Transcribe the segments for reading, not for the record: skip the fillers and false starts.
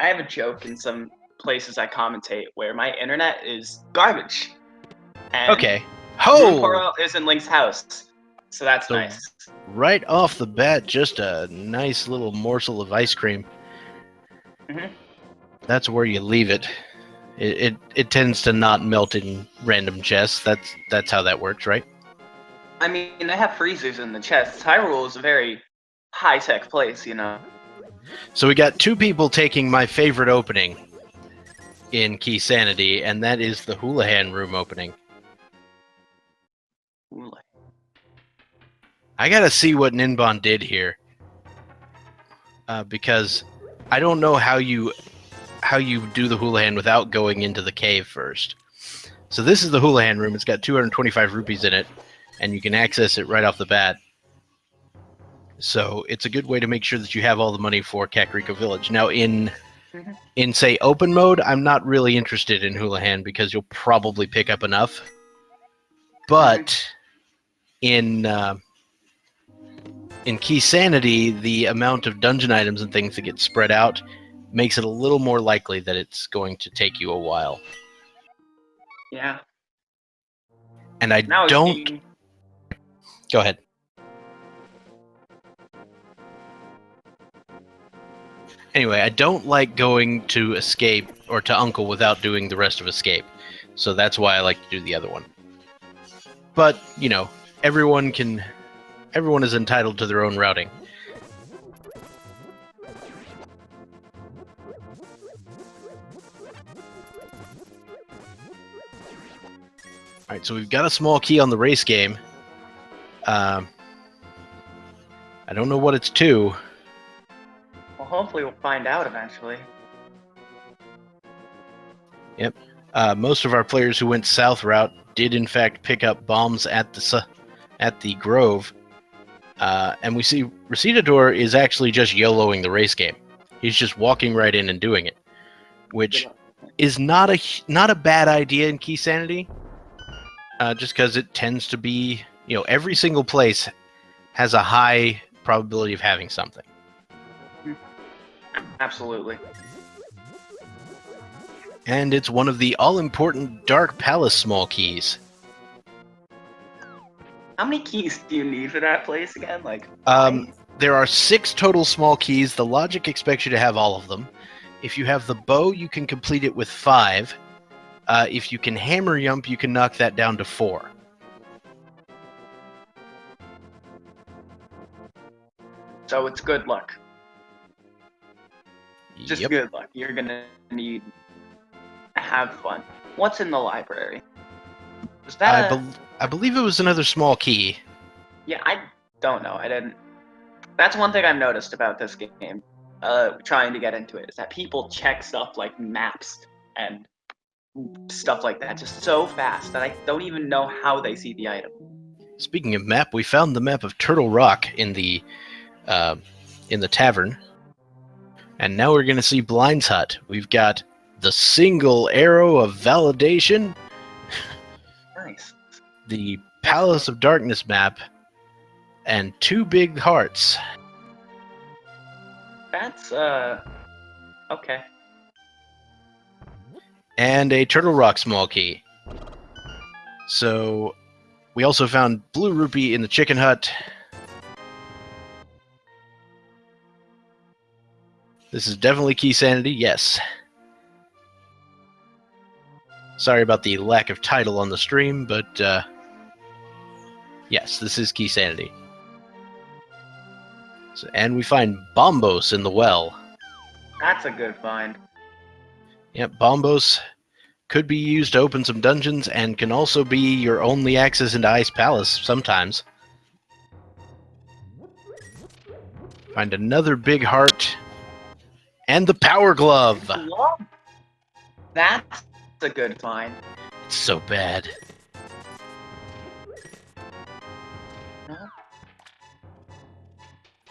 I have a joke in some places I commentate where my internet is garbage. And Okay. Room Portal is in Link's house, so that's So nice. right off the bat, just a nice little morsel of ice cream. Mhm. That's where you leave it. It tends to not melt in random chests. That's how that works, right? I mean, I have freezers in the chests. Hyrule is a very high-tech place, you know. So we got two people taking my favorite opening in Keysanity, and that is the Houlihan room opening. I gotta see what Ninban did here, because I don't know how you do the Houlihan without going into the cave first. So this is the Houlihan room. It's got 225 rupees in it, and you can access it right off the bat. So it's a good way to make sure that you have all the money for Kakariko Village. Now in say open mode, I'm not really interested in Houlihan because you'll probably pick up enough. But in Keysanity, the amount of dungeon items and things that get spread out makes it a little more likely that it's going to take you a while. Yeah. And I Now don't... Go ahead. Anyway, I don't like going to Escape or to Uncle without doing the rest of Escape. So that's why I like to do the other one. But, you know, everyone is entitled to their own routing. Alright, so we've got a small key on the race game. I don't know what it's to. Well, hopefully we'll find out eventually. Yep. Most of our players who went south route did in fact pick up bombs at the Grove. And we see Recitador is actually just YOLOing the race game. He's just walking right in and doing it, which is not a bad idea in Keysanity. Just because it tends to be, you know, every single place has a high probability of having something. Absolutely. And it's one of the all-important Dark Palace small keys. How many keys do you need for that place again? Like, there are 6 total small keys. The logic expects you to have all of them. If you have the bow, you can complete it with 5. If you can hammer yump, you can knock that down to 4. So it's good luck. Just Yep. good luck. You're gonna need to have fun. What's in the library? Was that I believe it was another small key. Yeah, I don't know. I didn't. That's one thing I've noticed about this game. Trying to get into it is that people check stuff like maps and stuff like that just so fast that I don't even know how they see the item. Speaking of map, we found the map of Turtle Rock in the tavern. And now we're going to see Blind's Hut. We've got the single arrow of validation. Nice. The Palace of Darkness map. And 2 big hearts. That's, okay. And a Turtle Rock small key. So, we also found Blue Rupee in the Chicken Hut. This is definitely Keysanity, yes. Sorry about the lack of title on the stream, but yes, this is Keysanity. So, and we find Bombos in the well. That's a good find. Yep, Bombos could be used to open some dungeons and can also be your only access into Ice Palace sometimes. Find another big heart. And the Power Glove! That's a good find. It's so bad.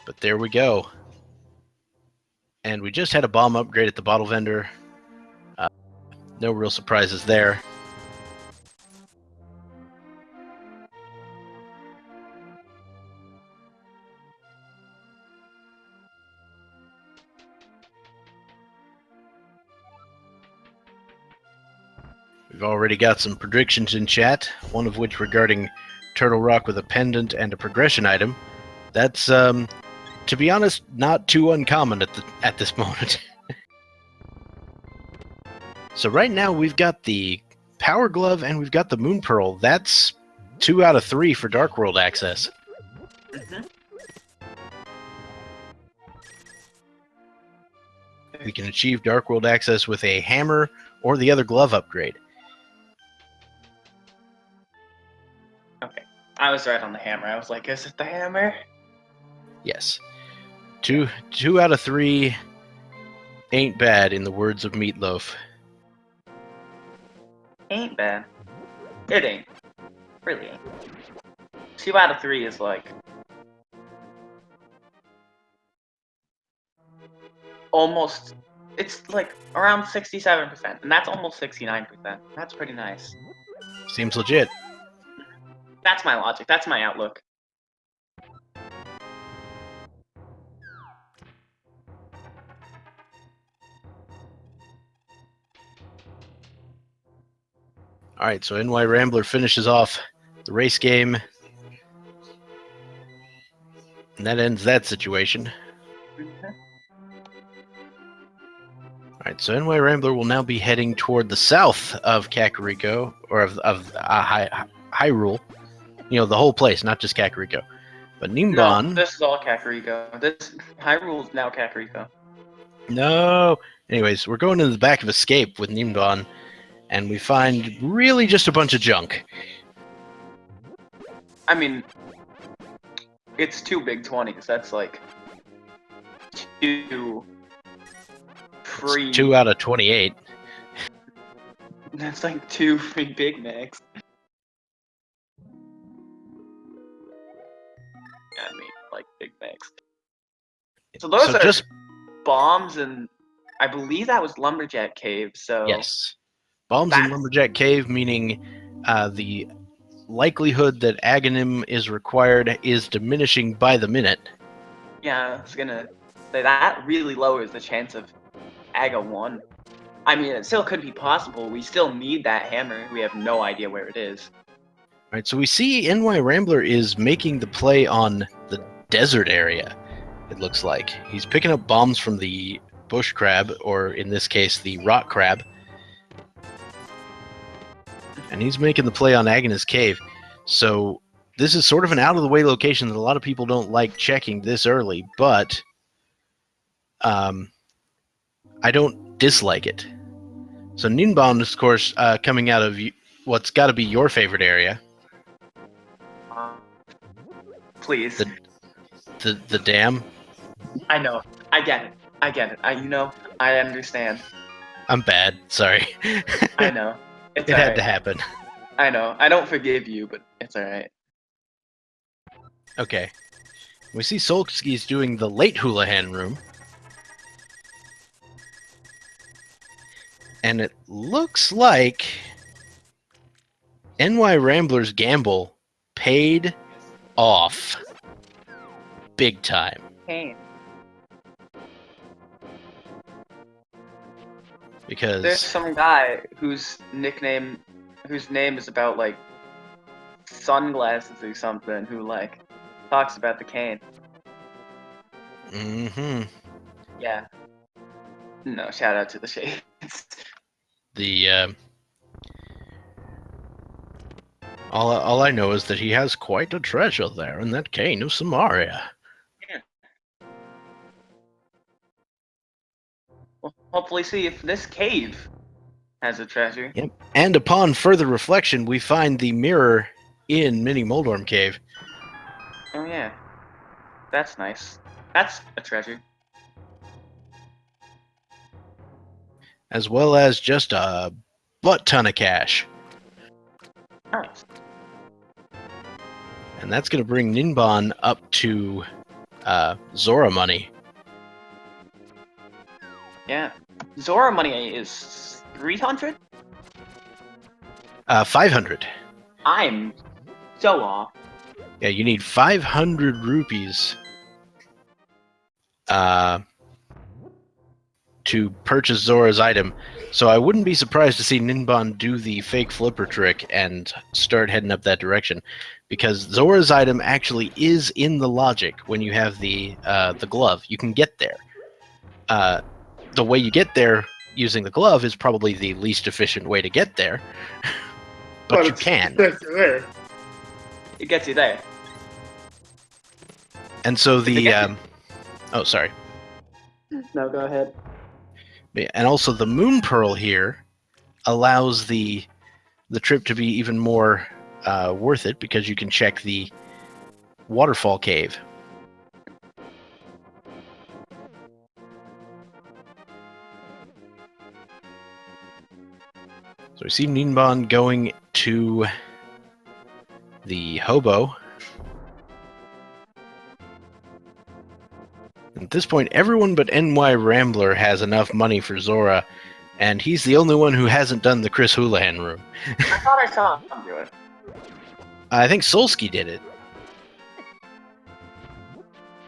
But there we go. And we just had a bomb upgrade at the bottle vendor. No real surprises there. We've already got some predictions in chat, one of which regarding Turtle Rock with a pendant and a progression item. That's, to be honest, not too uncommon at this moment. So right now we've got the Power Glove and we've got the Moon Pearl. That's 2 out of 3 for Dark World access. Mhm. We can achieve Dark World access with a hammer or the other glove upgrade. Okay. I was right on the hammer. I was like, is it the hammer? Yes. Two out of 3 ain't bad, in the words of Meatloaf. Ain't bad. It ain't. Really ain't. 2 out of 3 is like almost, it's like around 67%, and that's almost 69%. That's pretty nice. Seems legit. That's my logic. That's my outlook. Alright, so NYRambler finishes off the race game. And that ends that situation. Mhm. Alright, so NYRambler will now be heading toward the south of Kakariko, or of Hyrule. You know, the whole place, not just Kakariko. But No, Ninban... this is all Kakariko. This Hyrule's now Kakariko. No! Anyways, we're going to the back of Escape with Ninban, and we find really just a bunch of junk. I mean, it's 2 big 20s. That's like 2 free. It's 2 out of 28. That's like 2 free Big Macs. I mean, like Big Macs. So those are just bombs, and I believe that was Lumberjack Cave. So yes, bombs in Lumberjack Cave, meaning the likelihood that Aghanim is required is diminishing by the minute. Yeah, I was gonna say that really lowers the chance of Aga 1. I mean, it still could be possible. We still need that hammer. We have no idea where it is. All right, so we see NYRambler is making the play on the desert area, it looks like. He's picking up bombs from the bush crab, or in this case, the rock crab. And he's making the play on Aghanis Cave. So this is sort of an out-of-the-way location that a lot of people don't like checking this early, but I don't dislike it. So Ninban is, of course, coming out of what's got to be your favorite area. Please. The dam. I know. I get it. I get it. I understand. I'm bad. Sorry. I know. It's It all had right. to happen. I know. I don't forgive you, but it's alright. Okay. We see Solski's doing the late Houlihan room. And it looks like NYRambler's gamble paid off. Big time. Hey. Because There's some guy whose name is about like sunglasses or something, who like talks about the cane. Mm-hmm. Yeah. No, shout out to the Shades. The all I know is that he has quite a treasure there in that cane of Samaria. Yeah. Well, hopefully see if this cave has a treasure. Yep. And upon further reflection, we find the mirror in Mini Moldorm Cave. Oh yeah. That's nice. That's a treasure. As well as just a butt ton of cash. Nice. And that's going to bring Ninban up to Zora money. Yeah. Zora money is 300? 500. I'm so off. Yeah, you need 500 rupees to purchase Zora's item. So I wouldn't be surprised to see Ninban do the fake flipper trick and start heading up that direction, because Zora's item actually is in the logic when you have the glove. You can get there. The way you get there using the glove is probably the least efficient way to get there, but you can. It gets you there. And so the oh, sorry. No, go ahead. And also the Moon Pearl here allows the trip to be even more worth it, because you can check the waterfall cave. So we see Ninban going to the hobo. At this point, everyone but NYRambler has enough money for Zora, and he's the only one who hasn't done the Chris Houlihan room. I thought I saw him do it. I think Solski did it.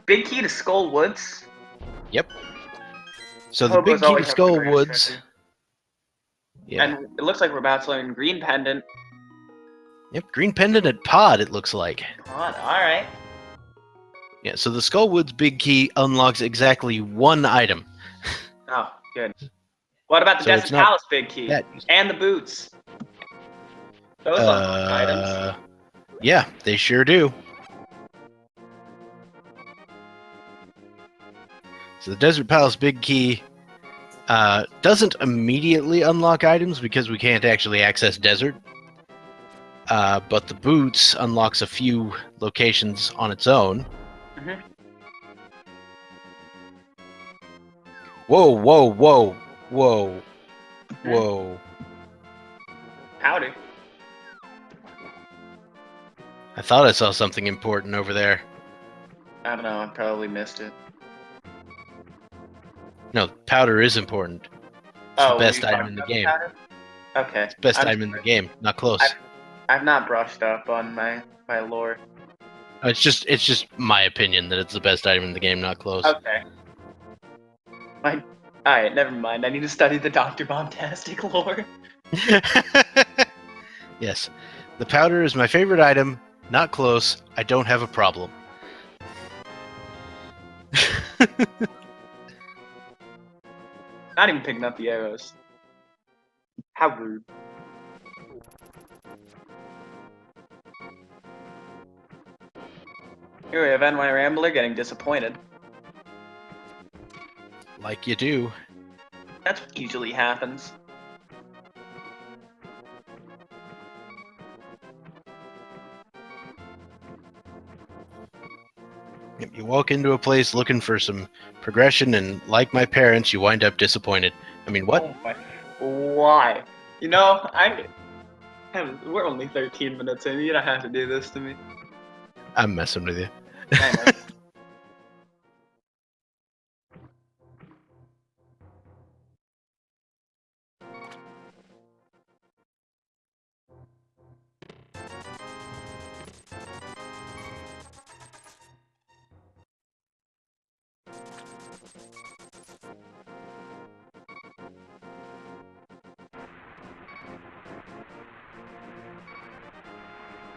Big key to Skull Woods. Yep. So the big key to Skull Woods. Yeah. And it looks like we're about to learn Green Pendant. Yep, Green Pendant at Pod, it looks like. Pod, alright. Yeah, so the Skull Woods big key unlocks exactly one item. Oh, good. What about the Desert Palace big key? And the boots? Those unlock items. Yeah, they sure do. So the Desert Palace big key doesn't immediately unlock items because we can't actually access desert. But the boots unlocks a few locations on its own. Mm-hmm. Whoa, whoa, whoa, whoa, whoa. Howdy. I thought I saw something important over there. I don't know, I probably missed it. No, powder is important. It's the best item in the game. Powder? Okay. It's the best item in the game, not close. I've not brushed up on my lore. It's just my opinion that it's the best item in the game, not close. Okay. Alright, never mind. I need to study the Dr. Bombastic lore. Yes. The powder is my favorite item, not close. I don't have a problem. Not even picking up the arrows. How rude. Here we have NYRambler getting disappointed. Like you do. That's what usually happens. You walk into a place looking for some progression, and like my parents, you wind up disappointed. I mean, what? Oh my, why? You know, we're only 13 minutes in. You don't have to do this to me. I'm messing with you. I know.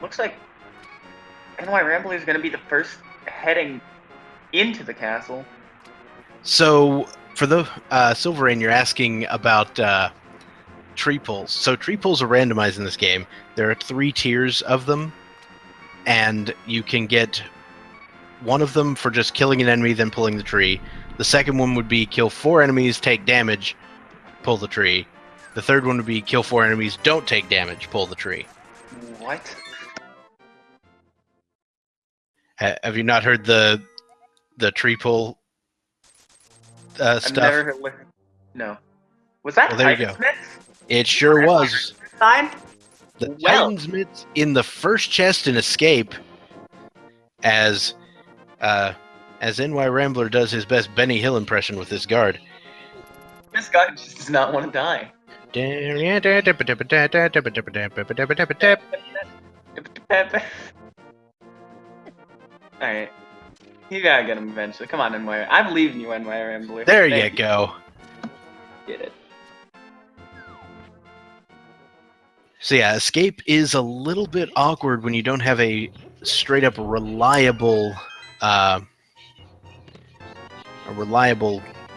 Looks like NYRambler is going to be the first heading into the castle. So, for the Silverain, you're asking about tree pulls. So, tree pulls are randomized in this game. There are 3 tiers of them, and you can get one of them for just killing an enemy, then pulling the tree. The second one would be kill 4 enemies, take damage, pull the tree. The third one would be kill 4 enemies, don't take damage, pull the tree. What? Have you not heard the tree pull stuff? I've never heard. No. Was that there you go. It sure was. The Titan's Mitts in the first chest in Escape, as NYRambler does his best Benny Hill impression with this guard. This guy just does not want to die. Alright. You gotta get him eventually. Come on, NYR. I believe in you, NYRambler. There you go. did it. So yeah, escape is a little bit awkward when you don't have a straight up reliable,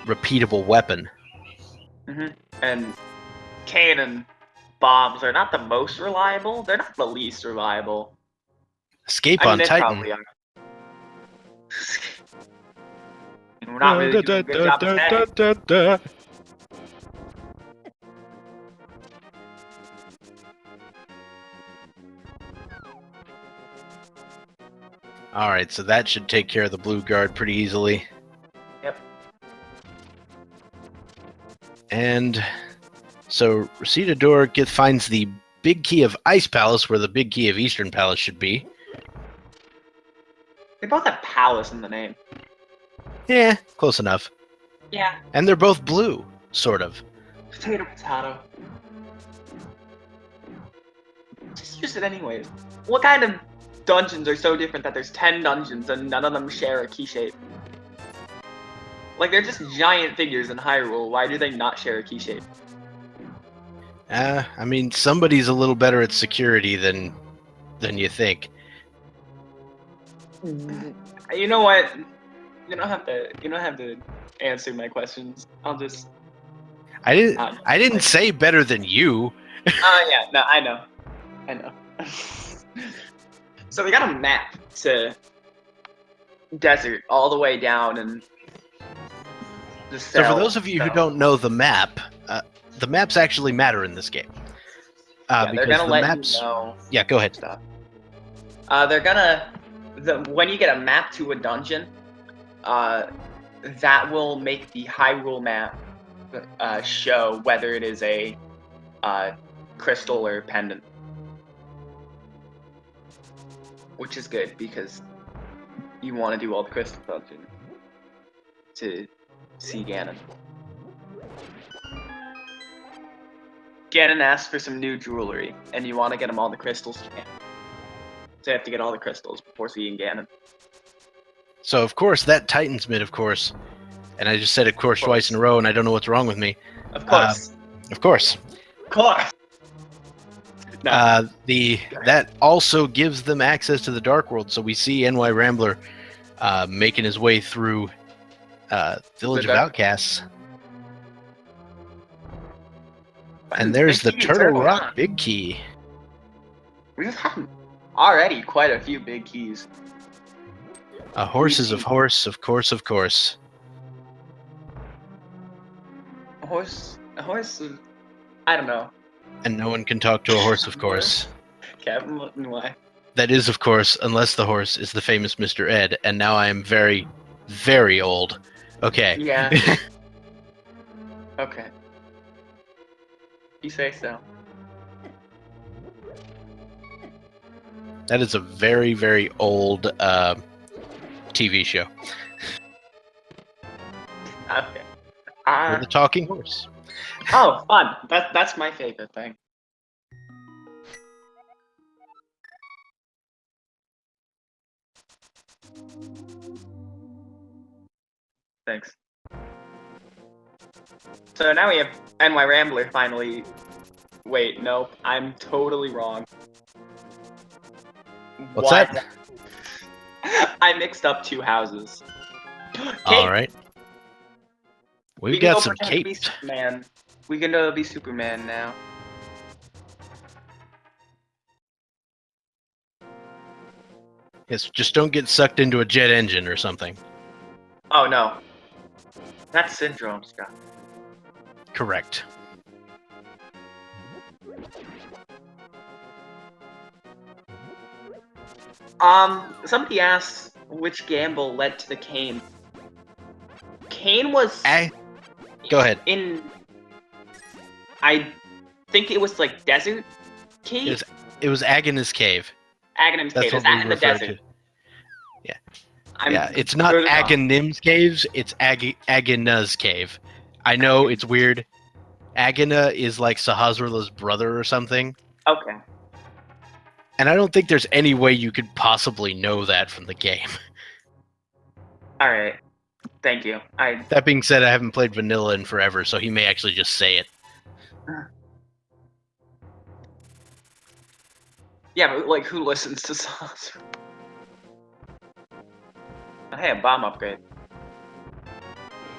repeatable weapon. And cannon bombs are not the most reliable. They're not the least reliable. Escape I mean, on they Titan. probably are. We're not really doing a good job of tagging. Alright, so that should take care of the blue guard pretty easily. Yep. And so Recitador finds the big key of Ice Palace where the big key of Eastern Palace should be. They both have palace in the name. Yeah, close enough. Yeah. And they're both blue, sort of. Potato, potato. Just use it anyways. What kind of dungeons are so different that there's 10 dungeons and none of them share a key shape? Like, they're just giant figures in Hyrule. Why do they not share a key shape? I mean, somebody's a little better at security than you think. You know what? You don't have to answer my questions. I'll just. I didn't say better than you. Yeah, no, I know. So we got a map to desert all the way down and the So for those of you who don't know the maps actually matter in this game. Yeah, they're gonna let maps... you know. Yeah, go ahead. Stuff. They're gonna when you get a map to a dungeon, that will make the Hyrule map show whether it is a crystal or pendant, which is good because you want to do all the crystal dungeons to see Ganon. Ganon asks for some new jewelry, and you want to get him all the crystals you can. So you have to get all the crystals before seeing Ganon. So, of course, that Titan's mid, of course. And I just said of course twice in a row, and I don't know what's wrong with me. Of course. Of course. Of course. No. That also gives them access to the Dark World. So we see NYRambler making his way through Village of Outcasts. And there's the Turtle Rock Big Key. We've had already quite a few big keys. A horse is of course. A horse, I don't know. And no one can talk to a horse, of course. Captain, why? That is, of course, unless the horse is the famous Mr. Ed, and now I am very, very old. Okay. Yeah. Okay. You say so. That is a very, very old TV show. Okay. The talking horse. Oh, fun. That's my favorite thing. Thanks. So now we have NYRambler finally. Wait, nope. I'm totally wrong. What's that? I mixed up two houses. Alright. We've got some cape. We can be Superman now. Yes, just don't get sucked into a jet engine or something. Oh no. That's Syndrome, Scott. Correct. Somebody asked which gamble led to the cane. Cane was Go ahead. I think it was like desert cave. It was Aghanim Cave. Aghanim's Cave. Is that in the desert? Yeah. It's not Aghanim's Caves. It's Agana's Cave. I know it's weird. Agana is like Sahasrarla's brother or something. Okay. And I don't think there's any way you could possibly know that from the game. All right. Thank you. That being said, I haven't played vanilla in forever, so he may actually just say it. Yeah, but like, who listens to songs? Hey, a bomb upgrade.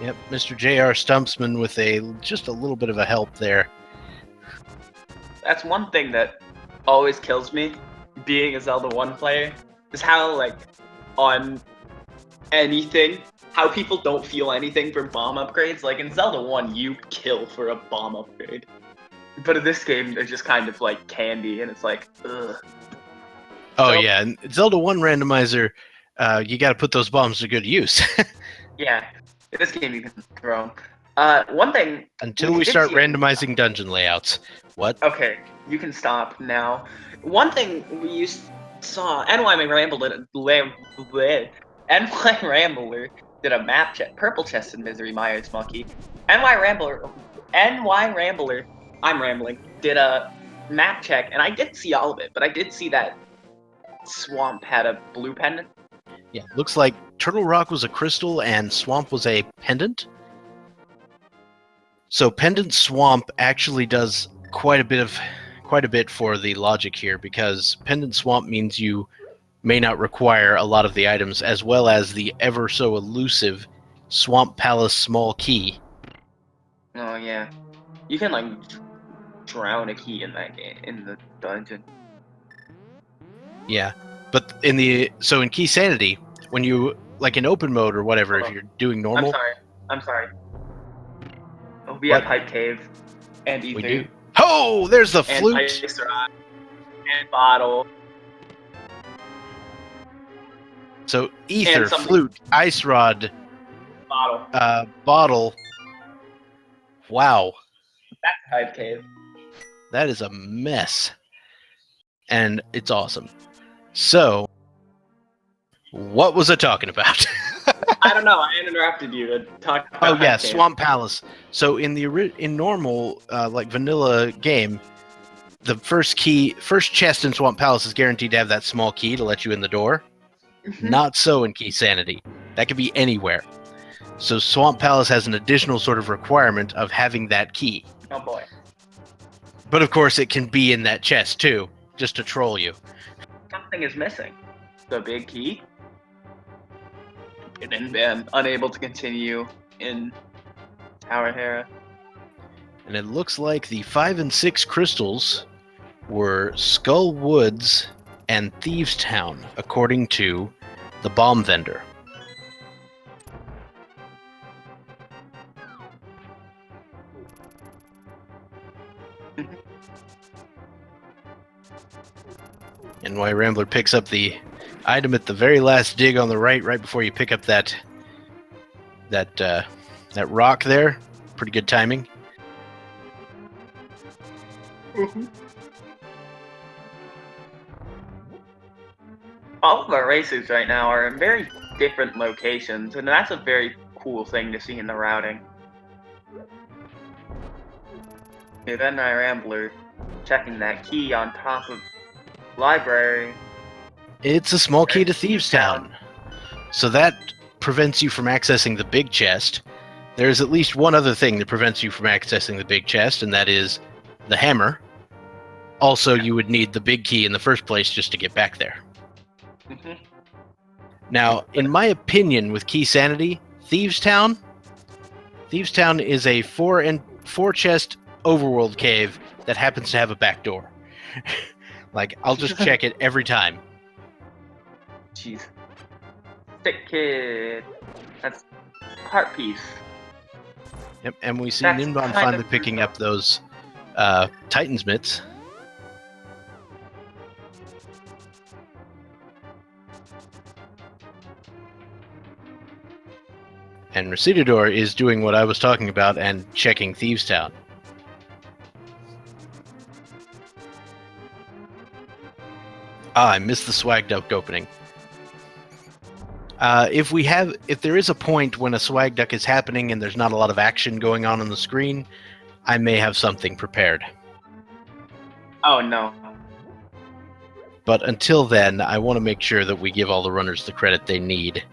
Yep, Mr. J.R. Stumpsman with just a little bit of a help there. That's one thing that always kills me, being a Zelda 1 player, is how, like, on anything, how people don't feel anything for bomb upgrades. Like, in Zelda 1, you kill for a bomb upgrade. But in this game, they're just kind of like candy, and it's like, ugh. Oh, yeah, and Zelda 1 randomizer, you gotta put those bombs to good use. Yeah, in this game you can throw them. One thing... Until we start randomizing dungeon layouts. What? Okay, you can stop now. One thing we saw, NYRambler did a map check. Purple chest in Misery Myers Monkey. NYRambler, I'm rambling, did a map check, and I didn't see all of it, but I did see that Swamp had a blue pendant. Yeah, looks like Turtle Rock was a crystal and Swamp was a pendant. So Pendant Swamp actually does quite a bit for the logic here, because Pendant Swamp means you may not require a lot of the items, as well as the ever so elusive Swamp Palace small key. Oh yeah, you can like drown a key in that game, in the dungeon. Yeah, but in Keysanity, when you like in open mode or whatever, if you're doing normal. I'm sorry. We have Pipe Cave and Ether. We do. Oh, there's the flute. And Bottle. So Ether, flute, Ice Rod, Bottle. Wow. That's Pipe Cave. That is a mess. And it's awesome. So, what was I talking about? I don't know. I interrupted you to talk about. Oh yeah, Swamp Palace. So in normal like vanilla game, the first chest in Swamp Palace is guaranteed to have that small key to let you in the door. Mm-hmm. Not so in Keysanity. That could be anywhere. So Swamp Palace has an additional sort of requirement of having that key. Oh boy. But of course it can be in that chest too, just to troll you. Something is missing. The big key? And then unable to continue in Tower Hera. And it looks like the 5 and 6 crystals were Skull Woods and Thieves Town, according to the bomb vendor. NYRambler picks up the item at the very last dig on the right before you pick up that rock there. Pretty good timing. Mm-hmm. All of our races right now are in very different locations, and that's a very cool thing to see in the routing. Okay, then NYRambler checking that key on top of library. It's a small key to Thieves Town. So that prevents you from accessing the big chest. There's at least one other thing that prevents you from accessing the big chest, and that is the hammer. Also, you would need the big key in the first place just to get back there. Mm-hmm. Now, in my opinion, with Keysanity, Thieves Town is a 4 chest overworld cave that happens to have a back door. Like, I'll just check it every time. Jeez. Stick Kid. That's heart piece. Yep, and we see Ninban finally picking up those Titan's mitts. And Recitador is doing what I was talking about and checking Thieves Town. I missed the swag duck opening. If there is a point when a swag duck is happening and there's not a lot of action going on the screen, I may have something prepared. Oh no. But until then, I want to make sure that we give all the runners the credit they need.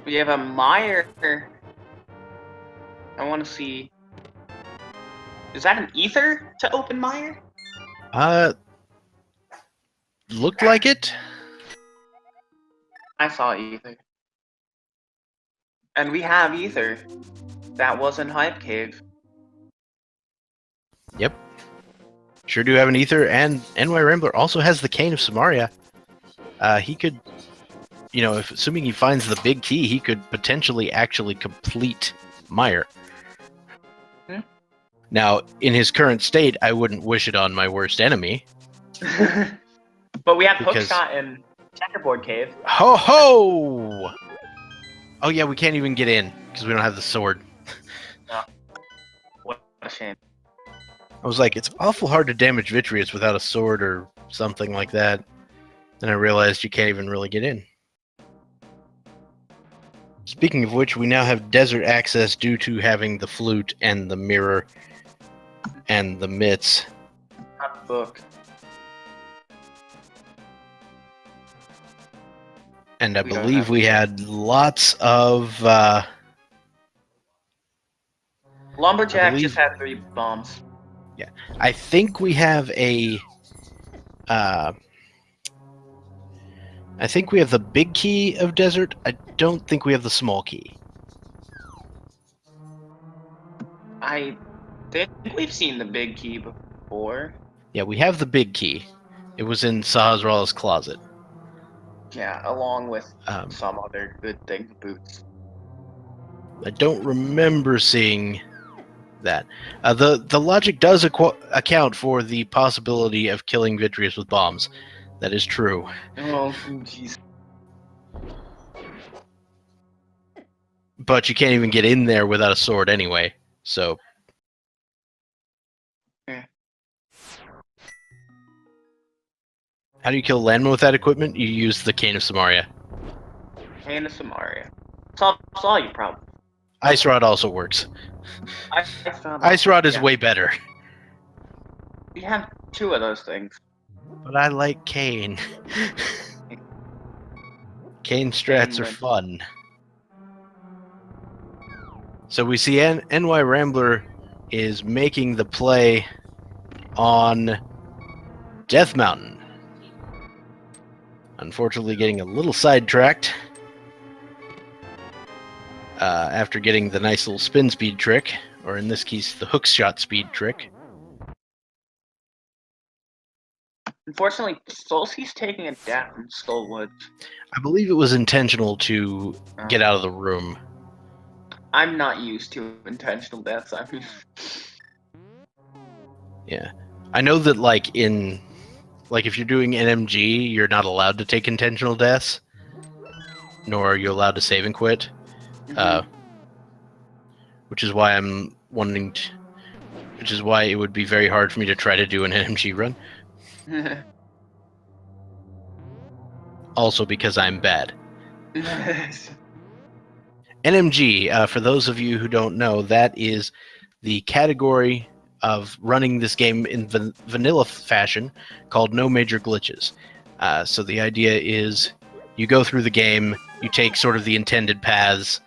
We have a Meyer. I want to see. Is that an ether to open Meyer? Looked like it. I saw ether. And we have ether. That wasn't Hype Cave. Yep. Sure do have an ether, and NYRambler also has the Cane of Samaria. He could, assuming he finds the big key, he could potentially actually complete Meyer. Hmm? Now, in his current state, I wouldn't wish it on my worst enemy. But we have Because- Hookshot and Checkerboard Cave. Ho ho! Oh yeah, we can't even get in because we don't have the sword. What a shame. I was like, it's awful hard to damage Vitreous without a sword or something like that. Then I realized you can't even really get in. Speaking of which, we now have desert access due to having the flute and the mirror and the mitts. Not the book. And I We don't believe have we the- had lots of... Lumberjack believe- just had 3 bombs. I think we have a... I think we have the big key of desert. I don't think we have the small key. I think we've seen the big key before. Yeah, we have the big key. It was in Sahasrah's closet. Yeah, along with Um, some other good thing, boots. I don't remember seeing that. The logic does account for the possibility of killing Vitreous with bombs. That is true. Oh, jeez. But you can't even get in there without a sword anyway. So. Yeah. How do you kill Landman with that equipment? You use the Cane of Samaria. Cane of Samaria. Solves all your problems. Ice Rod also works. Found Ice Rod is yeah. way better. We have 2 of those things. But I like Cane. Cane strats are fun. So we see NYRambler is making the play on Death Mountain. Unfortunately, getting a little sidetracked after getting the nice little spin speed trick, or in this case, the hook shot speed trick. Unfortunately, Solski's taking a death from Skullwood. I believe it was intentional to get out of the room. I'm not used to intentional deaths. I mean, Yeah. I know that, if you're doing NMG, you're not allowed to take intentional deaths, nor are you allowed to save and quit, which is why I'm wanting to, which is why it would be very hard for me to try to do an NMG run. Also because I'm bad. NMG, for those of you who don't know, that is the category of running this game in vanilla fashion called no major glitches. So the idea is you go through the game, you take sort of the intended paths,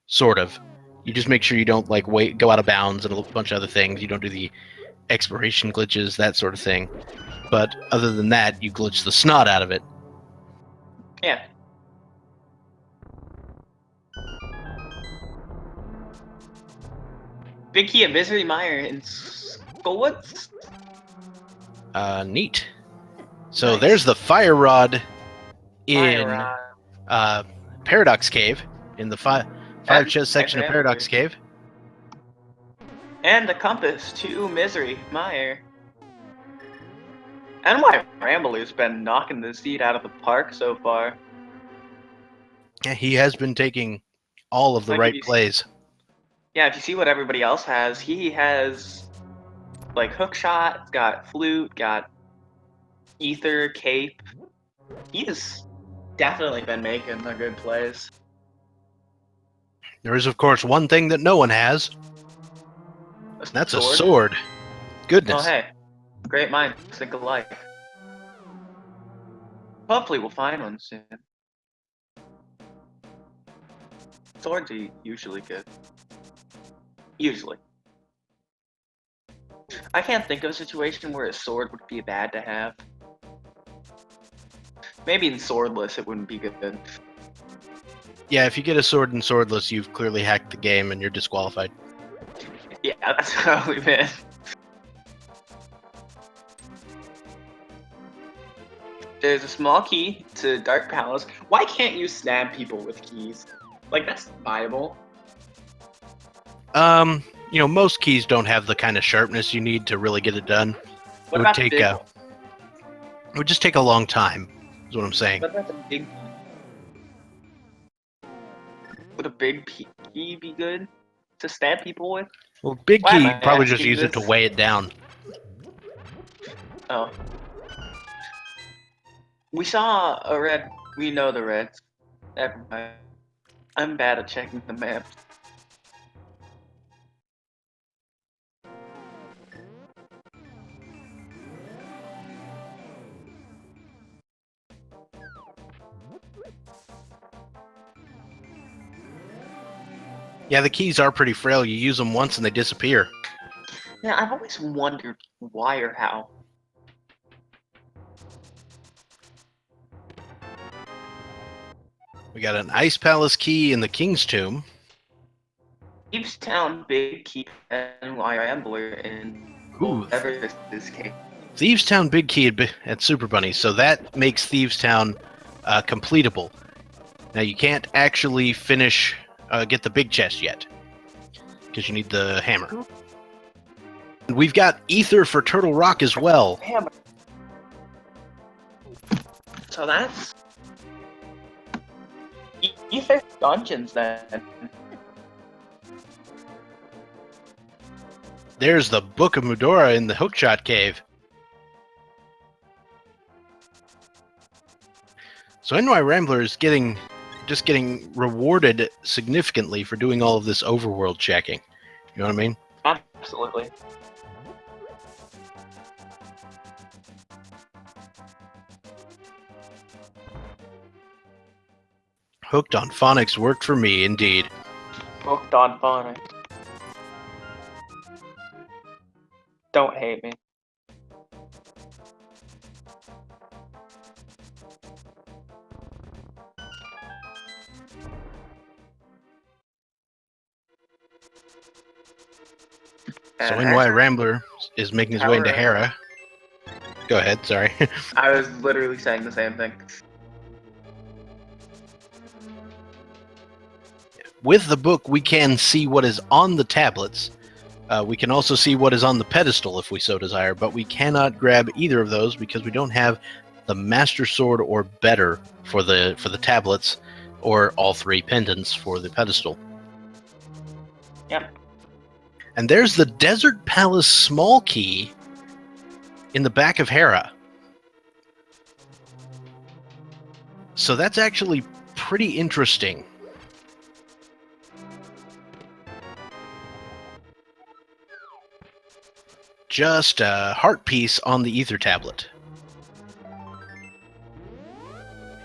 sort of. You just make sure you don't go out of bounds and a bunch of other things. You don't do the exploration glitches, that sort of thing. But other than that, you glitch the snot out of it. Yeah. Big key of Misery Mire in Skullwoods? Neat. So Nice. there's the fire rod in Fire Rod. Paradox Cave, in the five chest section of Paradox Cave. And the compass to Misery Mire. NYRambler's been knocking the seat out of the park so far. Yeah, he has been taking all of the right plays. Yeah, if you see what everybody else has, he has hookshot, got flute, got ether, cape. He's definitely been making the good plays. There is, of course, one thing that no one has. That's a sword. Goodness. Oh, hey. Great minds think alike. Hopefully we'll find one soon. Swords are usually good. Usually. I can't think of a situation where a sword would be bad to have. Maybe in swordless it wouldn't be good. Yeah, if you get a sword in swordless, you've clearly hacked the game and you're disqualified. Yeah, that's probably been. There's a small key to Dark Palace. Why can't you stab people with keys? Like, that's viable. Most keys don't have the kind of sharpness you need to really get it done. What about the big one? It would just take a long time, is what I'm saying. What about the big key? Would a big key be good to stab people with? Well, big Why key, am you'd I probably just asking use it to this? weigh it down. Oh. We saw a red. We know the reds. Never mind. I'm bad at checking the maps. Yeah, the keys are pretty frail. You use them once and they disappear. Yeah, I've always wondered why or how. We got an Ice Palace key in the King's Tomb. Thieves Town Big Key and NYRambler in whatever this case. Thieves Town Big Key at Super Bunny, so that makes Thieves Town completable. Now you can't actually finish get the big chest yet because you need the hammer. We've got Ether for Turtle Rock as well. Hammer. So that's Ether dungeons then. There's the Book of Mudora in the Hookshot Cave. So NYRambler is getting rewarded significantly for doing all of this overworld checking. You know what I mean? Absolutely. Hooked on Phonics worked for me, indeed. Hooked on phonics. Don't hate me. So NYRambler is making his way into Hera. Go ahead, sorry. I was literally saying the same thing. With the book, we can see what is on the tablets. We can also see what is on the pedestal if we so desire, but we cannot grab either of those because we don't have the Master Sword or better for the tablets, or all three pendants for the pedestal. Yep. And there's the Desert Palace small key in the back of Hera. So that's actually pretty interesting. Just a heart piece on the Ether tablet.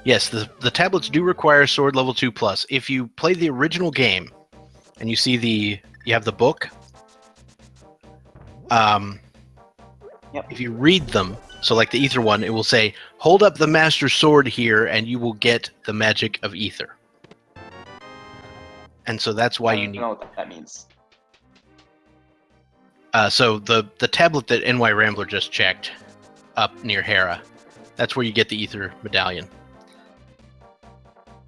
Yes, the tablets do require sword level 2+. If you play the original game and you see you have the book, if you read them, so like the Ether one, it will say, hold up the Master Sword here and you will get the magic of Ether. And so that's why you need... I don't know what that means. So the tablet that NYRambler just checked up near Hera, that's where you get the Ether medallion.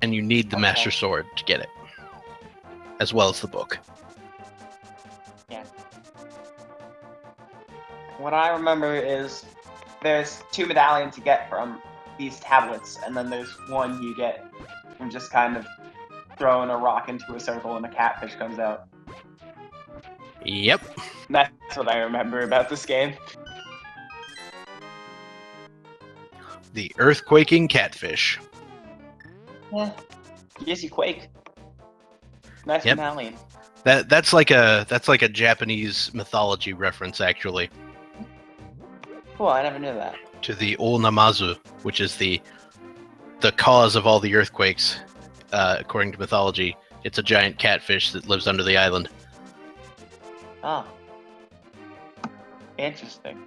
And you need the Master Sword to get it, as well as the book. Yeah. What I remember is there's 2 medallions you get from these tablets, and then there's one you get from just kind of throwing a rock into a circle and a catfish comes out. Yep. That's what I remember about this game. The earthquaking catfish. Yeah. Yes, you quake. Nice medallion. That's like a Japanese mythology reference, actually. Cool, I never knew that. To the Ol Namazu, which is the the cause of all the earthquakes, according to mythology. It's a giant catfish that lives under the island. Oh. Interesting.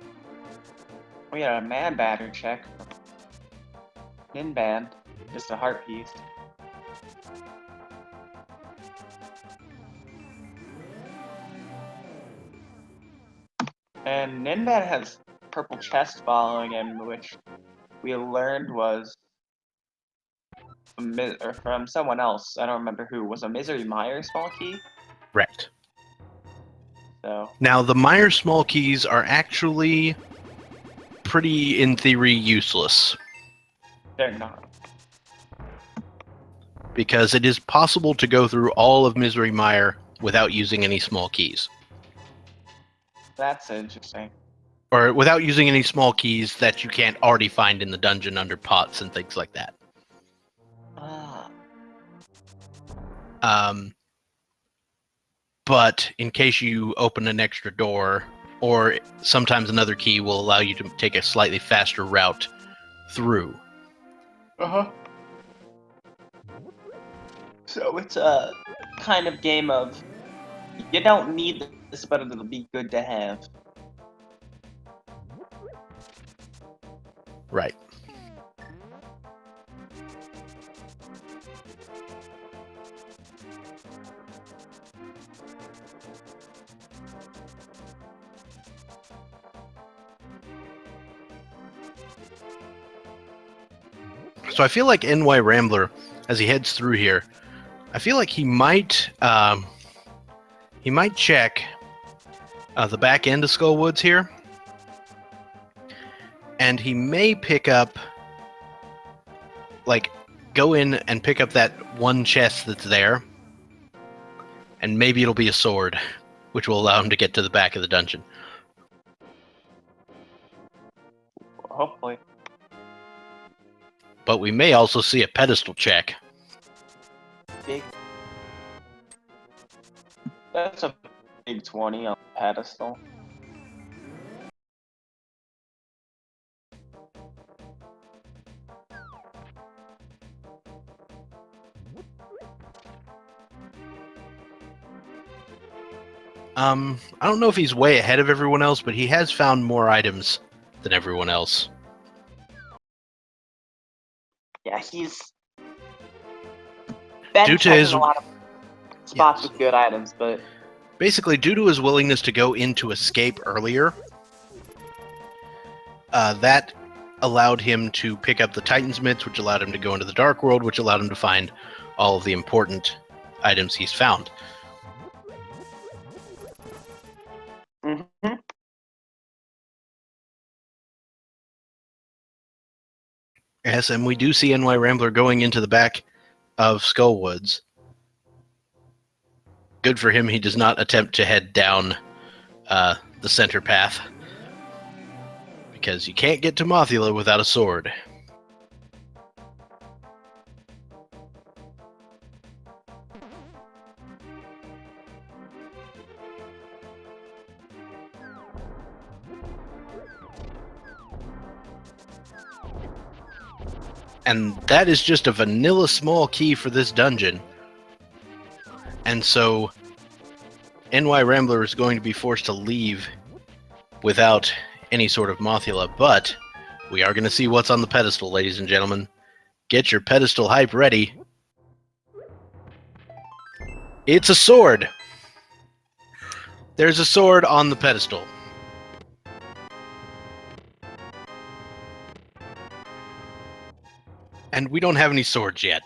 We got a man batter check. Ninban. Just a heart piece. And Ninban has purple chest following him, which we learned was from someone else. I don't remember who. Was a Misery Mire small key? Correct. So. Now, the Meyer small keys are actually pretty, in theory, useless. They're not. Because it is possible to go through all of Misery Mire without using any small keys. That's interesting. Or without using any small keys that you can't already find in the dungeon under pots and things like that. Ah. But in case you open an extra door, or sometimes another key will allow you to take a slightly faster route through. Uh-huh. So it's a kind of game of, you don't need this, but it'll be good to have. Right. So I feel like NYRambler, as he heads through here, I feel like he might check the back end of Skullwoods here, and he may pick up, like, go in and pick up that one chest that's there, and maybe it'll be a sword, which will allow him to get to the back of the dungeon. Hopefully. But we may also see a pedestal check. Big. That's a big 20 on the pedestal. I don't know if he's way ahead of everyone else, but he has found more items than everyone else. Yeah, he's been Due to checking his- a lot of spots Yes. with good items, but Basically, due to his willingness to go into escape earlier, that allowed him to pick up the Titan's Mitts, which allowed him to go into the Dark World, which allowed him to find all of the important items he's found. mm-hmm. Yes, and we do see NYRambler going into the back of Skullwoods. Good for him, he does not attempt to head down the center path. Because you can't get to Mothula without a sword. And that is just a vanilla small key for this dungeon. And so NYRambler is going to be forced to leave without any sort of Mothula, but we are going to see what's on the pedestal, ladies and gentlemen. Get your pedestal hype ready. It's a sword! There's a sword on the pedestal. And we don't have any swords yet.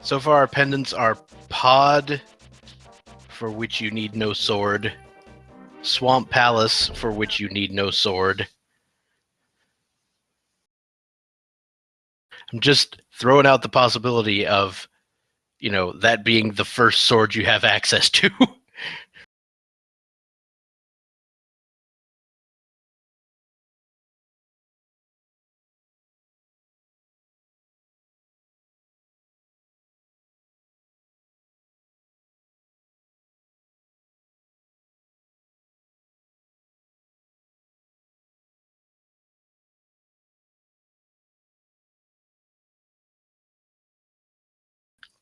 So far, our pendants are Pod, for which you need no sword. Swamp Palace, for which you need no sword. I'm just throwing out the possibility of, that being the first sword you have access to.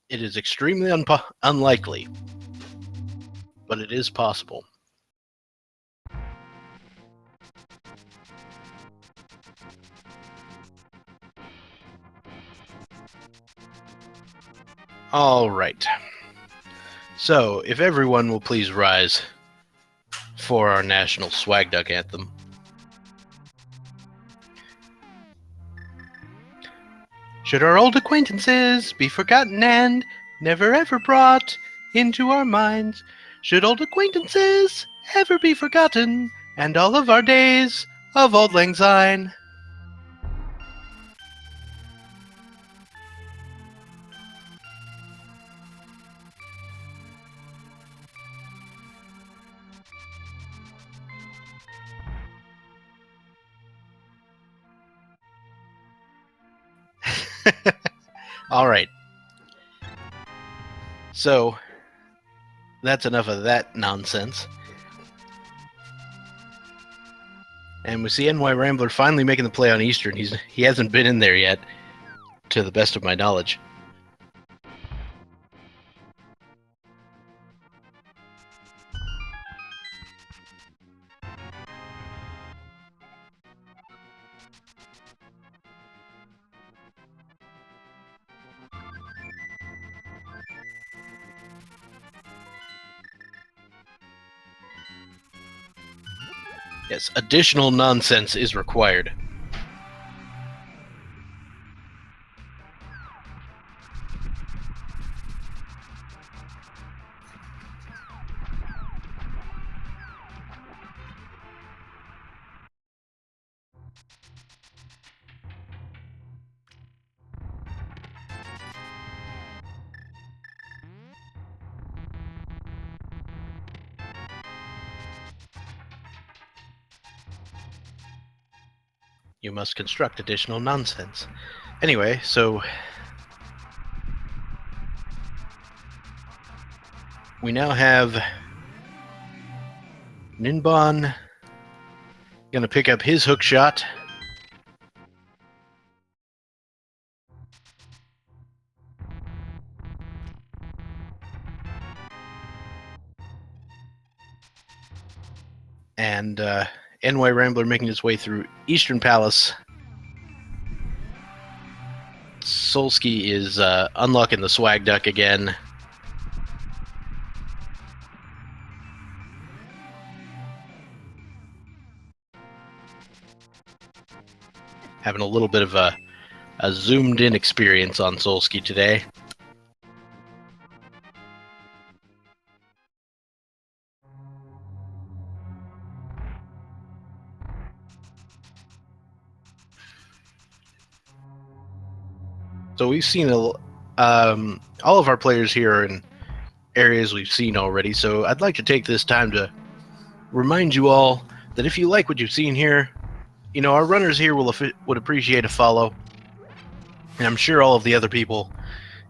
It is extremely unlikely, but it is possible. All right. So, if everyone will please rise for our national swag duck anthem. Should our old acquaintances be forgotten and never ever brought into our minds? Should old acquaintances ever be forgotten and all of our days of auld lang syne? All right. So, that's enough of that nonsense. And we see NYRambler finally making the play on Eastern. He hasn't been in there yet, to the best of my knowledge. Yes, additional nonsense is required. You must construct additional nonsense. Anyway, so we now have Ninban gonna pick up his hook shot. And NYRambler making his way through Eastern Palace. Solski is unlocking the swag duck again. Having a little bit of a zoomed in experience on Solski today. So we've seen all of our players here are in areas we've seen already. So I'd like to take this time to remind you all that if you like what you've seen here, you know, our runners here would appreciate a follow. And I'm sure all of the other people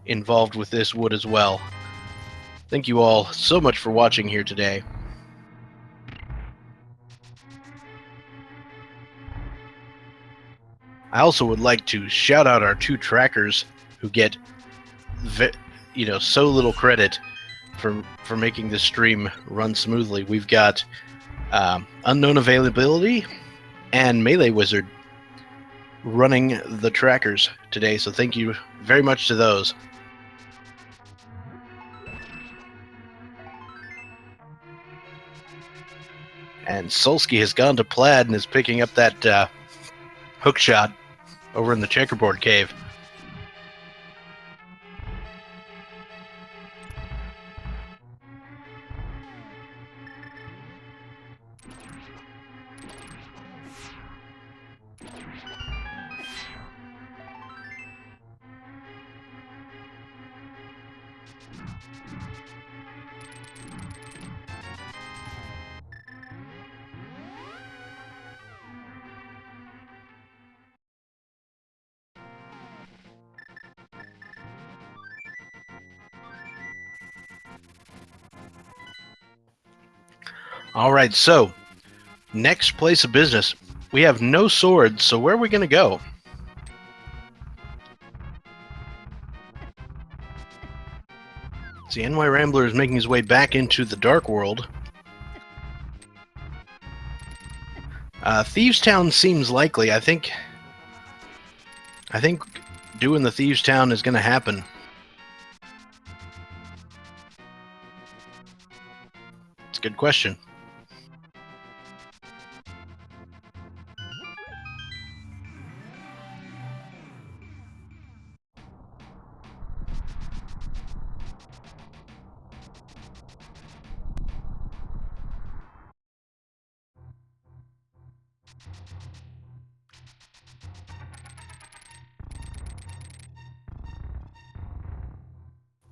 involved with this would as well. Thank you all so much for watching here today. I also would like to shout out our two trackers who get, so little credit for making this stream run smoothly. We've got Unknown Availability and Melee Wizard running the trackers today, so thank you very much to those. And Solski has gone to Plaid and is picking up that hook shot over in the checkerboard cave. All right, so next place of business. We have no swords, so where are we going to go? See, NYRambler is making his way back into the Dark World. Thieves Town seems likely. I think doing the Thieves Town is going to happen. It's a good question.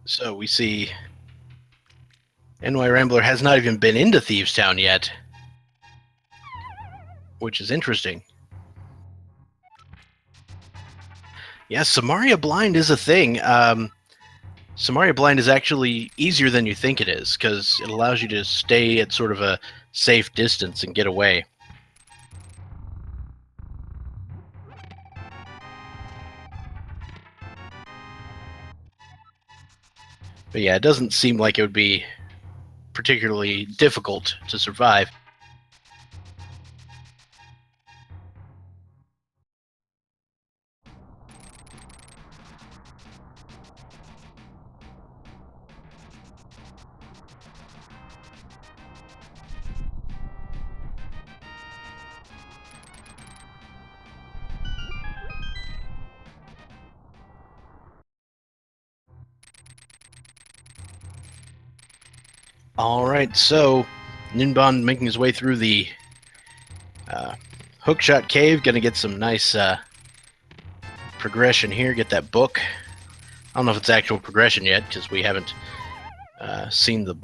So we see NYRambler has not even been into Thieves Town yet, which is interesting. Yes, Samaria Blind is a thing. Samaria Blind is actually easier than you think it is, because it allows you to stay at sort of a safe distance and get away. But yeah, it doesn't seem like it would be particularly difficult to survive. Alright, so Ninban making his way through the hookshot cave, gonna get some nice progression here, get that book. I don't know if it's actual progression yet, because we haven't seen the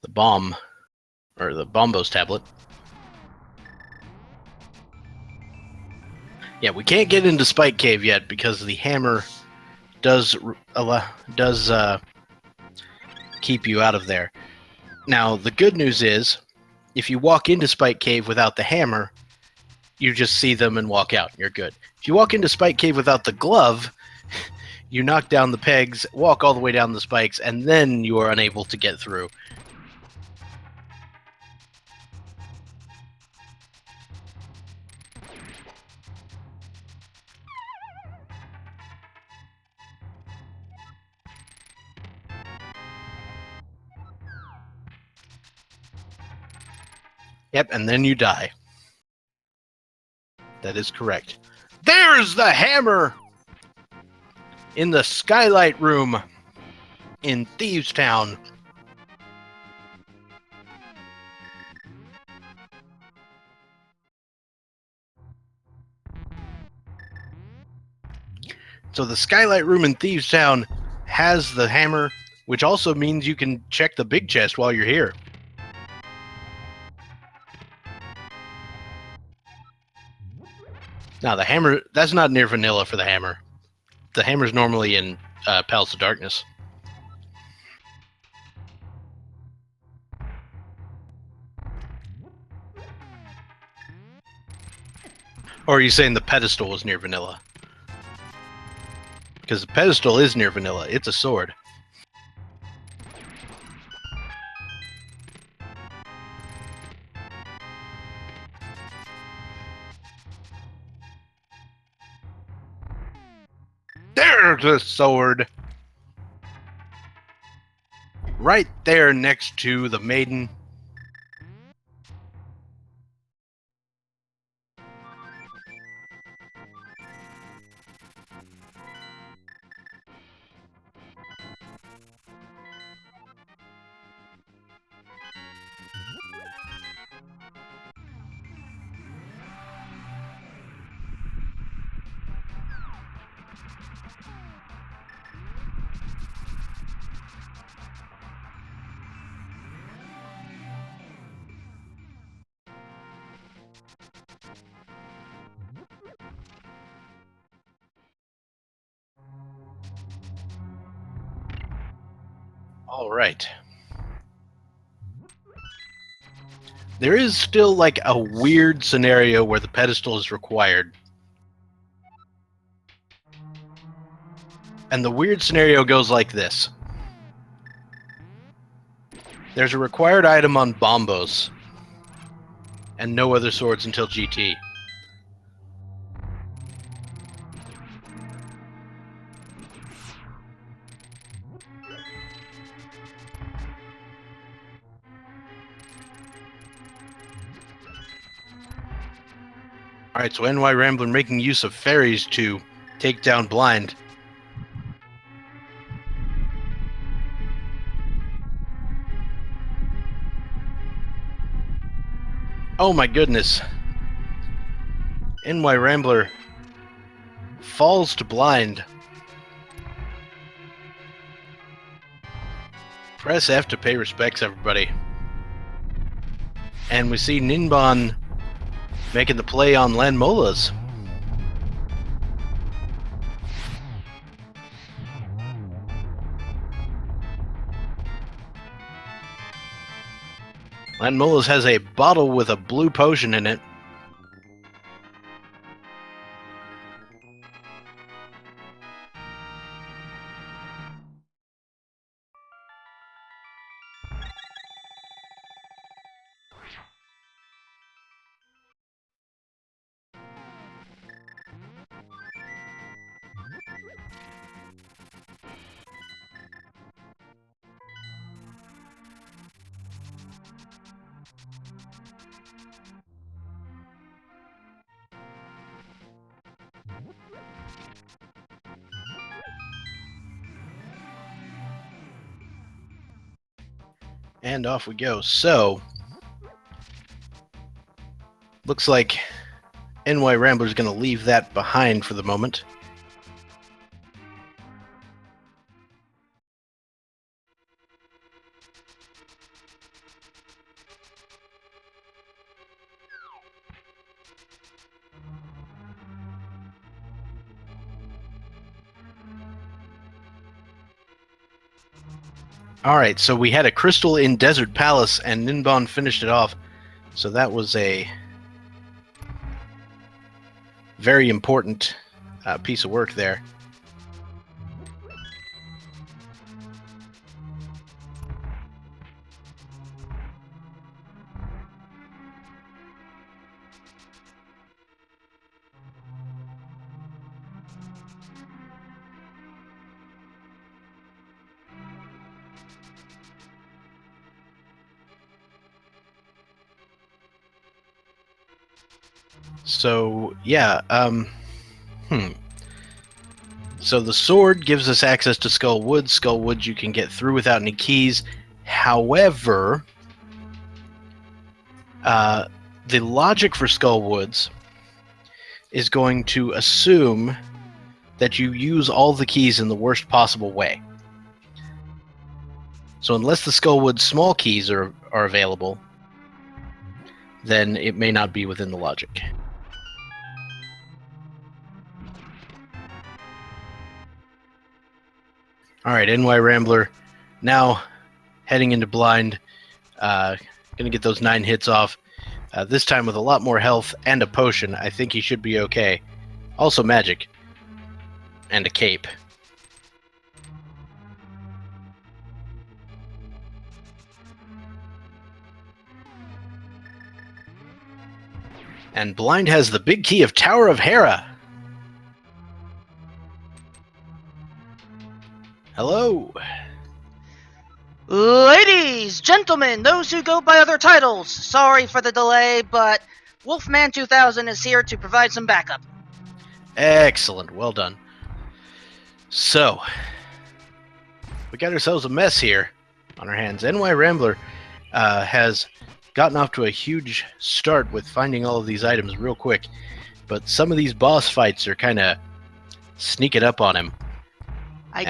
bomb, or the Bombos tablet. Yeah, we can't get into Spike Cave yet, because the hammer does keep you out of there. Now, the good news is, if you walk into Spike Cave without the hammer, you just see them and walk out. You're good. If you walk into Spike Cave without the glove, you knock down the pegs, walk all the way down the spikes, and then you are unable to get through. Yep, and then you die. That is correct. There's the hammer! In the Skylight Room in Thieves Town. So the Skylight Room in Thieves Town has the hammer, which also means you can check the big chest while you're here. Now, the hammer, that's not near vanilla for the hammer. The hammer's normally in Palace of Darkness. Or are you saying the pedestal was near vanilla? Because the pedestal is near vanilla. It's a sword. There's the sword! Right there next to the maiden. All right. There is still like a weird scenario where the pedestal is required. And the weird scenario goes like this. There's a required item on Bombos, and no other swords until GT. Alright, so NYRambler making use of fairies to take down Blind. Oh my goodness. NYRambler falls to Blind. Press F to pay respects, everybody. And we see Ninban making the play on Landmolas. Landmolas has a bottle with a blue potion in it. And off we go. So, looks like NYRambler is going to leave that behind for the moment. Alright, so we had a crystal in Desert Palace, and Ninban finished it off. So that was a very important piece of work there. So, yeah, So the sword gives us access to Skull Wood. Skull Wood you can get through without any keys. However, the logic for Skull Woods is going to assume that you use all the keys in the worst possible way. So unless the Skullwood small keys are available, then it may not be within the logic. Alright, NYRambler now heading into Blind. Gonna get those 9 hits off. This time with a lot more health and a potion. I think he should be okay. Also magic. And a cape. And Blind has the big key of Tower of Hera. Hello. Ladies, gentlemen, those who go by other titles, sorry for the delay, but Wolfman 2000 is here to provide some backup. Excellent, well done. So, we got ourselves a mess here on our hands. NYRambler has gotten off to a huge start with finding all of these items real quick, but some of these boss fights are kind of sneaking up on him. I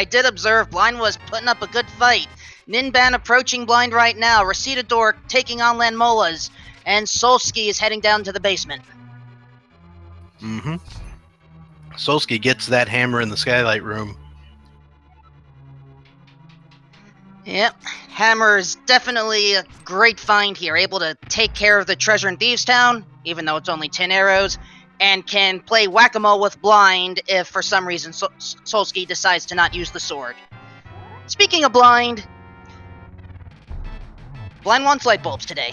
did observe Blind was putting up a good fight. Ninban approaching Blind right now, Recitador taking on Landmolas, and Solski is heading down to the basement. Mm-hmm. Solski gets that hammer in the skylight room. Yep, hammer is definitely a great find here, able to take care of the treasure in Thieves Town, even though it's only 10 arrows, and can play whack-a-mole with blind if for some reason Solski decides to not use the sword. Speaking of blind wants light bulbs today.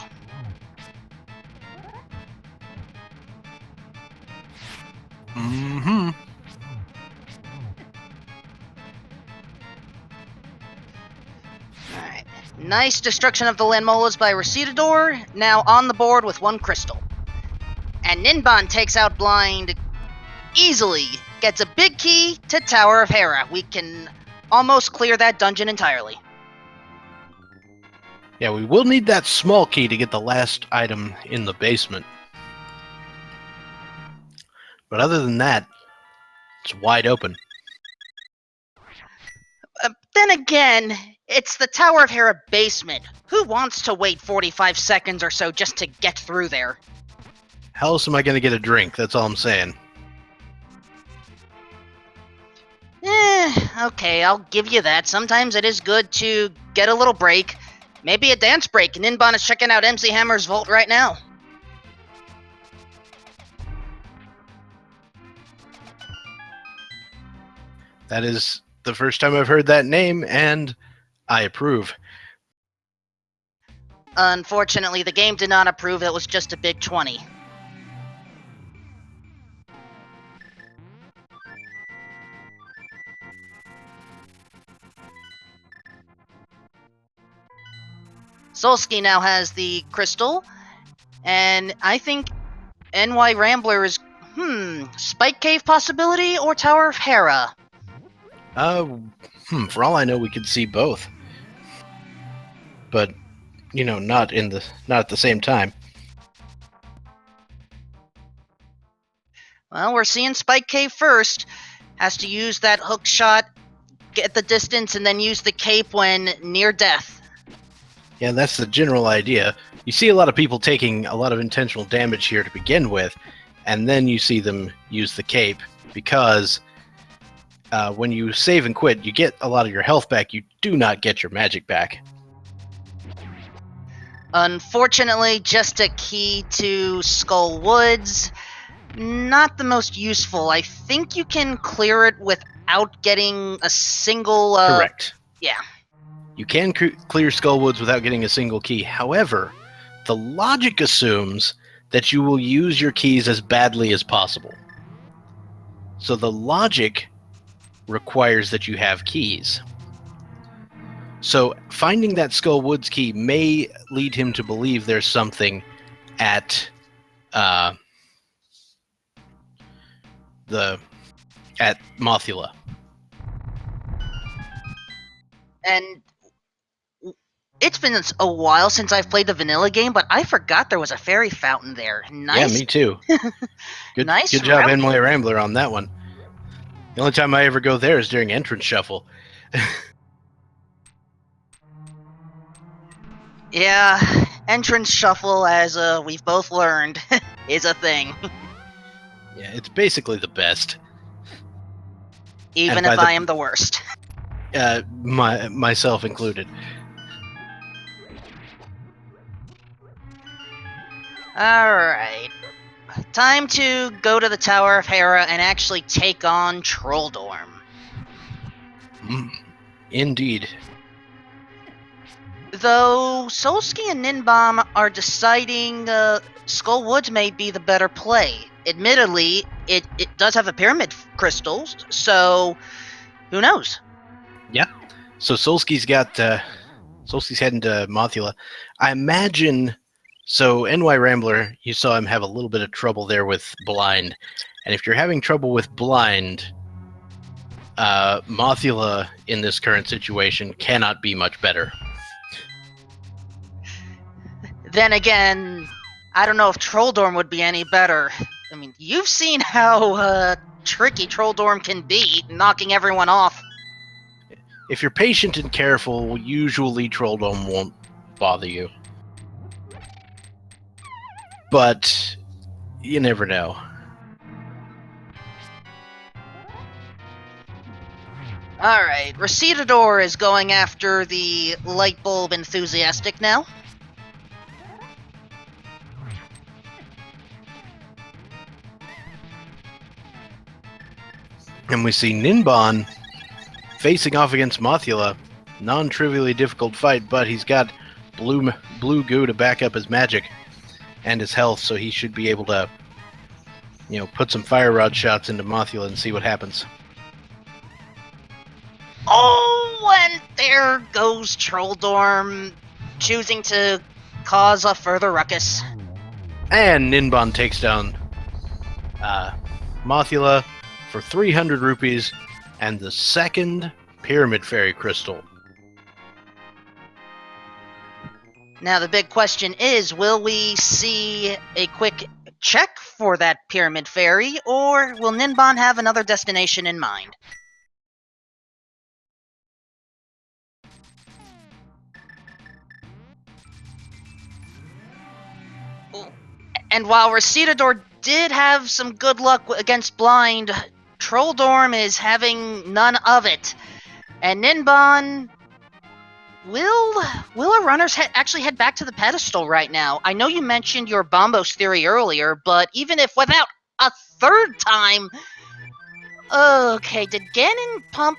Mm-hmm. Alright. Nice destruction of the Landmolas by Recitador, now on the board with 1 crystal. And Ninban takes out blind easily, gets a big key to Tower of Hera. We can almost clear that dungeon entirely. Yeah, we will need that small key to get the last item in the basement. But other than that, it's wide open. Then again, it's the Tower of Hera basement. Who wants to wait 45 seconds or so just to get through there? How else am I going to get a drink? That's all I'm saying. Okay, I'll give you that. Sometimes it is good to get a little break. Maybe a dance break. Ninban is checking out MC Hammer's vault right now. That is the first time I've heard that name, and I approve. Unfortunately, the game did not approve. It was just a big 20. Solski now has the crystal, and I think NYRambler is, Spike Cave possibility or Tower of Hera? For all I know, we could see both. But, not at the same time. Well, we're seeing Spike Cave first. Has to use that hook shot, get the distance, and then use the cape when near death. Yeah, that's the general idea. You see a lot of people taking a lot of intentional damage here to begin with, and then you see them use the cape, because when you save and quit, you get a lot of your health back. You do not get your magic back. Unfortunately, just a key to Skull Woods. Not the most useful. I think you can clear it without getting a single... Correct. Yeah. You can clear Skull Woods without getting a single key. However, the logic assumes that you will use your keys as badly as possible. So the logic requires that you have keys. So finding that Skull Woods key may lead him to believe there's something at Mothula. And it's been a while since I've played the vanilla game, but I forgot there was a fairy fountain there. Nice. Yeah, me too. Good, Nice good job, NYRambler, on that one. The only time I ever go there is during entrance shuffle. Yeah, entrance shuffle, as we've both learned, is a thing. Yeah, it's basically the best. Even if I am the worst. Myself included. Alright. Time to go to the Tower of Hera and actually take on Trolldorm. Indeed. Though Solski and Ninban are deciding Skull Woods may be the better play. Admittedly, it does have a pyramid crystal, so who knows? Yeah. So Solski's heading to Mothula. I imagine. So NYRambler, you saw him have a little bit of trouble there with blind, and if you're having trouble with blind, Mothula in this current situation cannot be much better. Then again, I don't know if Trolldorm would be any better. I mean, you've seen how tricky Trolldorm can be, knocking everyone off. If you're patient and careful, usually Trolldorm won't bother you. But you never know. Alright, Recitador is going after the light bulb enthusiastic now. And we see Ninban facing off against Mothula. Non-trivially difficult fight, but he's got blue goo to back up his magic and his health, so he should be able to, put some fire rod shots into Mothula and see what happens. Oh, and there goes Trolldorm, choosing to cause a further ruckus. And Ninban takes down Mothula for 300 rupees and the second Pyramid Fairy Crystal. Now the big question is, will we see a quick check for that Pyramid Fairy, or will Ninban have another destination in mind? And while Recitador did have some good luck against Blind, Trolldorm is having none of it. And Ninban... Will our runners actually head back to the pedestal right now? I know you mentioned your Bombos theory earlier, but even if without a third time... Okay, did Ganon pump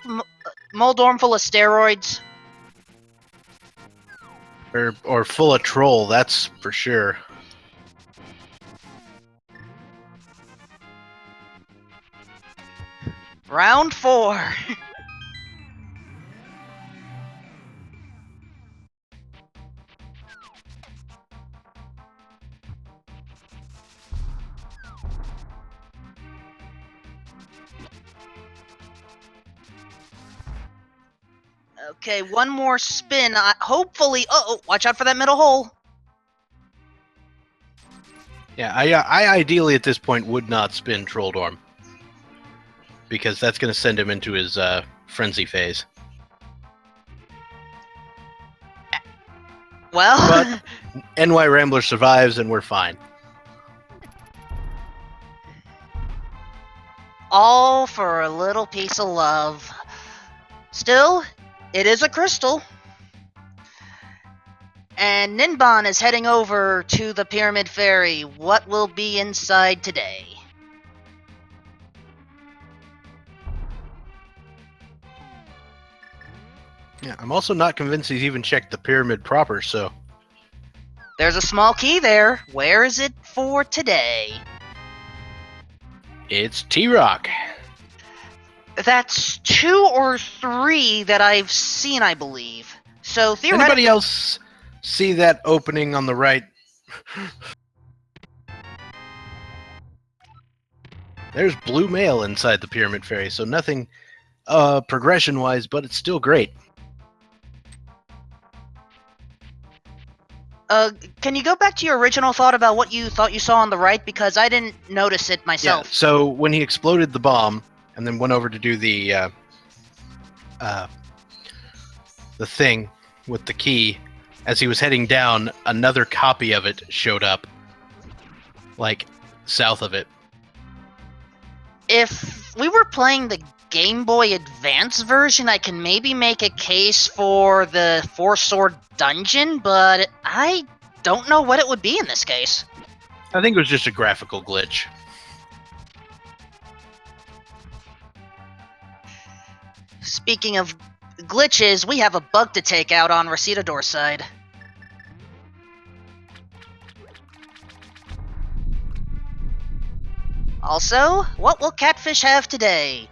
Moldorm full of steroids? Or full of troll, that's for sure. Round 4. Okay, one more spin. Hopefully... Uh-oh, watch out for that middle hole. Yeah, I ideally at this point would not spin Trolldorm, because that's going to send him into his frenzy phase. Well... But NYRambler survives and we're fine. All for a little piece of love. Still, it is a crystal. And Ninban is heading over to the Pyramid Fairy. What will be inside today? Yeah, I'm also not convinced he's even checked the pyramid proper, so... There's a small key there. Where is it for today? It's T-Rock. That's 2 or 3 that I've seen, I believe. So theoretically... Anybody else see that opening on the right? There's blue mail inside the Pyramid Fairy, so nothing progression-wise, but it's still great. Can you go back to your original thought about what you thought you saw on the right? Because I didn't notice it myself. Yeah, so when he exploded the bomb, and then went over to do the thing with the key, as he was heading down, another copy of it showed up, like, south of it. If we were playing the Game Boy Advance version, I can maybe make a case for the Four-Sword Dungeon, but I don't know what it would be in this case. I think it was just a graphical glitch. Speaking of glitches, we have a bug to take out on Recitador's side. Also, what will Catfish have today?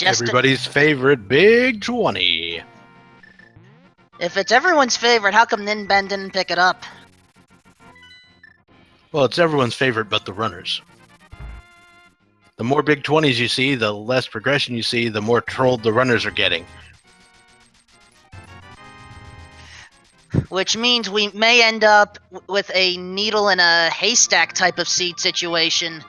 Everybody's favorite Big 20. If it's everyone's favorite, how come Ninban didn't pick it up? Well, it's everyone's favorite but the runners. The more Big 20s you see, the less progression you see, the more trolled the runners are getting. Which means we may end up with a needle in a haystack type of seed situation.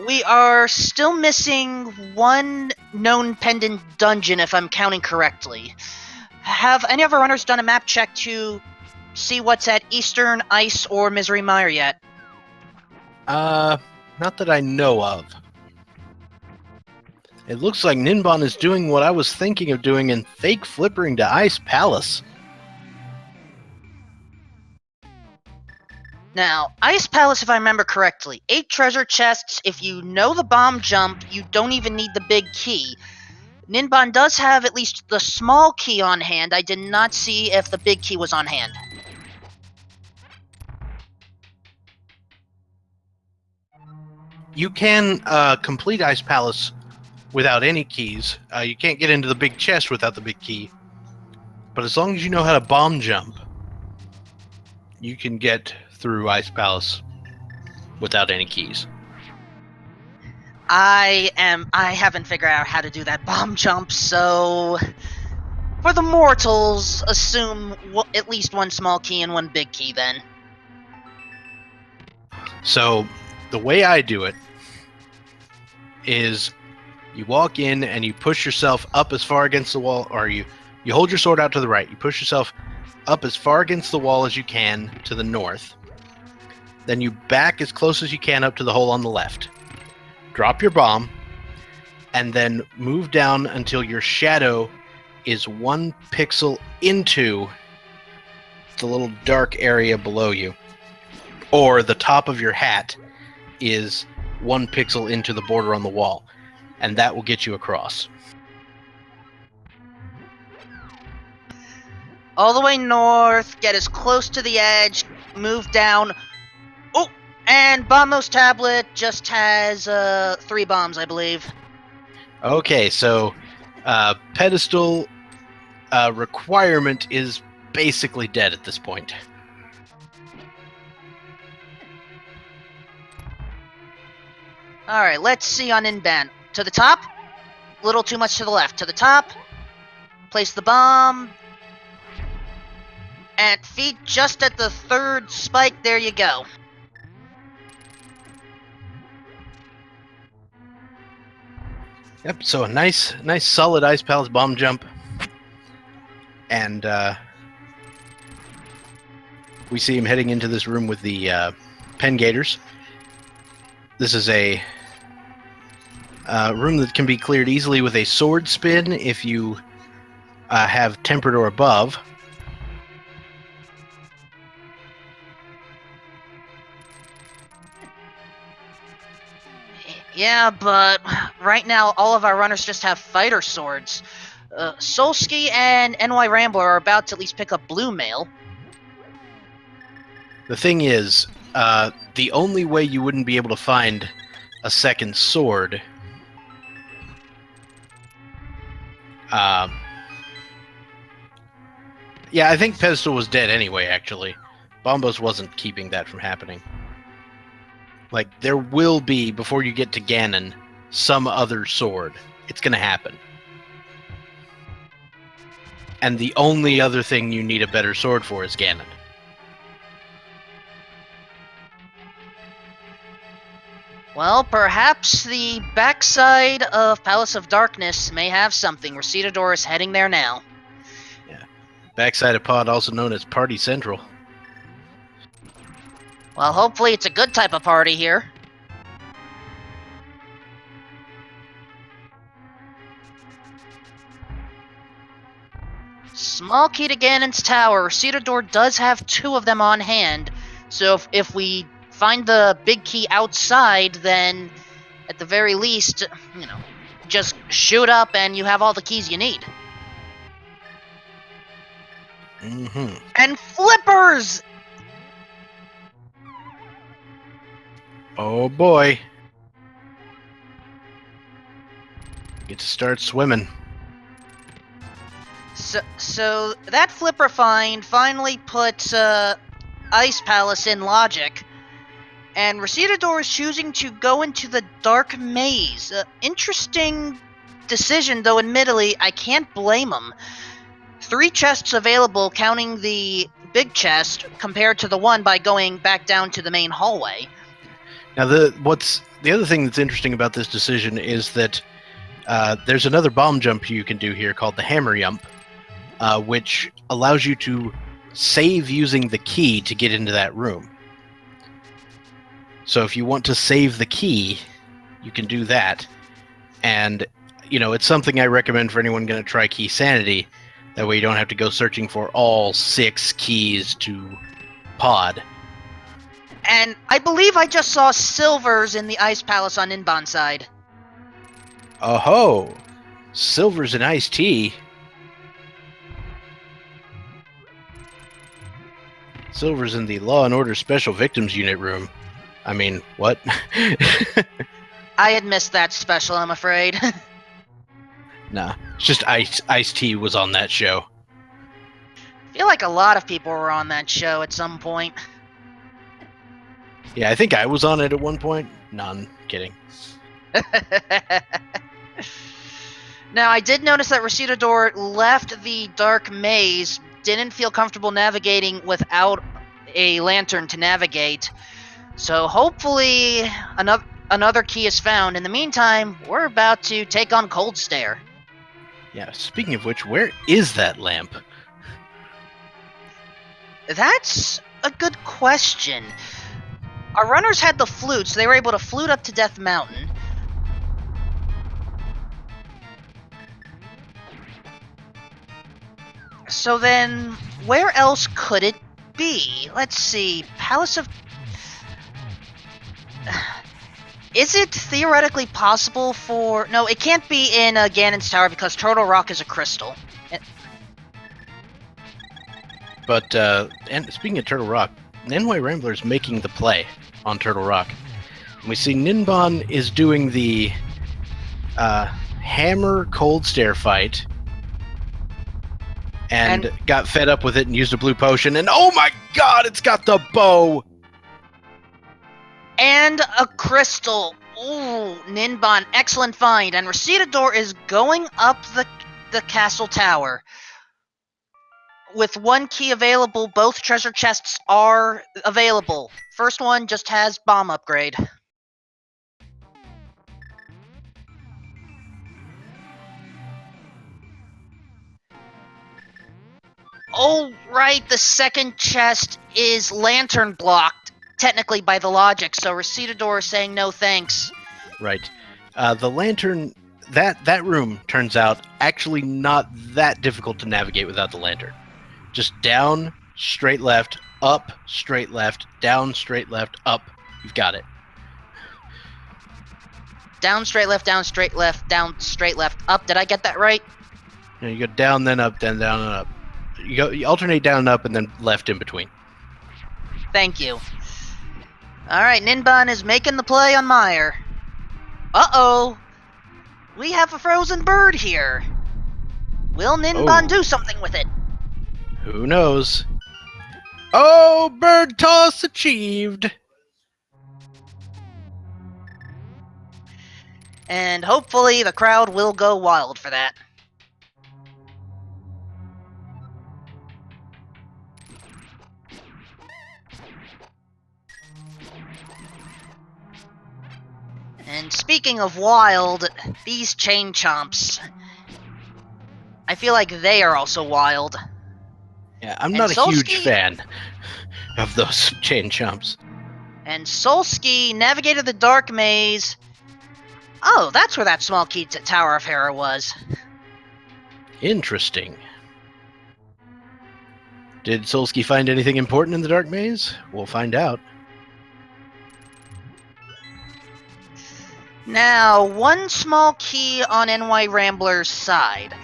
We are still missing one known pendant dungeon, if I'm counting correctly. Have any of our runners done a map check to see what's at Eastern, Ice, or Misery Mire yet? Not that I know of. It looks like Ninban is doing what I was thinking of doing and fake flippering to Ice Palace. Now, Ice Palace, if I remember correctly, 8 treasure chests. If you know the bomb jump, you don't even need the big key. Ninban does have at least the small key on hand. I did not see if the big key was on hand. You can complete Ice Palace without any keys. You can't get into the big chest without the big key. But as long as you know how to bomb jump, you can get through Ice Palace without any keys. I haven't figured out how to do that bomb jump, so for the mortals, assume at least one small key and one big key then. So the way I do it is you walk in and you push yourself up as far against the wall, or you hold your sword out to the right. You push yourself up as far against the wall as you can to the north. Then you back as close as you can up to the hole on the left. Drop your bomb, and then move down until your shadow is 1 pixel into the little dark area below you. Or the top of your hat is 1 pixel into the border on the wall. And that will get you across. All the way north, get as close to the edge, move down. Oh, and Bombos tablet just has 3 bombs, I believe. Okay, so pedestal requirement is basically dead at this point. Alright, let's see on Ninban. To the top, little too much to the left. To the top, place the bomb, and feet just at the 3rd spike. There you go. Yep, so a nice solid Ice Palace bomb jump. And we see him heading into this room with the pen gators. This is a room that can be cleared easily with a sword spin if you have tempered or above. Yeah, but right now all of our runners just have fighter swords. Solski and NYRambler are about to at least pick up blue mail. The thing is, the only way you wouldn't be able to find a second sword yeah, I think Pedestal was dead anyway, actually. Bombos wasn't keeping that from happening. Like, there will be, before you get to Ganon, some other sword. It's gonna happen. And the only other thing you need a better sword for is Ganon. Well, perhaps the backside of Palace of Darkness may have something. Recitador is heading there now. Yeah. Backside of Pod, also known as Party Central. Well, hopefully it's a good type of party here. Small key to Ganon's tower. Recitador does have 2 of them on hand, so if we find the big key outside, then at the very least, you know, just shoot up and you have all the keys you need. Mm-hmm. And flippers! Oh boy. Get to start swimming. So that flipper find finally put Ice Palace in logic. And Recitador is choosing to go into the Dark Maze. Interesting decision, though admittedly, I can't blame him. 3 chests available, counting the big chest, compared to the 1 by going back down to the main hallway. Now, the other thing that's interesting about this decision is that there's another bomb jump you can do here called the Hammer Jump, which allows you to save using the key to get into that room. So if you want to save the key, you can do that. And, you know, it's something I recommend for anyone going to try Keysanity. That way you don't have to go searching for all 6 keys to Pod. And I believe I just saw silvers in the Ice Palace on Ninban side. Oh ho! Silver's and iced tea. Silver's in the Law and Order Special Victims Unit room. I mean, what? I had missed that special, I'm afraid. Nah, it's just iced tea was on that show. I feel like a lot of people were on that show at some point. Yeah, I think I was on it at one point. No, I'm kidding. Now, I did notice that Recitador left the dark maze, didn't feel comfortable navigating without a lantern to navigate. So hopefully another key is found. In the meantime, we're about to take on Cold Stare. Yeah, speaking of which, where is that lamp? That's a good question. Our runners had the flute, so they were able to flute up to Death Mountain. So then, where else could it be? Let's see. Palace of... Is it theoretically possible for... No, it can't be in Ganon's Tower because Turtle Rock is a crystal. But, and speaking of Turtle Rock, NYRambler is making the play on Turtle Rock. And we see Ninban is doing the hammer cold stare fight and got fed up with it and used a blue potion, and oh my god, it's got the bow! And a crystal. Ooh, Ninban, excellent find. And Recitador is going up the castle tower. With one key available, both treasure chests are available. First one just has bomb upgrade. Oh, right, the second chest is lantern blocked, technically by the logic, so Recitador is saying no thanks. Right. The lantern, that room turns out actually not that difficult to navigate without the lantern. Just down, straight left, up, straight left, down, straight left, up. You've got it. Down, straight left, down, straight left, down, straight left, up. Did I get that right? You know, you go down, then up, then down and up. You alternate down and up, and then left in between. Thank you. Alright, Ninban is making the play on Meyer. Uh-oh! We have a frozen bird here. Will Ninban do something with it? Who knows? Oh, bird toss achieved! And hopefully the crowd will go wild for that. And speaking of wild, these chain chomps. I feel like they are also wild. Yeah, I'm not a huge fan of those chain chomps. And Solski navigated the dark maze. Oh, that's where that small key to Tower of Hera was. Interesting. Did Solski find anything important in the dark maze? We'll find out. Now, one small key on NYRambler's side.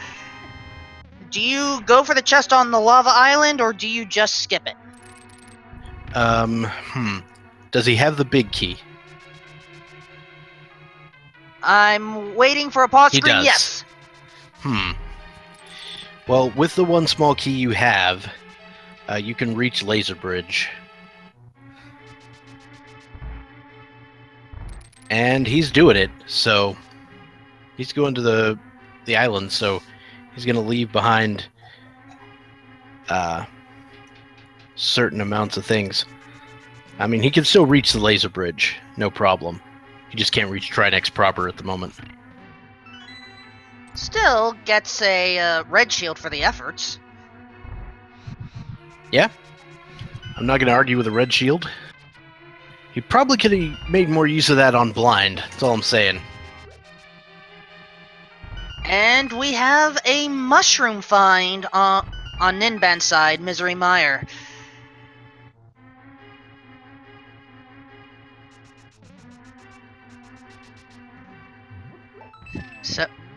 Do you go for the chest on the lava island, or do you just skip it? Does he have the big key? I'm waiting for a pause He screen, does. yes. Well, with the one small key you have, you can reach Laser Bridge. And he's doing it, so he's going to the island, so he's going to leave behind certain amounts of things. I mean, he can still reach the Laser Bridge, no problem. He just can't reach Trinex proper at the moment. Still gets a red shield for the efforts. Yeah. I'm not going to argue with a red shield. He probably could have made more use of that on blind. That's all I'm saying. And we have a mushroom find on Ninban's side, Misery Mire.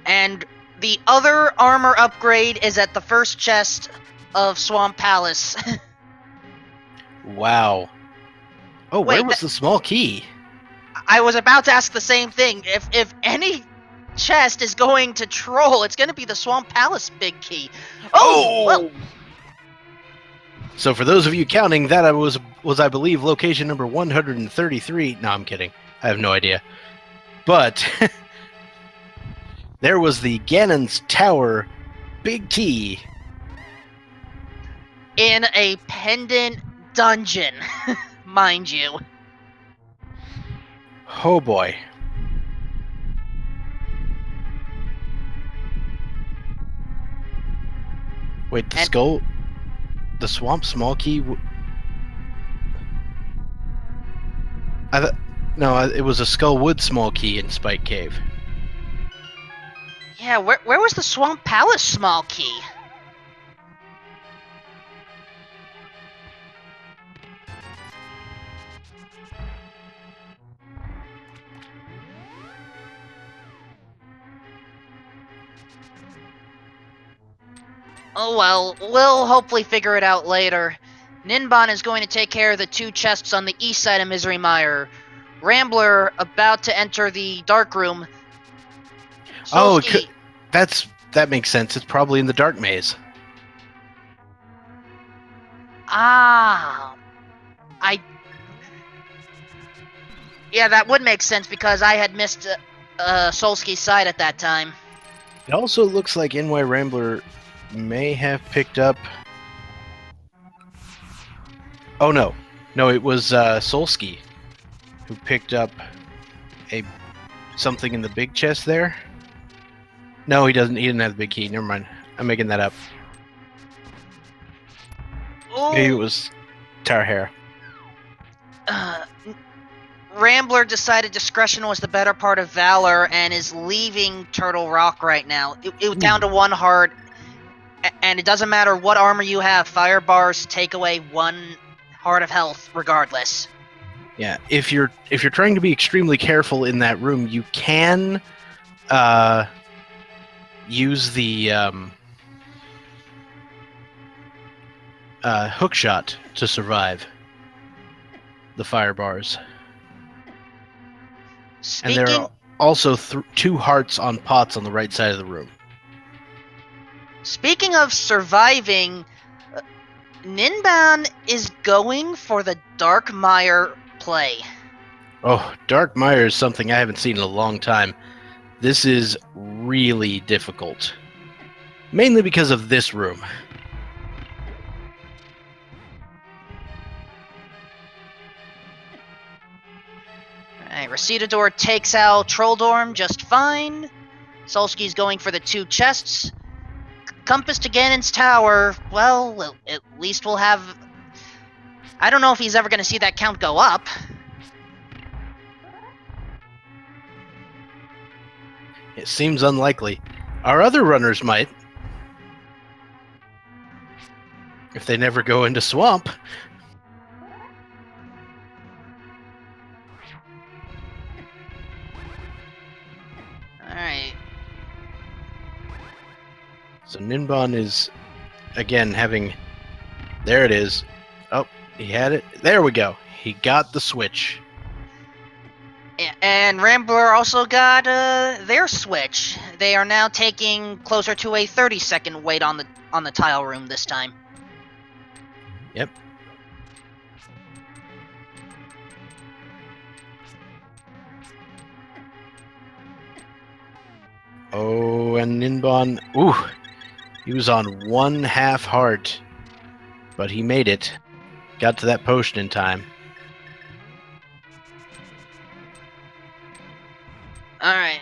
And the other armor upgrade is at the first chest of Swamp Palace. Wow. Oh, where Wait, was the small key? I was about to ask the same thing. If any chest is going to troll, it's going to be the Swamp Palace big key. Oh! Well, So for those of you counting, that was I believe location number 133. No, I'm kidding. I have no idea. But there was the Ganon's Tower big key in a pendant dungeon, mind you. Oh boy. Wait, the skull, the swamp small key. No, it was a Skullwood small key in Spike Cave. Yeah, where was the Swamp Palace small key? Oh well, we'll hopefully figure it out later. Ninban is going to take care of the 2 chests on the east side of Misery Mire. Rambler about to enter the dark room. Solski, that makes sense. It's probably in the dark maze. Yeah, that would make sense because I had missed Solski's side at that time. It also looks like NYRambler may have picked up. Oh no, it was Solski who picked up something in the big chest there. No, he doesn't. He didn't have the big key. Never mind. I'm making that up. Ooh. Maybe it was Tower Hair. Rambler decided discretion was the better part of valor and is leaving Turtle Rock right now. It down to 1 heart, and it doesn't matter what armor you have. Fire bars take away 1 heart of health regardless. Yeah, if you're trying to be extremely careful in that room, you can use the hook shot to survive the fire bars. And there are also 2 hearts on pots on the right side of the room. Speaking of surviving, Ninban is going for the Dark Mire play. Oh, Dark Mire is something I haven't seen in a long time. This is really difficult. Mainly because of this room. Alright, Recitador takes out Trolldorm just fine. Solski's going for the 2 chests. Compass to Ganon's Tower, well, at least we'll have... I don't know if he's ever going to see that count go up. It seems unlikely. Our other runners might. If they never go into swamp. Alright. So Ninban is, again, having... There it is. Oh, he had it. There we go. He got the switch. And Rambler also got their switch. They are now taking closer to a 30-second wait on the tile room this time. Yep. Oh, and Ninban, ooh, he was on 1/2 heart, but he made it. Got to that potion in time. Alright.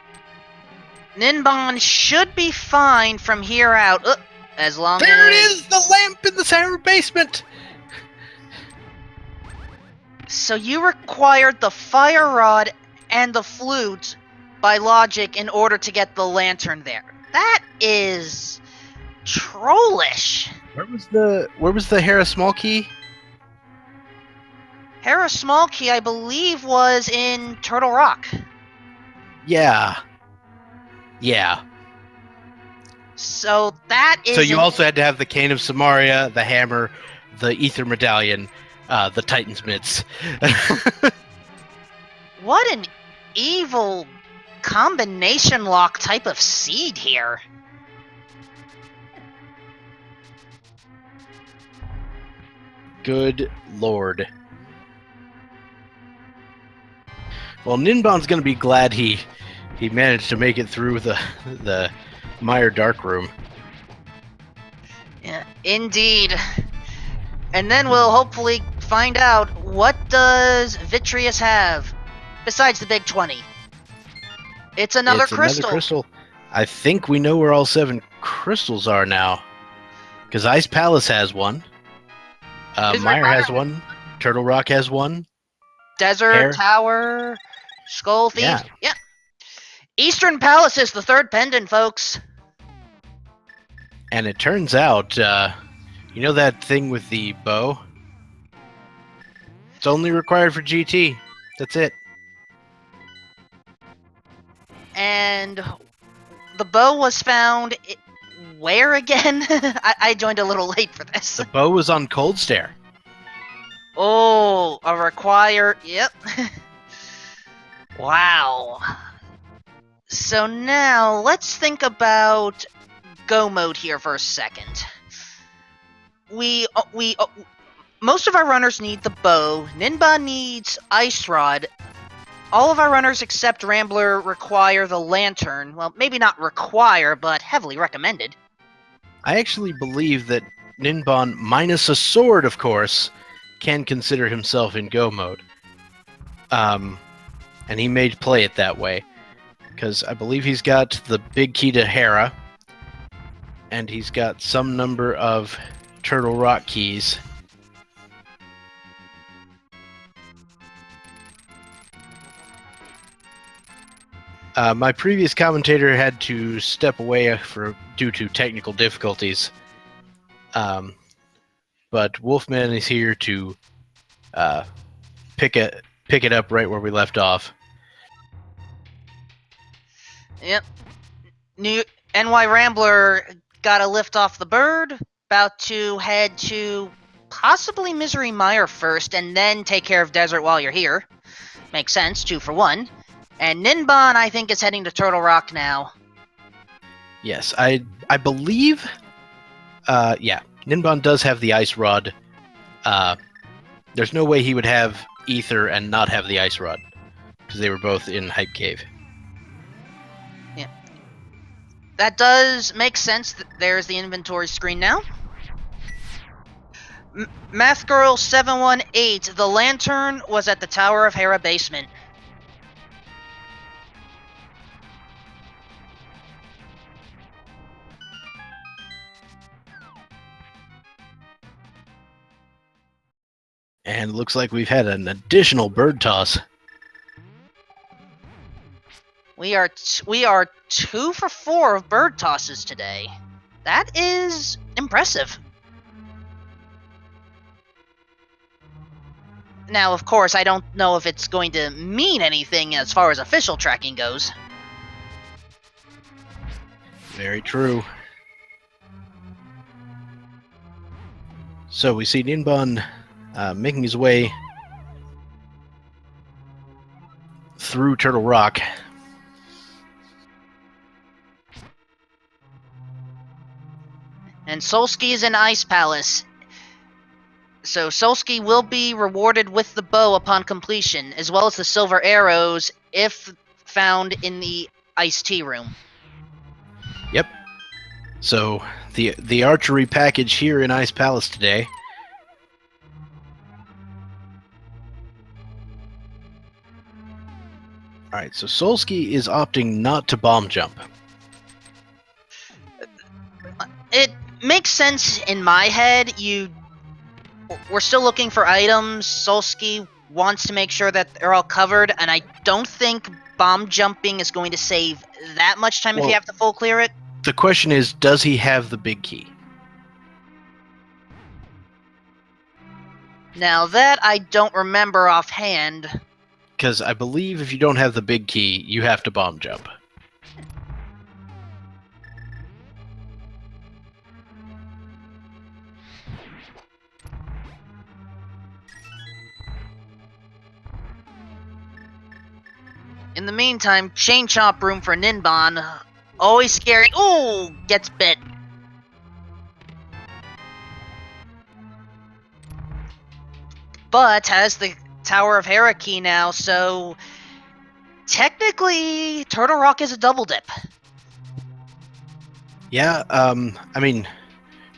Ninban should be fine from here out, as long as... There it is! The lamp in the center basement! So you required the fire rod and the flute by logic in order to get the lantern there. That is... trollish. Where was the Hera small key? Hera small key, I believe, was in Turtle Rock. Yeah. So that is. So you also had to have the Cane of Samaria, the hammer, the Ether Medallion, the Titan's Mitts. What an evil combination lock type of seed here. Good lord. Well, Ninban's gonna be glad he managed to make it through the Mire Dark Room. Yeah, indeed. And then we'll hopefully find out, what does Vitreous have besides the big 20? It's another crystal. Another crystal. I think we know where all 7 crystals are now. Because Ice Palace has one. Mire has one. Turtle Rock has one. Desert Tower, Skull Thief. Yeah. Eastern Palace is the 3rd pendant, folks. And it turns out, you know that thing with the bow? It's only required for GT. That's it. And the bow was found where again? I joined a little late for this. The bow was on Cold Stare. Oh, a required. Yep. Wow. So now let's think about go mode here for a second. Most of our runners need the bow. Ninban needs Ice Rod. All of our runners except Rambler require the lantern. Well, maybe not require, but heavily recommended. I actually believe that Ninban, minus a sword, of course, can consider himself in go mode. And he may play it that way. Because I believe he's got the big key to Hera. And he's got some number of Turtle Rock keys. My previous commentator had to step away due to technical difficulties. But Wolfman is here to pick it up right where we left off. Yep. New NYRambler got a lift off the bird, about to head to possibly Misery Mire first, and then take care of Desert while you're here. Makes sense, 2 for 1. And Ninban, I think, is heading to Turtle Rock now. Yes, I believe. Yeah, Ninban does have the Ice Rod. There's no way he would have Ether and not have the Ice Rod, because they were both in Hype Cave. Yeah, that does make sense. There's the inventory screen now. Math Girl 718. The lantern was at the Tower of Hera basement. And looks like we've had an additional bird toss. We are 2 for 4 of bird tosses today. That is impressive. Now, of course, I don't know if it's going to mean anything as far as official tracking goes. Very true. So we see Ninban making his way through Turtle Rock. And Solski is in Ice Palace. So Solski will be rewarded with the bow upon completion, as well as the silver arrows if found in the Ice Tea Room. Yep. So the archery package here in Ice Palace today. Alright, so Solski is opting not to bomb jump. It makes sense in my head. We're still looking for items. Solski wants to make sure that they're all covered, and I don't think bomb jumping is going to save that much time if you have to full clear it. The question is, does he have the big key? Now that I don't remember offhand. Because I believe if you don't have the big key, you have to bomb jump. In the meantime, Chain Chomp room for Ninban. Always scary. Ooh, gets bit. But has the Tower of Hera key now, so technically Turtle Rock is a double dip. Yeah, I mean,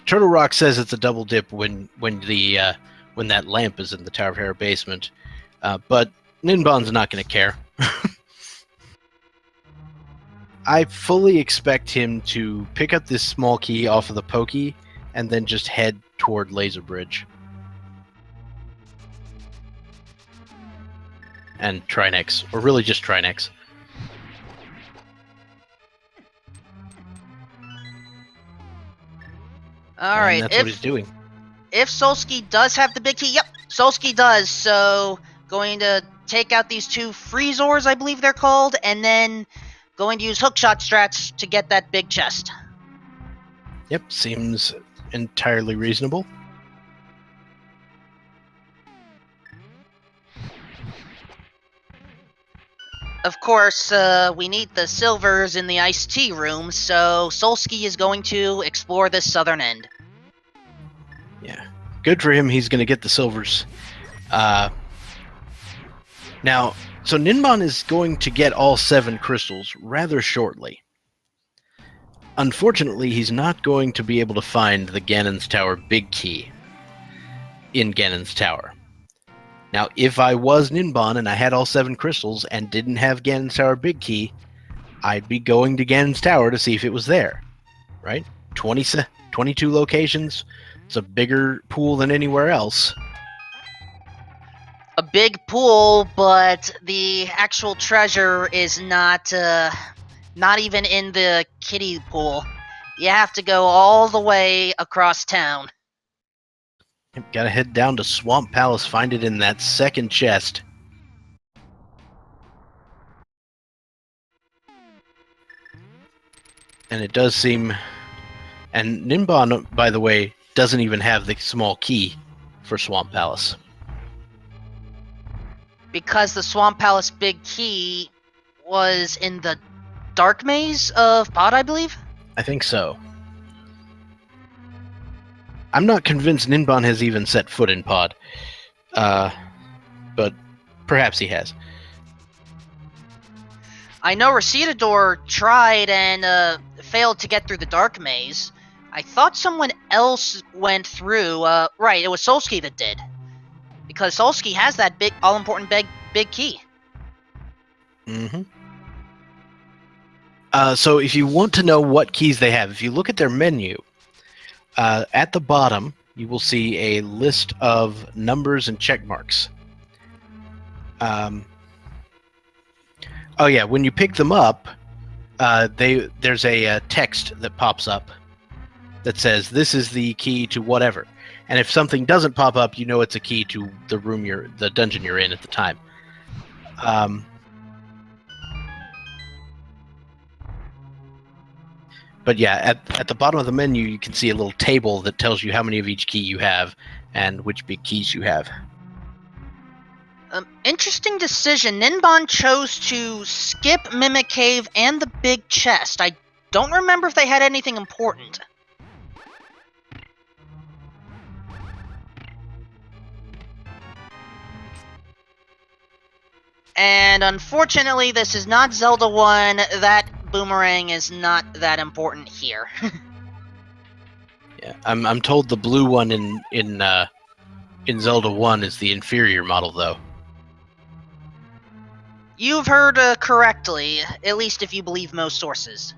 Turtle Rock says it's a double dip when that lamp is in the Tower of Hera basement, but Ninban's not going to care. I fully expect him to pick up this small key off of the pokey and then just head toward Laser Bridge. And Trinex, or really just Trinex. Alright, that's what he's doing. If Solski does have the big key, yep, Solski does, so going to take out these two Freezors, I believe they're called, and then going to use hookshot strats to get that big chest. Yep, seems entirely reasonable. Of course, we need the silvers in the iced tea room, so Solski is going to explore this southern end. Yeah, good for him. He's going to get the silvers. Now, so Ninban is going to get all 7 crystals rather shortly. Unfortunately, he's not going to be able to find the Ganon's Tower big key in Ganon's Tower. Now, if I was Ninban and I had all 7 crystals and didn't have Ganon's Tower big key, I'd be going to Ganon's Tower to see if it was there, right? 22 locations. It's a bigger pool than anywhere else. A big pool, but the actual treasure is not even in the kiddie pool. You have to go all the way across town. Gotta head down to Swamp Palace, find it in that second chest. And it does seem... And Ninban, by the way, doesn't even have the small key for Swamp Palace. Because the Swamp Palace big key was in the Dark Maze of Pod, I believe? I think so. I'm not convinced Ninban has even set foot in Pod. But perhaps he has. I know Recitador tried and failed to get through the Dark Maze. I thought someone else went through. Right, it was Solski that did. Because Solski has that big, all-important big key. Mm-hmm. So if you want to know what keys they have, if you look at their menu, at the bottom, you will see a list of numbers and check marks. Oh yeah, when you pick them up, there's a text that pops up that says, this is the key to whatever. And if something doesn't pop up, you know it's a key to the dungeon you're in at the time. But yeah, at the bottom of the menu, you can see a little table that tells you how many of each key you have and which big keys you have. Interesting decision. Ninban chose to skip Mimic Cave and the big chest. I don't remember if they had anything important. And unfortunately, this is not Zelda 1. That boomerang is not that important here. Yeah, I'm told the blue one in Zelda 1 is the inferior model, though. You've heard correctly, at least if you believe most sources.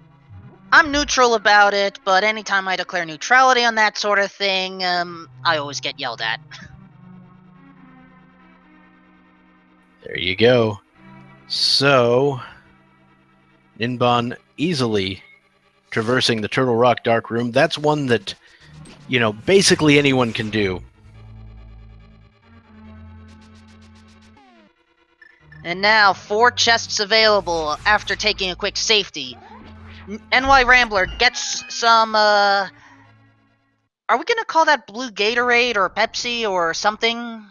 I'm neutral about it, but anytime I declare neutrality on that sort of thing, I always get yelled at. There you go. So, Ninban easily traversing the Turtle Rock Dark Room. That's one that, basically anyone can do. And now, 4 chests available after taking a quick safety. NYRambler gets some, are we gonna call that blue Gatorade or Pepsi or something?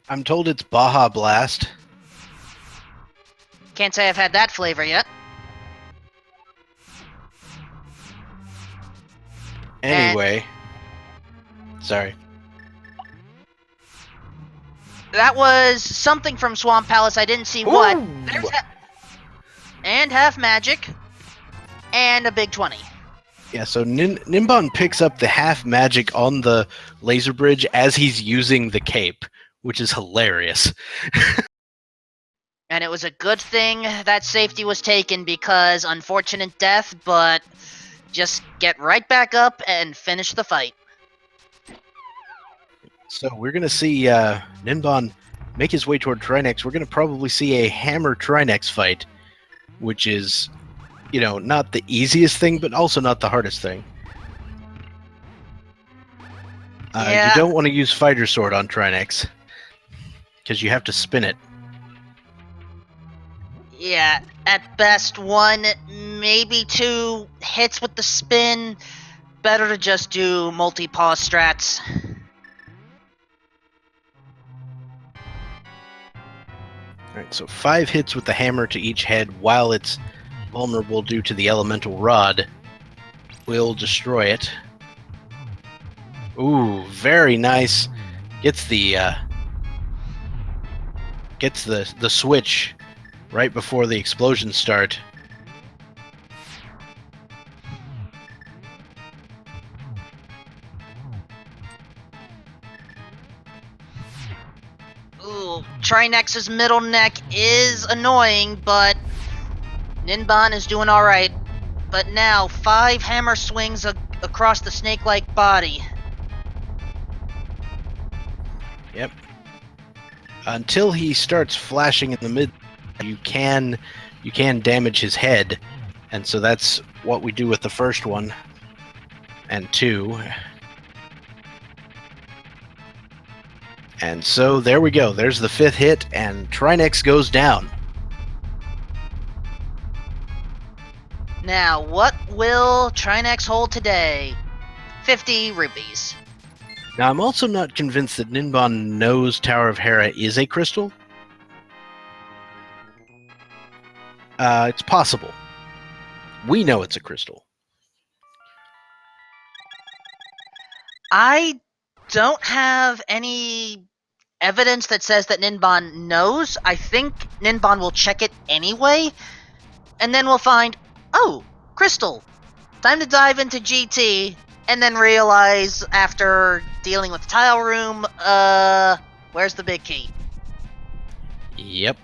I'm told it's Baja Blast. Can't say I've had that flavor yet. Anyway. Sorry. That was something from Swamp Palace. I didn't see what. There's and half magic. And a big 20. Yeah, so Ninban picks up the half magic on the laser bridge as he's using the cape, which is hilarious. And it was a good thing that safety was taken because unfortunate death, but just get right back up and finish the fight. So we're going to see Ninban make his way toward Trinex. We're going to probably see a Hammer Trinex fight, which is, you know, not the easiest thing, but also not the hardest thing. Yeah. You don't want to use Fighter Sword on Trinex, because you have to spin it. Yeah, at best 1, maybe 2 hits with the spin. Better to just do multi-pause strats. Alright, so 5 hits with the hammer to each head while it's vulnerable due to the elemental rod will destroy it. Ooh, very nice. Gets the switch right before the explosions start. Ooh, Trinex's middle neck is annoying, but Ninban is doing alright. But now, 5 hammer swings across the snake-like body. Yep. Until he starts flashing in the mid, you can damage his head, and so that's what we do with the first one and 2. And so there we go. There's the 5th hit, and Trinex goes down. Now, what will Trinex hold today? 50 rupees. Now, I'm also not convinced that Ninban knows Tower of Hera is a crystal. It's possible. We know it's a crystal. I don't have any evidence that says that Ninban knows. I think Ninban will check it anyway, and then we'll find, oh, crystal. Time to dive into GT, and then realize after dealing with the tile room, where's the big key? Yep.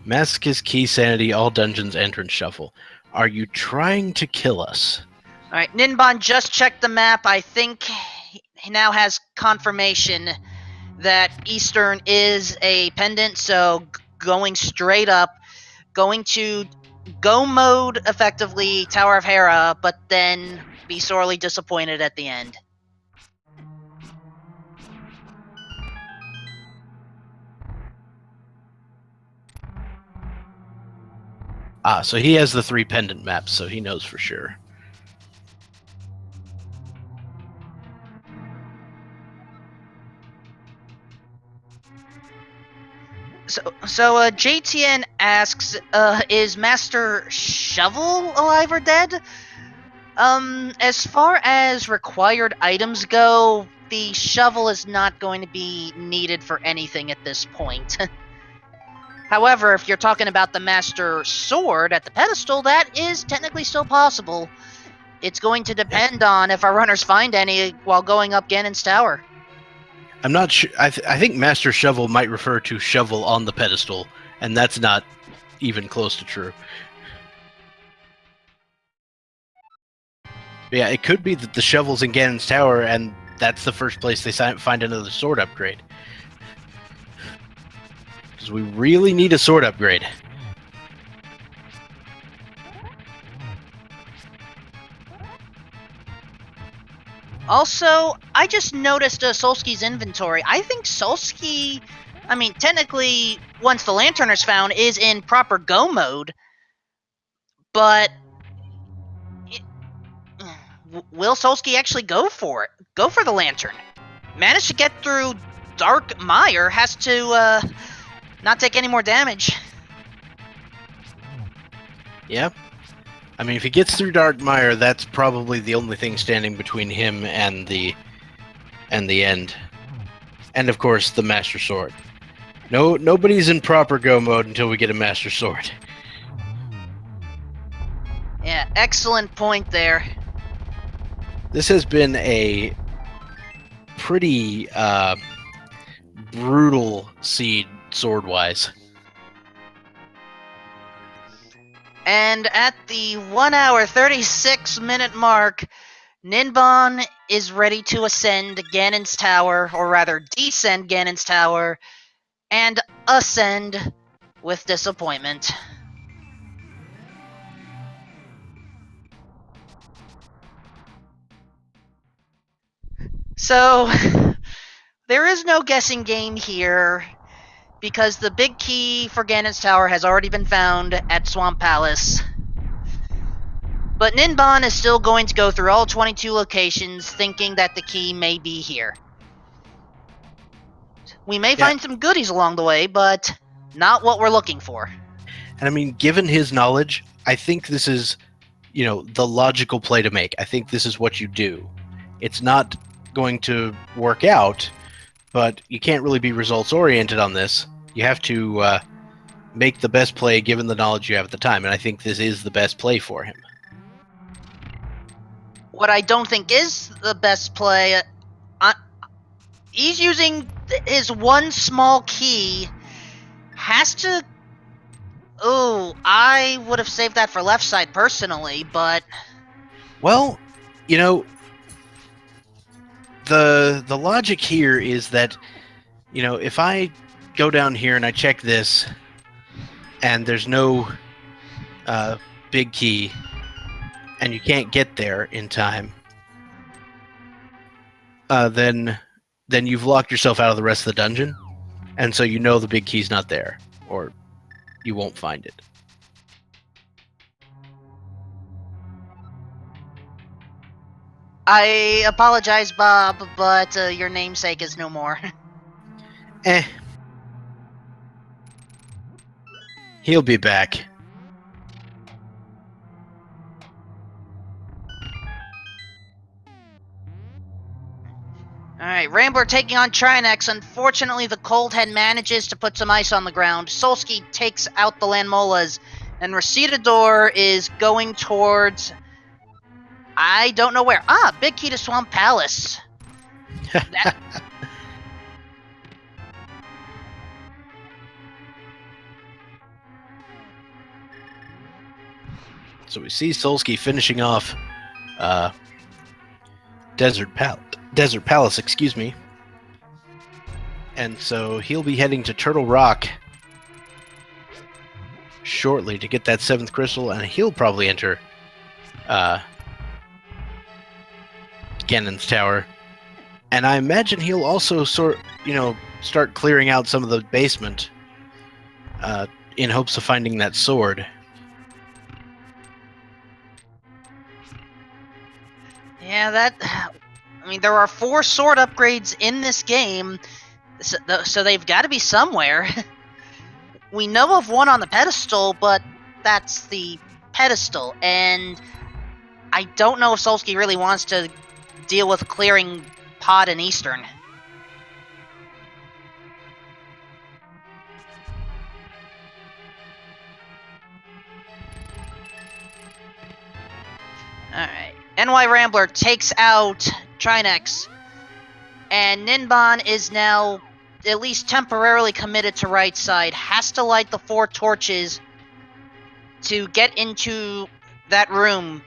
Masochist Keysanity, all dungeons entrance shuffle. Are you trying to kill us? Alright, Ninban just checked the map. I think he now has confirmation that Eastern is a pendant, so going straight up, going to go mode effectively Tower of Hera, but then be sorely disappointed at the end. Ah, so he has the 3 pendant maps, so he knows for sure. So JTN asks, is Master Shovel alive or dead? As far as required items go, the shovel is not going to be needed for anything at this point. However, if you're talking about the Master Sword at the pedestal, that is technically still possible. It's going to depend on if our runners find any while going up Ganon's tower. I'm not sure. I think Master Shovel might refer to shovel on the pedestal, and that's not even close to true. But yeah, it could be that the shovel's in Ganon's tower, and that's the first place they find another sword upgrade. Because we really need a sword upgrade. Also, I just noticed Solski's inventory. I think Solski, I mean, technically, once the lantern is found, is in proper go mode. But will Solski actually go for it? Go for the lantern. Managed to get through Dark Mire, has to not take any more damage. Yeah. I mean, if he gets through Dark Mire, that's probably the only thing standing between him and the end. And of course, the Master Sword. Nobody's in proper go mode until we get a Master Sword. Yeah, excellent point there. This has been a pretty brutal seed sword-wise. And at the 1 hour 36 minute mark, Ninban is ready to ascend Ganon's tower, or rather descend Ganon's tower, and ascend with disappointment. So, there is no guessing game here, because the big key for Ganon's tower has already been found at Swamp Palace. But Ninban is still going to go through all 22 locations, thinking that the key may be here. We may find some goodies along the way, but not what we're looking for. And I mean, given his knowledge, I think this is, the logical play to make. I think this is what you do. It's not going to work out, but you can't really be results oriented on this. You have to make the best play given the knowledge you have at the time, and I think this is the best play for him. What I don't think is the best play, he's using his one small key, has to... Ooh, I would have saved that for left side personally, but... Well, the logic here is that, if I go down here and I check this, and there's no big key, and you can't get there in time, then you've locked yourself out of the rest of the dungeon, and so the big key's not there, or you won't find it. I apologize, Bob, but your namesake is no more. He'll be back. Alright, Rambler taking on Trinex. Unfortunately, the Cold Head manages to put some ice on the ground. Solski takes out the Landmolas, and Recitador is going towards... I don't know where. Big key to Swamp Palace. So we see Solski finishing off Desert Palace, excuse me. And so he'll be heading to Turtle Rock shortly to get that 7th crystal, and he'll probably enter Ganon's tower. And I imagine he'll also start clearing out some of the basement in hopes of finding that sword. Yeah, there are 4 sword upgrades in this game, so they've got to be somewhere. We know of one on the pedestal, but that's the pedestal, and I don't know if Solski really wants to deal with clearing Pod and Eastern. Alright. NYRambler takes out Trinex, and Ninban is now at least temporarily committed to right side. Has to light the 4 torches to get into that room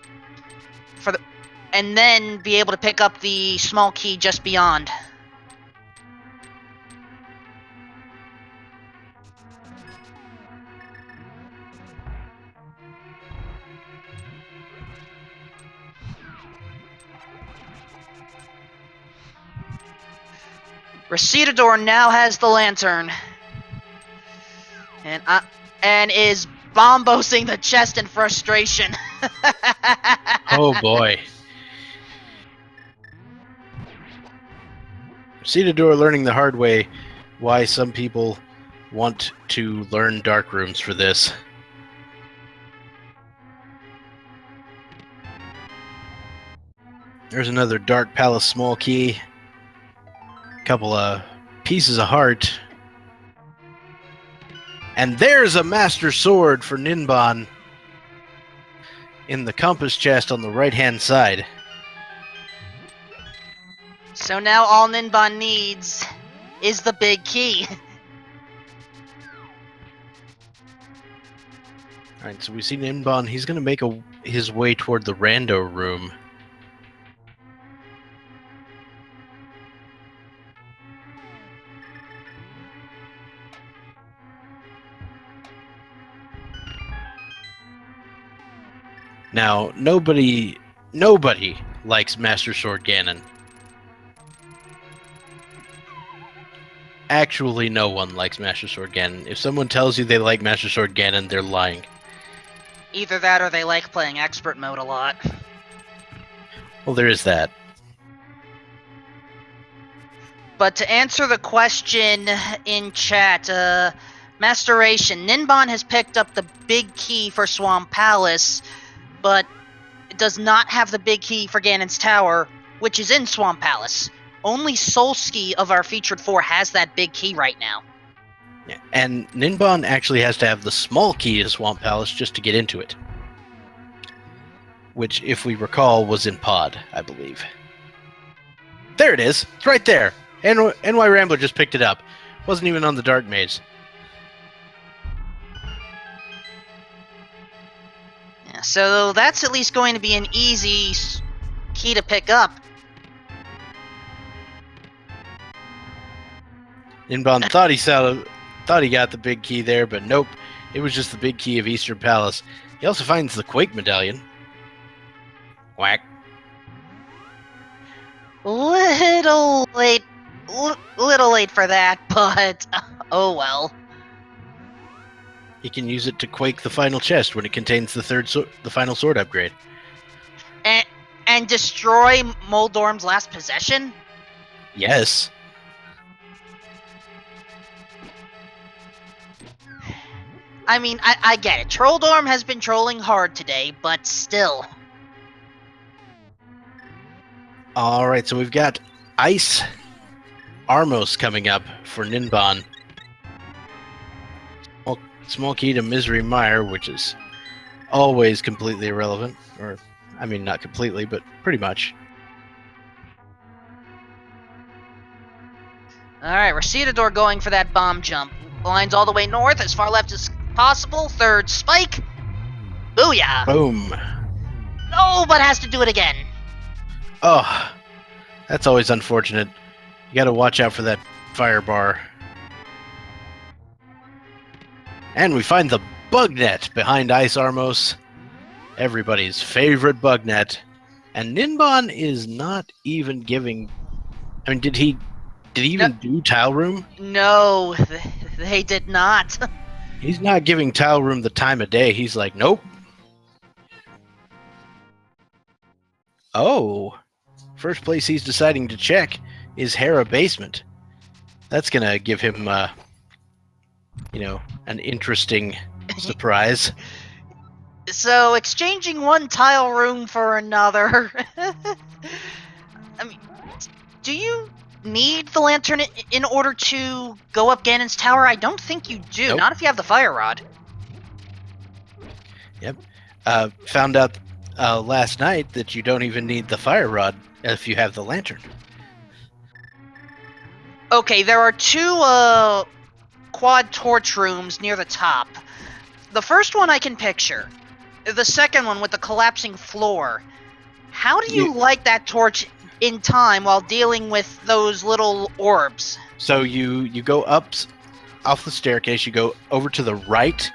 and then be able to pick up the small key just beyond. Recitador now has the lantern, and is bombosing the chest in frustration. Oh boy. Recitador learning the hard way why some people want to learn dark rooms for this. There's another Dark Palace small key. Couple of pieces of heart. And there's a Master Sword for Ninban in the compass chest on the right-hand side. So now all Ninban needs is the big key. Alright, so we see Ninban. He's going to make his way toward the rando room. Now, nobody likes Master Sword Ganon. Actually, no one likes Master Sword Ganon. If someone tells you they like Master Sword Ganon, they're lying. Either that or they like playing expert mode a lot. Well, there is that. But to answer the question in chat, Masteration, Ninban has picked up the big key for Swamp Palace, but it does not have the big key for Ganon's Tower, which is in Swamp Palace. Only Solski of our featured 4 has that big key right now. Yeah, and Ninban actually has to have the small key to Swamp Palace just to get into it. Which, if we recall, was in Pod, I believe. There it is! It's right there! NYRambler just picked it up. Wasn't even on the Dark Maze. Yeah, so that's at least going to be an easy key to pick up. Ninban thought he got the big key there, but nope. It was just the big key of Eastern Palace. He also finds the Quake Medallion. Whack. Little late for that, but oh well. He can use it to quake the final chest when it contains the final sword upgrade. And destroy Moldorm's last possession? Yes. I mean, I get it. Trolldorm has been trolling hard today, but still. Alright, so we've got Ice Armos coming up for Ninban. Small key to Misery Mire, which is always completely irrelevant. Or, I mean, not completely, but pretty much. Alright, Recitador going for that bomb jump. Lines all the way north, as far left as possible. Third spike. Booyah! Boom. Oh, but has to do it again. Oh, that's always unfortunate. You gotta watch out for that fire bar. And we find the bug net behind Ice Armos. Everybody's favorite bug net. And Ninban is not even giving... I mean, did he even do Tile Room? No, they did not. He's not giving Tile Room the time of day. He's like, nope. Oh. First place he's deciding to check is Hera Basement. That's gonna give him, an interesting surprise. So, exchanging one tile room for another. I mean, do you need the lantern in order to go up Ganon's Tower? I don't think you do. Nope. Not if you have the fire rod. Yep. Found out last night that you don't even need the fire rod if you have the lantern. Okay, there are two quad torch rooms near the top. The first one I can picture. The second one with the collapsing floor. How do you light that torch in time while dealing with those little orbs? So you go up off the staircase, you go over to the right,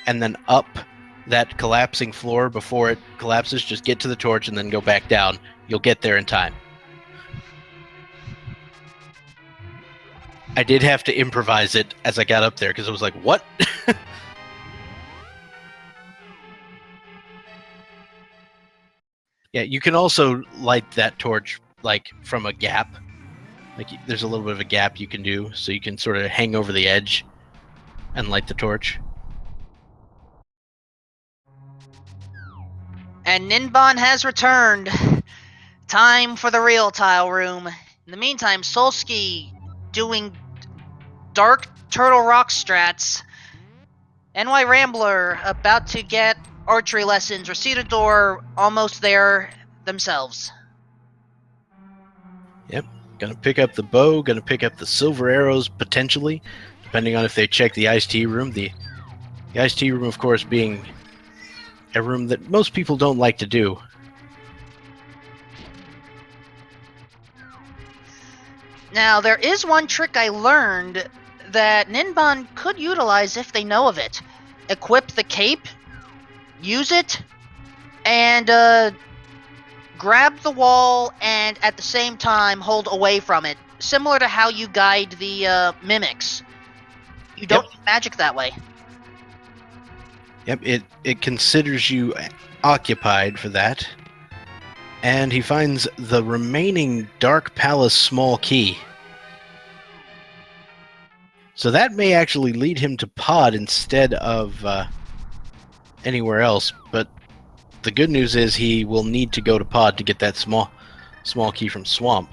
and then up that collapsing floor before it collapses. Just get to the torch and then go back down. You'll get there in time. I did have to improvise it as I got up there because I was like, what? Yeah, you can also light that torch like from a gap. Like there's a little bit of a gap you can do, so you can sort of hang over the edge and light the torch. And Ninban has returned. Time for the real tile room. In the meantime, Solski doing dark turtle rock strats. NYRambler about to get archery lessons. Recitador almost there themselves. Yep. Gonna pick up the bow, gonna pick up the silver arrows, potentially, depending on if they check the iced tea room. The iced tea room, of course, being a room that most people don't like to do. Now, there is one trick I learned that Ninban could utilize if they know of it. Equip the cape, use it, and grab the wall and at the same time hold away from it. Similar to how you guide the mimics. You don't use magic that way. Yep, it considers you occupied for that. And he finds the remaining Dark Palace small key. So that may actually lead him to Pod instead of anywhere else, but the good news is he will need to go to Pod to get that small key from Swamp.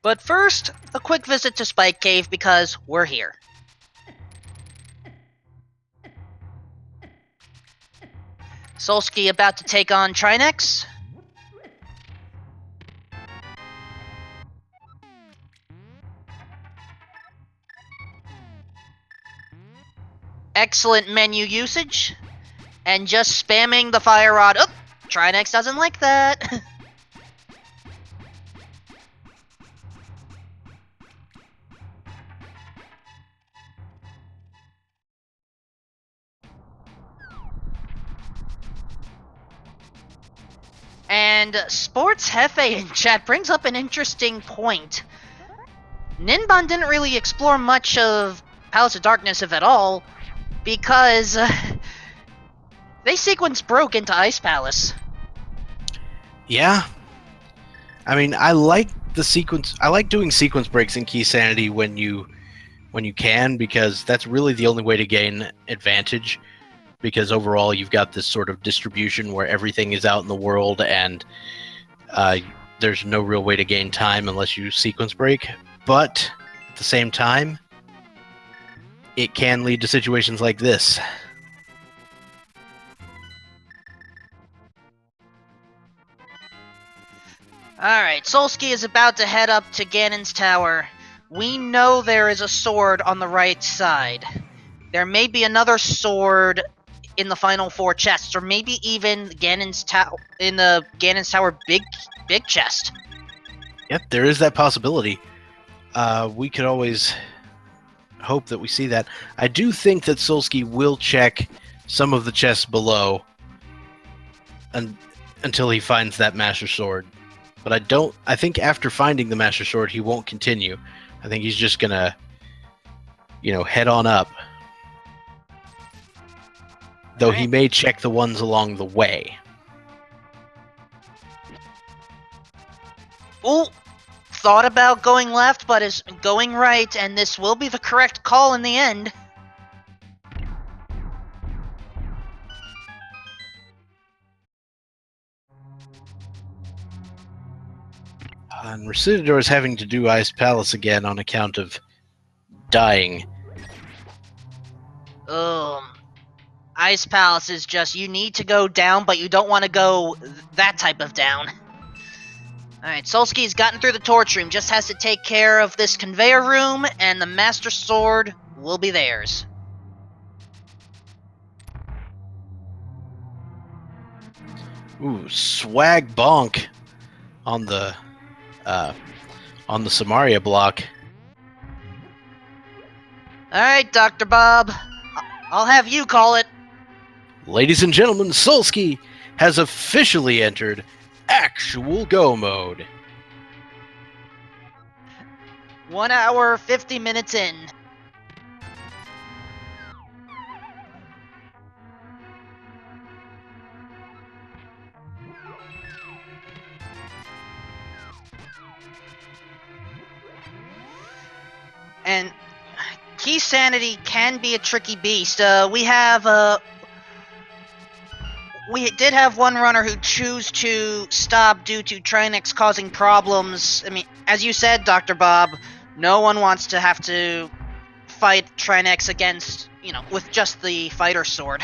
But first, a quick visit to Spike Cave because we're here. Solski about to take on Trinex. Excellent menu usage. And just spamming the fire rod. Oh, Trinex doesn't like that. And Sports Hefe in chat brings up an interesting point. Ninban didn't really explore much of Palace of Darkness, if at all, because they sequence broke into Ice Palace. Yeah. I mean, I like the sequence. I like doing sequence breaks in Keysanity when you can, because that's really the only way to gain advantage. Because overall, you've got this sort of distribution where everything is out in the world, and there's no real way to gain time unless you sequence break. But at the same time, it can lead to situations like this. Alright, Solski is about to head up to Ganon's tower. We know there is a sword on the right side. There may be another sword in the final 4 chests, or maybe even Ganon's tower big chest. Yep, there is that possibility. We could always hope that we see that. I do think that Solski will check some of the chests below until he finds that Master Sword. But I think after finding the Master Sword, he won't continue. I think he's just gonna, head on up. Though he may check the ones along the way. Ooh, thought about going left, but is going right, and this will be the correct call in the end. And Recitador is having to do Ice Palace again on account of dying. Ice Palace is just, you need to go down, but you don't want to go that type of down. Alright, Solski's gotten through the torch room, just has to take care of this conveyor room, and the Master Sword will be theirs. Ooh, swag bonk on the Samaria block. Alright, Dr. Bob. I'll have you call it. Ladies and gentlemen, Solski has officially entered actual go mode. 1 hour, 50 minutes in. And Keysanity can be a tricky beast. We did have one runner who chose to stop due to Trinex causing problems. I mean, as you said, Dr. Bob, no one wants to have to fight Trinex against, with just the fighter sword.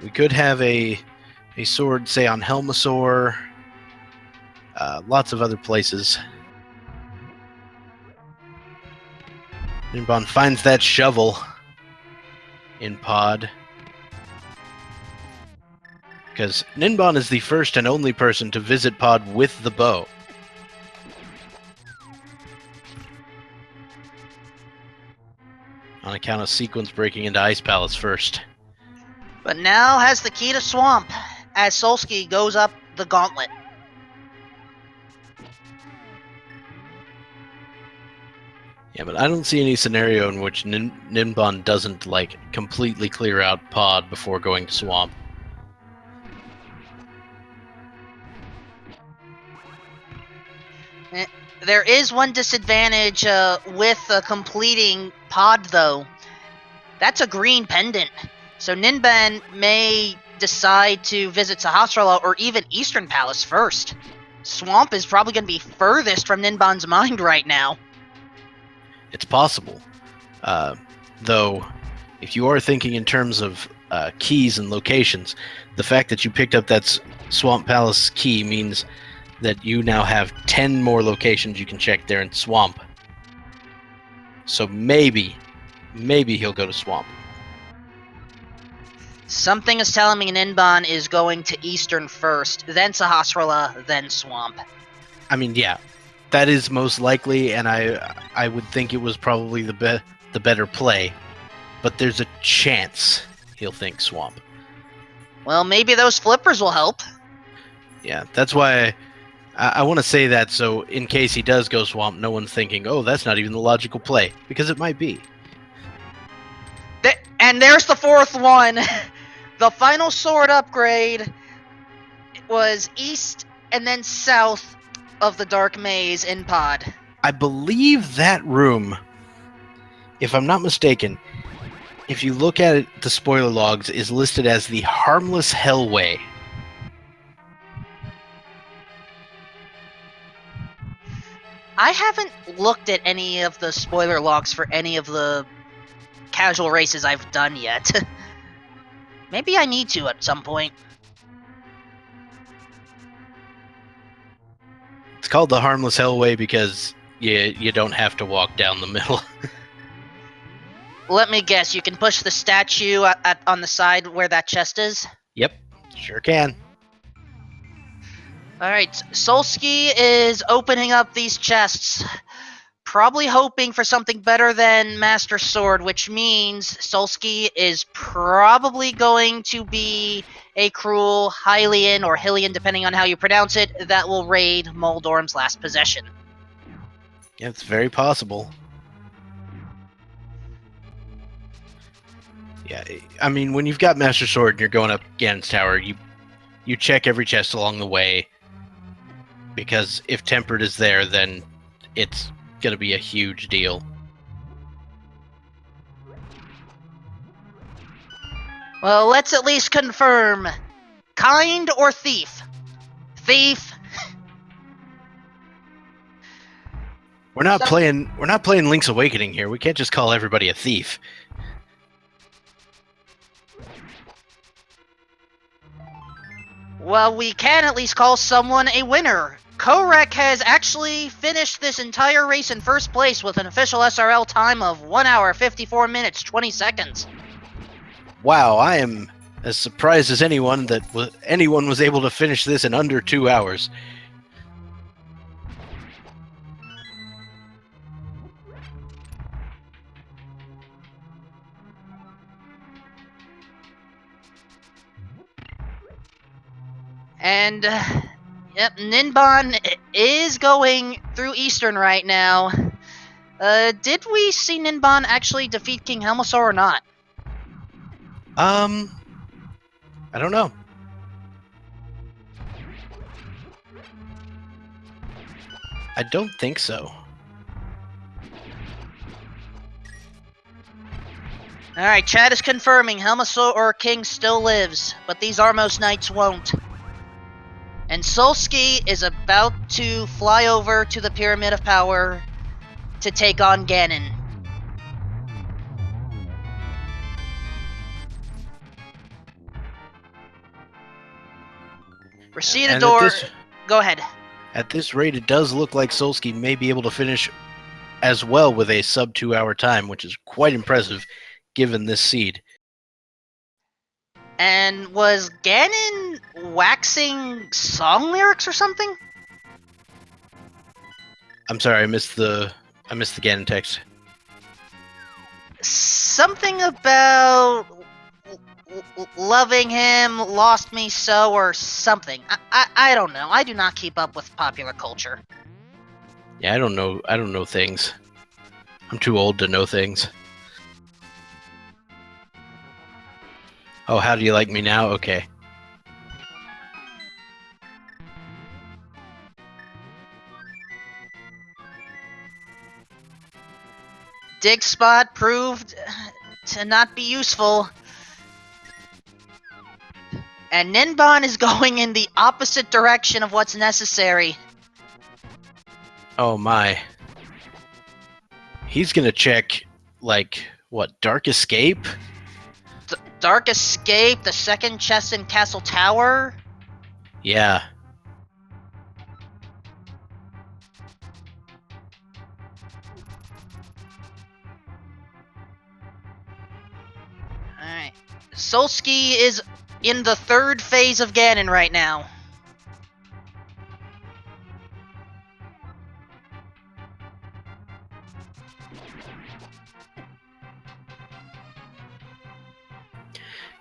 We could have a sword, say, on Helmasaur. Lots of other places. Ninban finds that shovel in Pod. Because Ninban is the first and only person to visit Pod with the bow. On account of Sequence breaking into Ice Palace first. But now has the key to Swamp, as Solski goes up the gauntlet. Yeah, but I don't see any scenario in which Ninban doesn't, completely clear out Pod before going to Swamp. There is one disadvantage with completing Pod, though. That's a green pendant. So Ninban may decide to visit Sahasrara or even Eastern Palace first. Swamp is probably going to be furthest from Ninban's mind right now. It's possible. Though, if you are thinking in terms of keys and locations, the fact that you picked up that Swamp Palace key means that you now have 10 more locations you can check there in Swamp. So maybe he'll go to Swamp. Something is telling me Ninban is going to Eastern first, then Sahasrara, then Swamp. I mean, yeah, that is most likely, and I would think it was probably the better play. But there's a chance he'll think Swamp. Well, maybe those flippers will help. Yeah, that's why I want to say that, so in case he does go Swamp, no one's thinking, oh, that's not even the logical play, because it might be. And there's the fourth one. The final sword upgrade was east and then south of the Dark Maze in Pod. I believe that room, if I'm not mistaken, if you look at it, the spoiler logs, is listed as the Harmless Hellway. I haven't looked at any of the spoiler logs for any of the casual races I've done yet. Maybe I need to at some point. It's called the Harmless Hellway because you don't have to walk down the middle. Let me guess, you can push the statue on the side where that chest is? Yep, sure can. Alright, Solski is opening up these chests. Probably hoping for something better than Master Sword, which means Solski is probably going to be a cruel Hylian or Hylian, depending on how you pronounce it, that will raid Moldorm's last possession. Yeah, it's very possible. Yeah, I mean, when you've got Master Sword and you're going up Ganon's Tower, you check every chest along the way, because if Tempered is there, then it's going to be a huge deal. Well, let's at least confirm. Kind or thief? Thief. We're not playing Link's Awakening here. We can't just call everybody a thief. Well, we can at least call someone a winner. Korek has actually finished this entire race in first place with an official SRL time of 1 hour, 54 minutes, 20 seconds. Wow, I am as surprised as anyone that anyone was able to finish this in under 2 hours. And, yep, Ninban is going through Eastern right now. Did we see Ninban actually defeat King Helmasaur or not? I don't know. I don't think so. Alright, chat is confirming Helmasaur or King still lives, but these Armos Knights won't. And Solski is about to fly over to the Pyramid of Power to take on Ganon. Recitador, go ahead. At this rate, it does look like Solski may be able to finish as well with a sub 2 hour time, which is quite impressive given this seed. And was Ganon waxing song lyrics or something? I'm sorry, I missed the Ganon text. Something about loving him, lost me so, or something. I don't know. I do not keep up with popular culture. Yeah, I don't know things. I'm too old to know things. Oh, how do you like me now? Okay. Dig spot proved to not be useful. And Ninban is going in the opposite direction of what's necessary. Oh my. He's gonna check, like, what, Dark Escape? Dark Escape, the second chest in Castle Tower? Yeah. Alright. Solski is in the third phase of Ganon right now.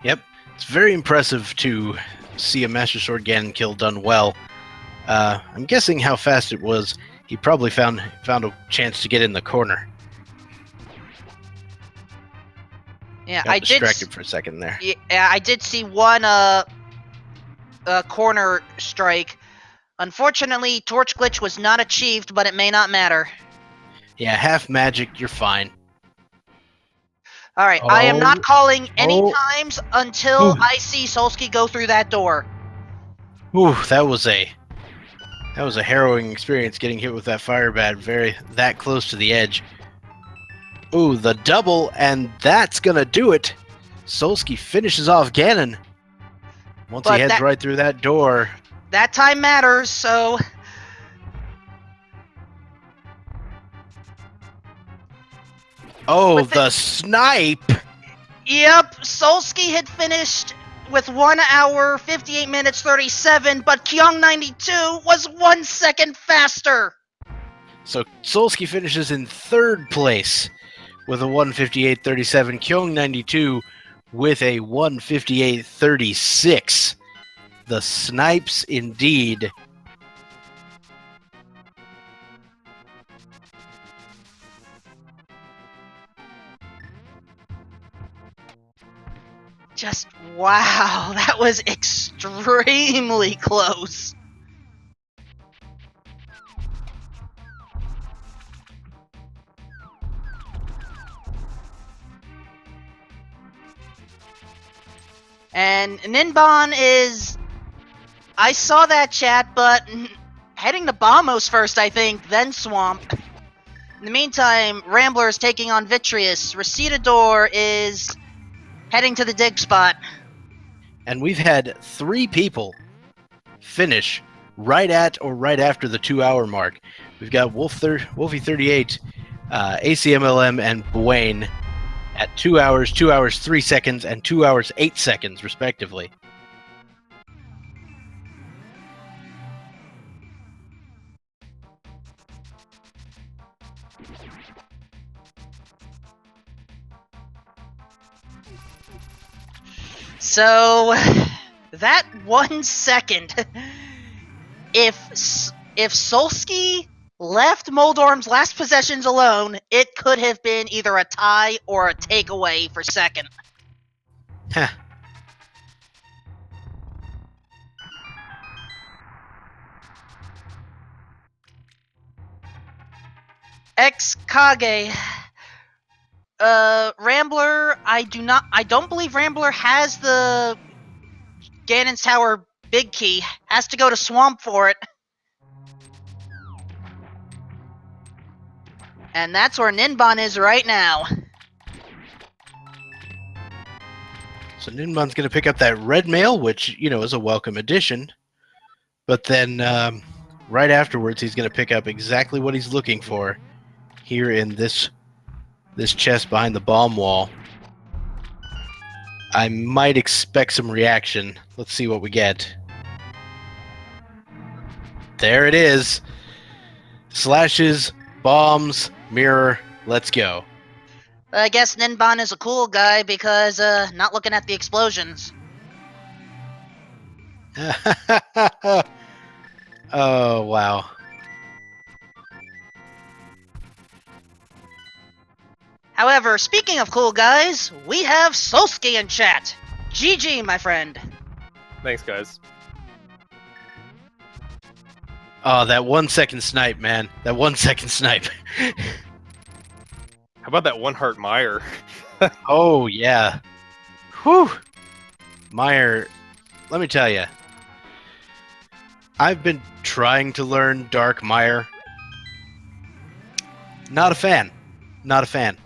Yep. It's very impressive to see a Master Sword Ganon kill done well. I'm guessing how fast it was. He probably found a chance to get in the corner. Yeah, Got distracted for a second there. Yeah, I did see one corner strike. Unfortunately, Torch Glitch was not achieved, but it may not matter. Yeah, half magic, you're fine. Alright, I am not calling any times until I see Solski go through that door. Ooh, that was a harrowing experience getting hit with that fire bat that close to the edge. Ooh, the double, and that's gonna do it. Solski finishes off Ganon. Once he heads right through that door. That time matters, so... Oh, the snipe! Yep, Solski had finished with 1 hour, 58 minutes, 37, but Kyong92 was 1 second faster! So Solski finishes in third place with a 1:58.37. Kyong92 with a 1:58.36. The snipes indeed. Just wow, that was extremely close. And Ninban is... I saw that chat, but heading to Bombos first, I think, then Swamp. In the meantime, Rambler is taking on Vitreous. Recitador is heading to the dig spot. And we've had 3 people finish right at or right after the 2 hour mark. We've got Wolfie38, ACMLM, and Bwayne at 2 hours, 2 hours, 3 seconds, and 2 hours, 8 seconds, respectively. So, that 1 second, if Solski left Moldorm's last possessions alone, it could have been either a tie or a takeaway for second. Huh. Kage. Rambler, I don't believe Rambler has the Ganon's Tower big key. Has to go to Swamp for it. And that's where Ninban is right now. So Ninban's going to pick up that red mail, which, you know, is a welcome addition. But then right afterwards, he's going to pick up exactly what he's looking for here in this chest behind the bomb wall. I might expect some reaction. Let's see what we get. There it is. Slashes, bombs, mirror, let's go. I guess Ninban is a cool guy because, not looking at the explosions. Oh, wow. However, speaking of cool guys, we have Solski in chat. GG, my friend. Thanks, guys. Oh, that 1 second snipe, man. That 1 second snipe. How about that one heart Meyer? Oh, yeah. Whew. Meyer, let me tell you. I've been trying to learn Dark Meyer. Not a fan. Not a fan.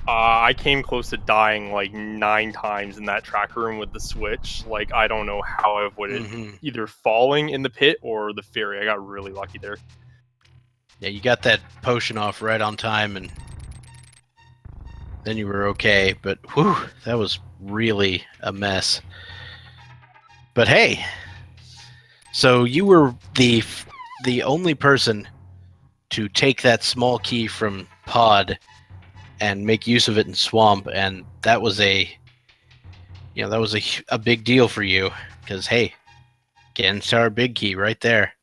I came close to dying like 9 times in that track room with the switch. Like, I don't know how I avoided either falling in the pit or the fairy. I got really lucky there. Yeah, you got that potion off right on time, and then you were okay. But whew, that was really a mess. But hey, so you were the only person to take that small key from Pod and make use of it in Swamp, and that was a big deal for you because hey, Ganon's Tower big key right there.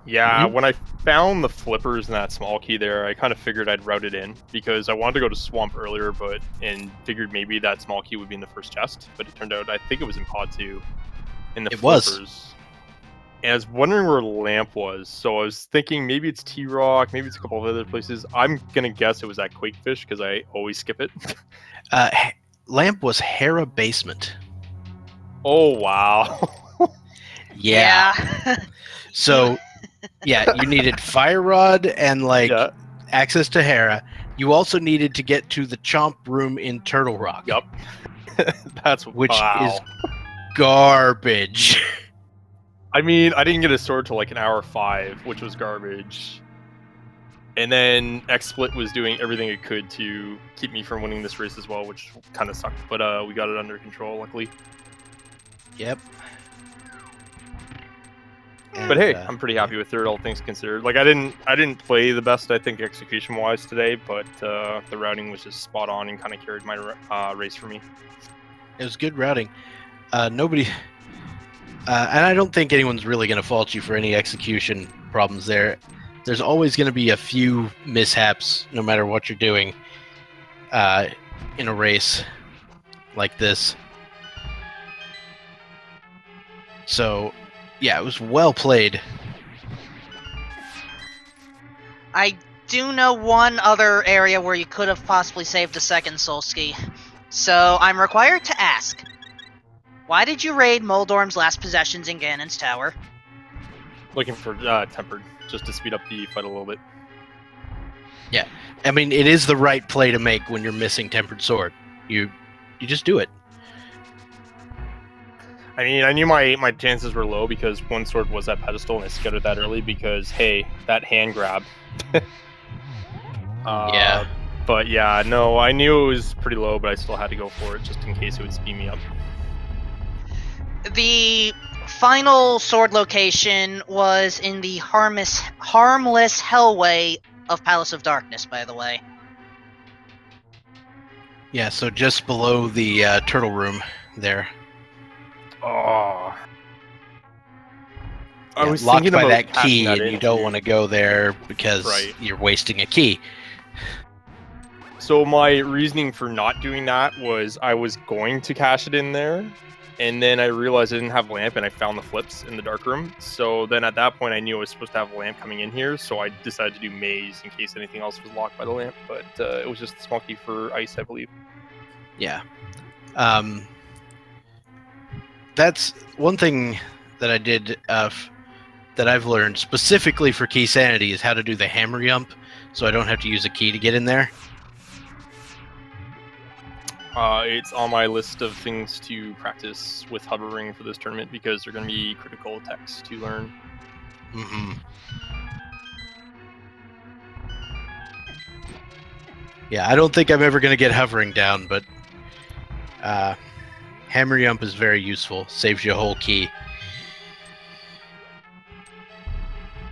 Yeah, when I found the flippers and that small key there, I kind of figured I'd route it in because I wanted to go to Swamp earlier, and figured maybe that small key would be in the first chest. But it turned out I think it was in Pod 2. In the flippers. Was. And I was wondering where Lamp was, so I was thinking maybe it's T-Rock, maybe it's a couple of other places. I'm gonna guess it was at Quakefish because I always skip it. Lamp was Hera Basement. Oh wow. Yeah. So. Yeah, you needed Fire Rod and access to Hera. You also needed to get to the Chomp room in Turtle Rock. Yep. Which is garbage. I mean, I didn't get a sword till like an hour 5, which was garbage. And then XSplit was doing everything it could to keep me from winning this race as well, which kind of sucked. But we got it under control, luckily. Yep. But hey, I'm pretty happy with it, all things considered. Like, I didn't play the best, I think, execution-wise today, but the routing was just spot on and kind of carried my race for me. It was good routing. Nobody, and I don't think anyone's really going to fault you for any execution problems there. There's always going to be a few mishaps, no matter what you're doing, in a race like this. So. Yeah, it was well played. I do know one other area where you could have possibly saved a second, Solski. So I'm required to ask, why did you raid Moldorm's last possessions in Ganon's Tower? Looking for Tempered, just to speed up the fight a little bit. Yeah, I mean, it is the right play to make when you're missing Tempered Sword. You just do it. I mean, I knew my chances were low because one sword was at pedestal and I scouted that early because, hey, that hand grab. Yeah. But yeah, no, I knew it was pretty low, but I still had to go for it just in case it would speed me up. The final sword location was in the harmless hellway of Palace of Darkness, by the way. Yeah, so just below the turtle room there. Oh. I was locked by that key, and you don't want to go there because you're wasting a key. So my reasoning for not doing that was I was going to cash it in there, and then I realized I didn't have a lamp, and I found the flips in the dark room. So then at that point, I knew I was supposed to have a lamp coming in here, so I decided to do maze in case anything else was locked by the lamp. But it was just a small key for ice, I believe. Yeah. That's one thing that I did that I've learned specifically for Keysanity is how to do the hammer jump, so I don't have to use a key to get in there. It's on my list of things to practice with hovering for this tournament because they're going to be critical techs to learn. Mm-hmm. Yeah, I don't think I'm ever going to get hovering down, but hammer jump is very useful. Saves you a whole key.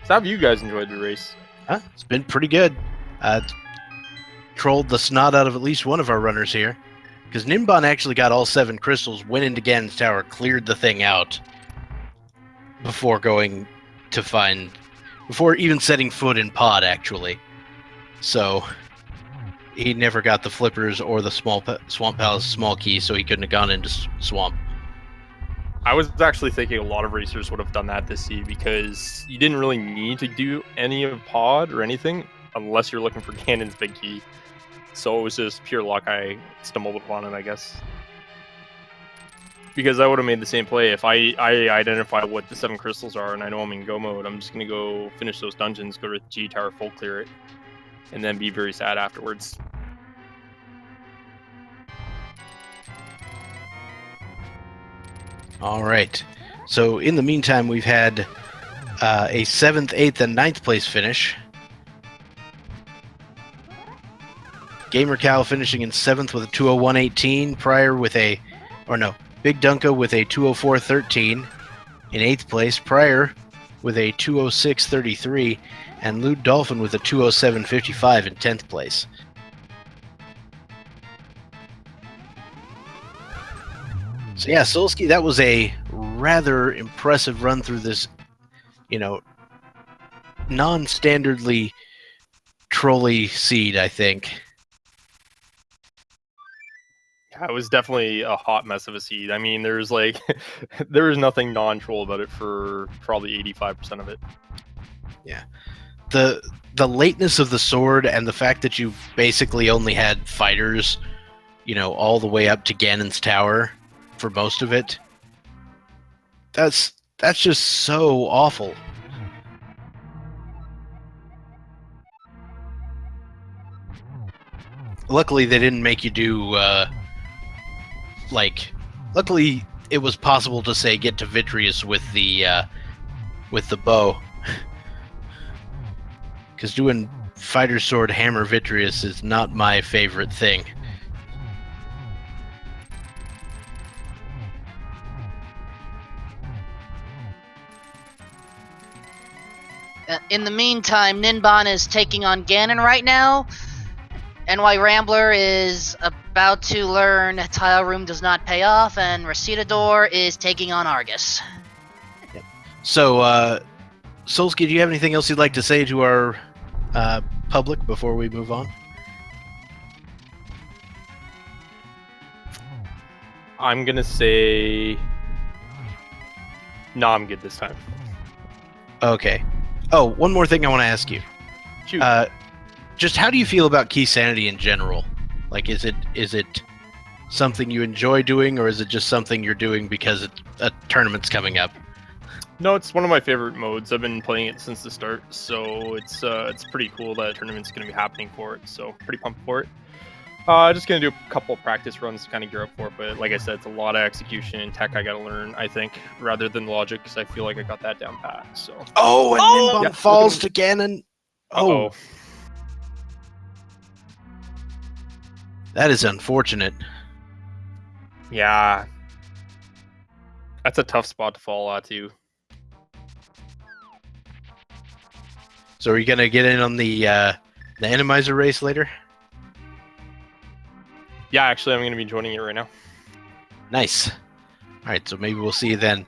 So how have you guys enjoyed the race? It's been pretty good. Trolled the snot out of at least one of our runners here. Because Ninban actually got all 7 crystals, went into Ganon's tower, cleared the thing out before going to find... before even setting foot in pod, actually. So, he never got the flippers or the Swamp Palace small key, so he couldn't have gone into Swamp. I was actually thinking a lot of racers would have done that this seed because you didn't really need to do any of pod or anything unless you're looking for Ganon's big key. So it was just pure luck I stumbled upon it, I guess. Because I would have made the same play. If I identify what the 7 crystals are and I know I'm in go mode, I'm just going to go finish those dungeons, go to G Tower, full clear it, and then be very sad afterwards. All right. So in the meantime, we've had a 7th, 8th, and 9th place finish. Gamer Cal finishing in 7th with a 201.18. Pryor with a... or no, Big Dunka with a 204.13 in 8th place. Pryor with a 206.33. And Lewd Dolphin with a 207.55 in 10th place. So yeah, Solski, that was a rather impressive run through this, non-standardly trolly seed, I think. Yeah, it was definitely a hot mess of a seed. I mean, there's like, there was nothing non-troll about it for probably 85% of it. Yeah. The lateness of the sword and the fact that you basically only had fighters, all the way up to Ganon's tower for most of it. That's just so awful. Luckily, they didn't make you do, luckily it was possible to say get to Vitreous with the bow. Because doing Fighter Sword Hammer Vitreous is not my favorite thing. In the meantime, Ninban is taking on Ganon right now. NYRambler is about to learn Tile Room does not pay off, and Recitador is taking on Argus. Yep. So, Solski, do you have anything else you'd like to say to our public before we move on? I'm gonna say... no, I'm good this time. Okay. Oh, one more thing I want to ask you. Shoot. Just how do you feel about Keysanity in general? Like, is it something you enjoy doing, or is it just something you're doing because a tournament's coming up? No, it's one of my favorite modes. I've been playing it since the start, so it's pretty cool that a tournament's going to be happening for it. So pretty pumped for it. Just going to do a couple of practice runs to kind of gear up for it, but like I said, it's a lot of execution and tech I got to learn, I think, rather than logic, because I feel like I got that down pat. So. Oh, and Ninban falls to Ganon. Oh. Uh-oh. That is unfortunate. Yeah. That's a tough spot to fall at, too. So are you going to get in on the Randomizer race later? Yeah, actually, I'm going to be joining it right now. Nice. All right, so maybe we'll see you then.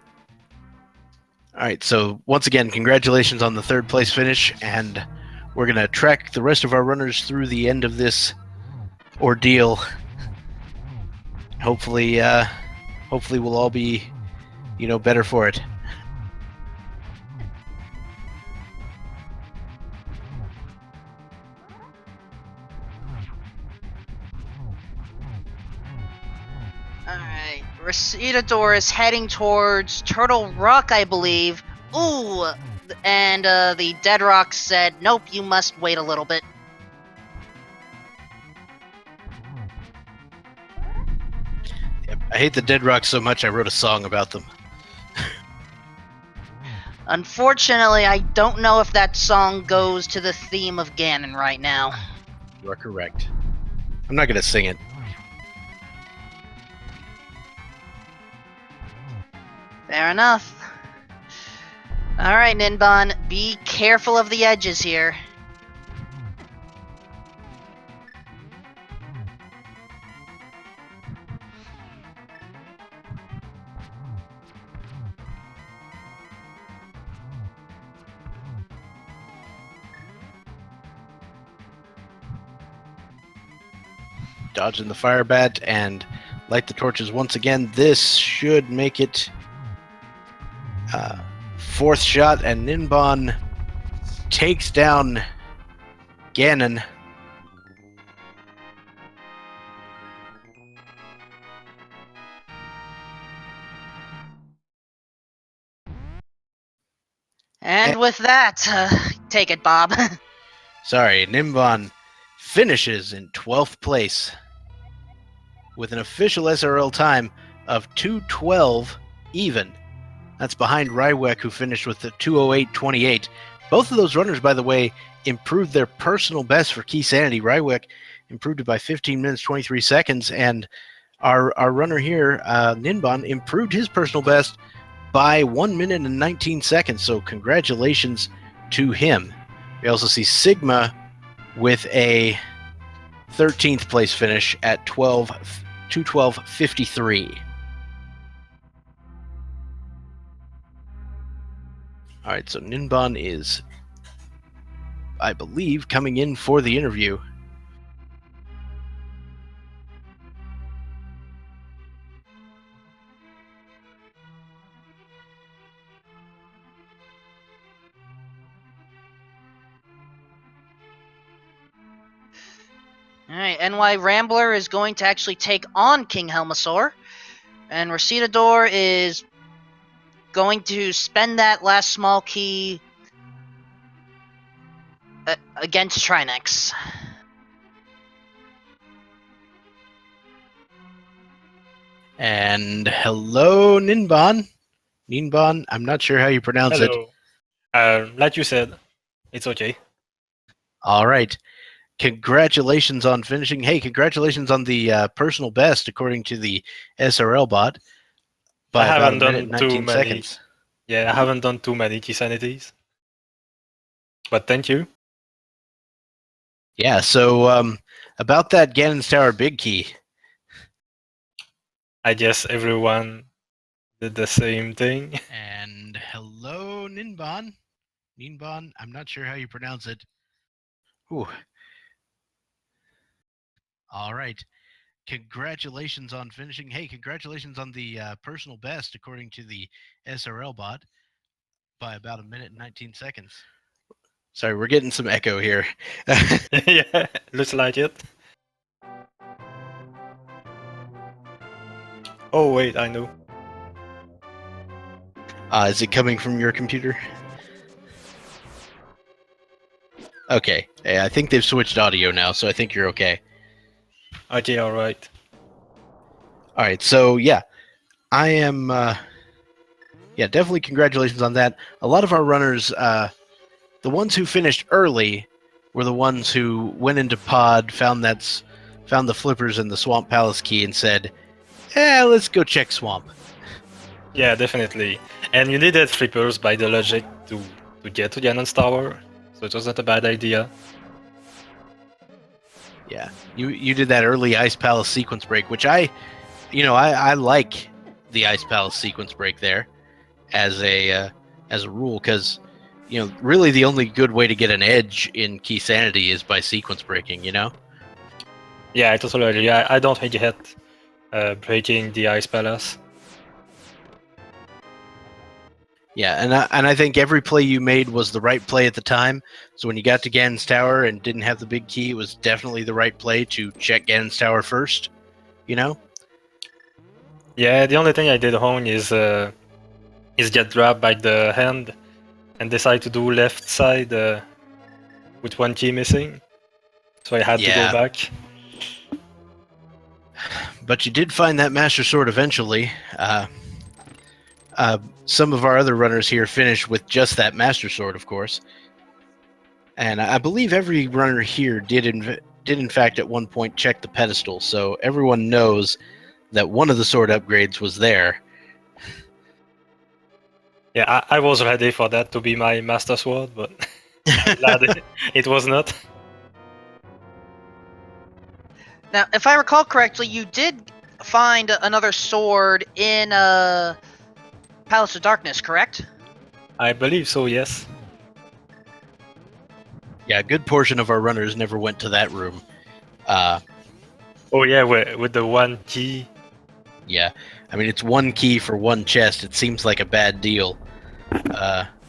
All right, so once again, congratulations on the 3rd place finish, and we're going to track the rest of our runners through the end of this ordeal. Hopefully hopefully we'll all be, better for it. Alright, Recitador is heading towards Turtle Rock, I believe. Ooh! And the Dead Rock said, nope, you must wait a little bit. I hate the Dead Rocks so much I wrote a song about them. Unfortunately, I don't know if that song goes to the theme of Ganon right now. You are correct. I'm not going to sing it. Fair enough. Alright, Ninban, be careful of the edges here. Dodging the fire bat and light the torches once again. This should make it fourth shot, and Ninban takes down Ganon. And with that, take it, Bob. Sorry, Ninban finishes in 12th place with an official SRL time of 2:12 even. That's behind Rywek, who finished with the 2:08.28. Both of those runners, by the way, improved their personal best for Keysanity. Rywek improved it by 15 minutes, 23 seconds, and our runner here, Ninban, improved his personal best by 1 minute and 19 seconds, so congratulations to him. We also see Sigma with a 13th place finish at 2:12.53. All right, so Ninban is, I believe, coming in for the interview. Alright, NYRambler is going to actually take on King Helmasaur, and Recitador is going to spend that last small key against Trinex. And hello, Ninban. Ninban, I'm not sure how you pronounce it. Like you said, it's okay. All right. Congratulations on finishing. Hey, congratulations on the personal best according to the SRL bot by about a minute and 19 seconds. Yeah, I haven't done too many Keysanities. But thank you. Yeah, so about that Ganon's Tower Big Key. I guess everyone did the same thing. And hello, Ninban. Ninban, I'm not sure how you pronounce it. Ooh. All right. Congratulations on finishing. Hey, congratulations on the personal best according to the SRL bot by about a minute and 19 seconds. Sorry, we're getting some echo here. Yeah, looks like it. Oh, wait, I know. Is it coming from your computer? Okay. Hey, I think they've switched audio now, so I think you're okay. Okay, alright. Alright, so yeah. I am... yeah, definitely congratulations on that. A lot of our runners, the ones who finished early were the ones who went into pod, found the flippers and the Swamp Palace key and said, let's go check Swamp. Yeah, definitely. And you needed flippers by the logic to get to Ganon's Tower, so it was not a bad idea. Yeah, you did that early Ice Palace sequence break, which I like the Ice Palace sequence break there as a rule, because really the only good way to get an edge in Keysanity is by sequence breaking. Yeah, I totally agree. I don't regret breaking the Ice Palace. Yeah, and I think every play you made was the right play at the time. So when you got to Ganon's Tower and didn't have the big key, it was definitely the right play to check Ganon's Tower first. You know? Yeah, the only thing I did wrong is get grabbed by the hand and decide to do left side with one key missing. So I had to go back. But you did find that Master Sword eventually. Some of our other runners here finished with just that Master Sword, of course. And I believe every runner here did in fact at one point check the pedestal, so everyone knows that one of the sword upgrades was there. Yeah, I was ready for that to be my Master Sword, but I'm glad it was not. Now, if I recall correctly, you did find another sword in Palace of Darkness, correct? I believe so, yes. Yeah, a good portion of our runners never went to that room. Oh yeah, with the one key. Yeah, I mean, it's one key for one chest. It seems like a bad deal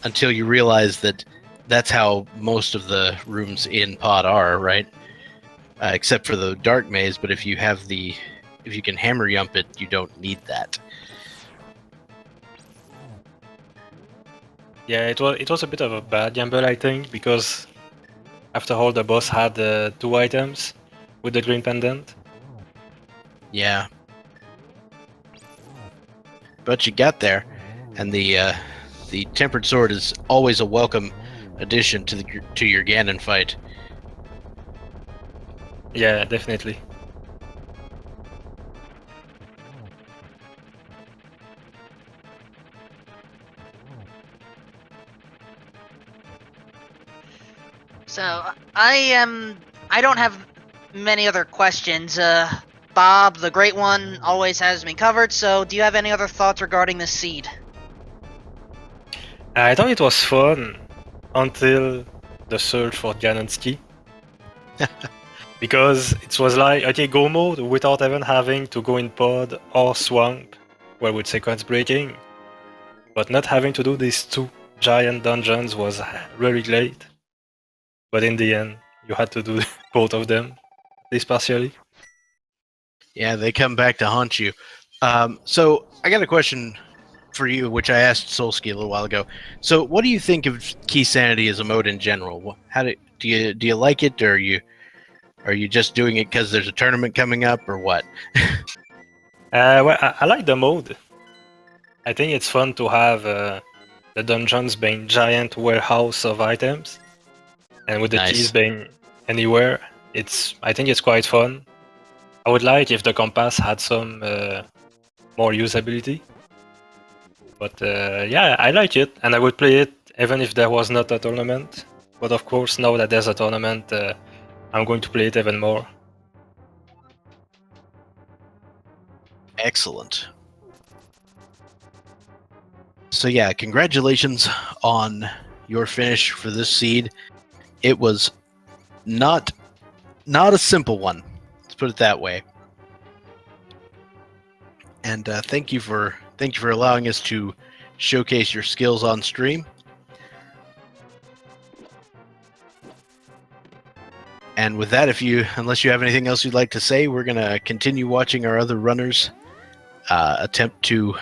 until you realize that that's how most of the rooms in Pod are, right? Except for the Dark Maze, but if you can hammer yump it, you don't need that. Yeah, it was a bit of a bad gamble, I think, because after all, the boss had 2 items with the green pendant. Yeah. But you got there, and the Tempered Sword is always a welcome addition to your Ganon fight. Yeah, definitely. So I don't have many other questions. Bob, the Great One, always has me covered. So, do you have any other thoughts regarding this seed? I thought it was fun until the search for Ganon's key. Because it was like, okay, go mode without even having to go in pod or swamp, where with sequence breaking. But not having to do these 2 giant dungeons was really great. But in the end, you had to do both of them, at least partially. Yeah, they come back to haunt you. So I got a question for you, which I asked Solski a little while ago. So, what do you think of Keysanity as a mode in general? How do you like it, or are you just doing it because there's a tournament coming up, or what? Well, I like the mode. I think it's fun to have the dungeons being giant warehouse of items, and with the keys being anywhere. I think it's quite fun. I would like if the compass had some more usability. But yeah, I like it, and I would play it even if there was not a tournament. But of course, now that there's a tournament, I'm going to play it even more. Excellent. So yeah, congratulations on your finish for this seed. It was not a simple one. Let's put it that way. And thank you for allowing us to showcase your skills on stream. And with that, unless you have anything else you'd like to say, we're gonna continue watching our other runners attempt to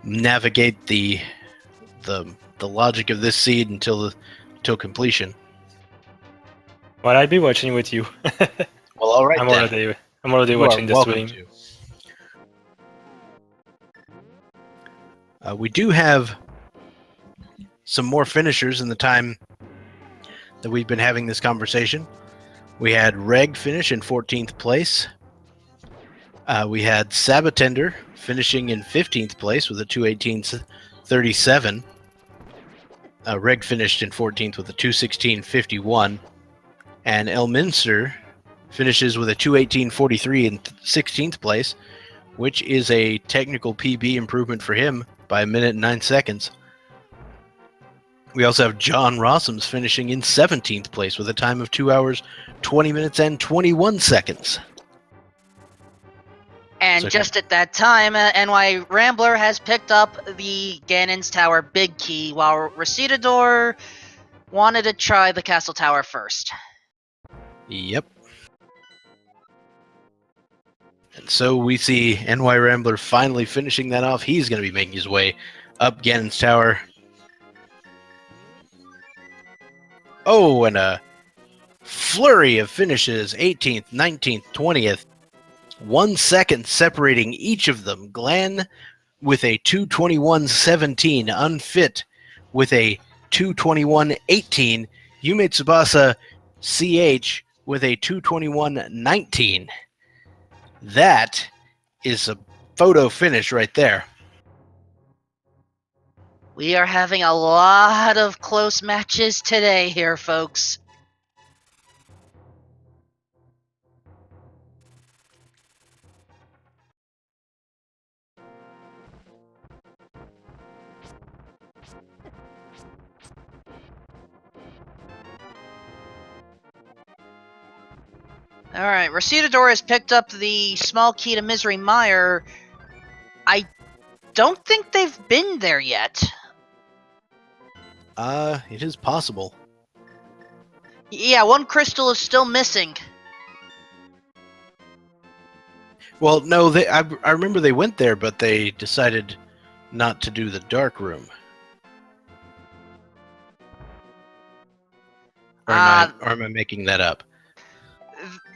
navigate the logic of this seed until completion. Well, I'll be watching with you. Well, all right. I'm already watching the stream. We do have some more finishers in the time that we've been having this conversation. We had Reg finish in 14th place. We had Sabatender finishing in 15th place with a 2:18:37. Reg finished in 14th with a 2:16:51. And Elminster finishes with a 2:18:43 in 16th place, which is a technical PB improvement for him by 1 minute and 9 seconds. We also have John Rossums finishing in 17th place with a time of 2 hours, 20 minutes, and 21 seconds. And So- just at that time, NYRambler has picked up the Ganon's Tower big key, while Recitador wanted to try the castle tower first. Yep. And so we see NYRambler finally finishing that off. He's going to be making his way up Ganon's Tower. Oh, and a flurry of finishes. 18th, 19th, 20th. 1 second separating each of them. Glenn with a 2:21.17, Unfit with a 2:21.18, Yume Tsubasa CH with a 2:21.19. That is a photo finish right there. We are having a lot of close matches today here, folks. Alright, Recitador has picked up the small key to Misery Mire. I don't think they've been there yet. It is possible. Yeah, one crystal is still missing. Well, no, I remember they went there, but they decided not to do the dark room. Or am I making that up?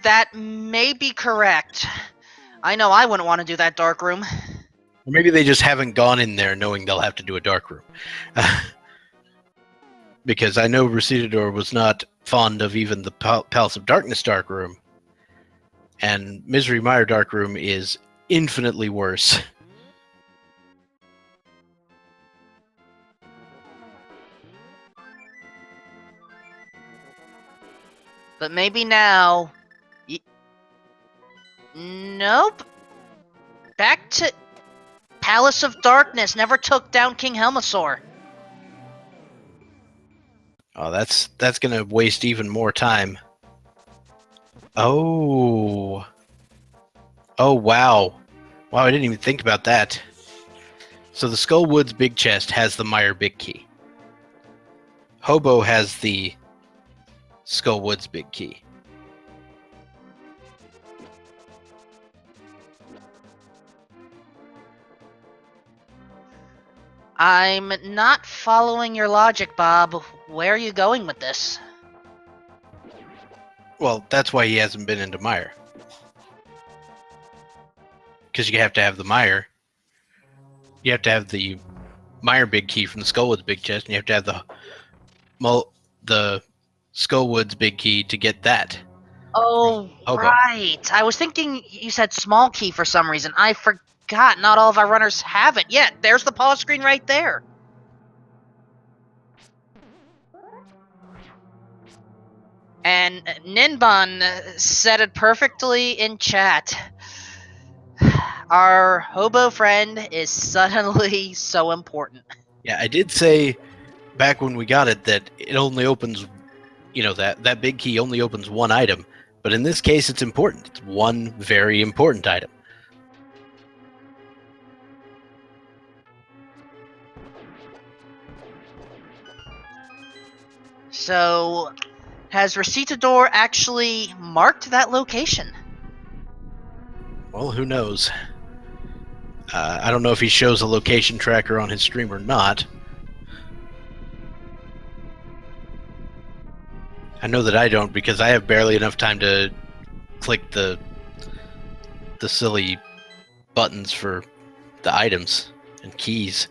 That may be correct. I know I wouldn't want to do that dark room. Or maybe they just haven't gone in there knowing they'll have to do a dark room. Because I know Recitador was not fond of even the Palace of Darkness dark room. And Misery Mire dark room is infinitely worse. But maybe now... Nope. Back to... Palace of Darkness never took down King Helmasaur. Oh, that's gonna waste even more time. Oh. Oh, wow. Wow, I didn't even think about that. So the Skullwoods big chest has the Mire big key. Hobo has the Skullwoods big key. I'm not following your logic, Bob. Where are you going with this? Well, that's why he hasn't been into Mire. Because you have to have the Mire. You have to have the Mire big key from the Skullwoods big chest, and you have to have the Skullwoods big key to get that. Oh, Hobo. right. I was thinking you said small key for some reason. I forgot not all of our runners have it. Yeah, there's the pause screen right there. And Ninban said it perfectly in chat. Our hobo friend is suddenly so important. Yeah, I did say back when we got it that it only opens, that big key only opens one item. But in this case, it's important. It's one very important item. So, has Recitador actually marked that location? Well, who knows? I don't know if he shows a location tracker on his stream or not. I know that I don't because I have barely enough time to click the silly buttons for the items and keys.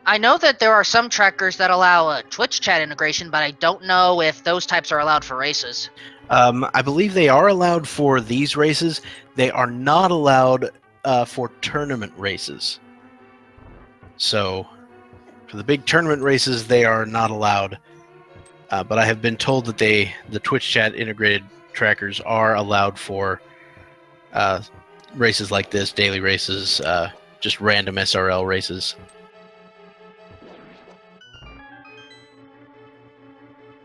I know that there are some trackers that allow a Twitch chat integration, but I don't know if those types are allowed for races. I believe they are allowed for these races. They are not allowed for tournament races. So, for the big tournament races, they are not allowed. But I have been told that the Twitch chat integrated trackers are allowed for races like this, daily races, just random SRL races.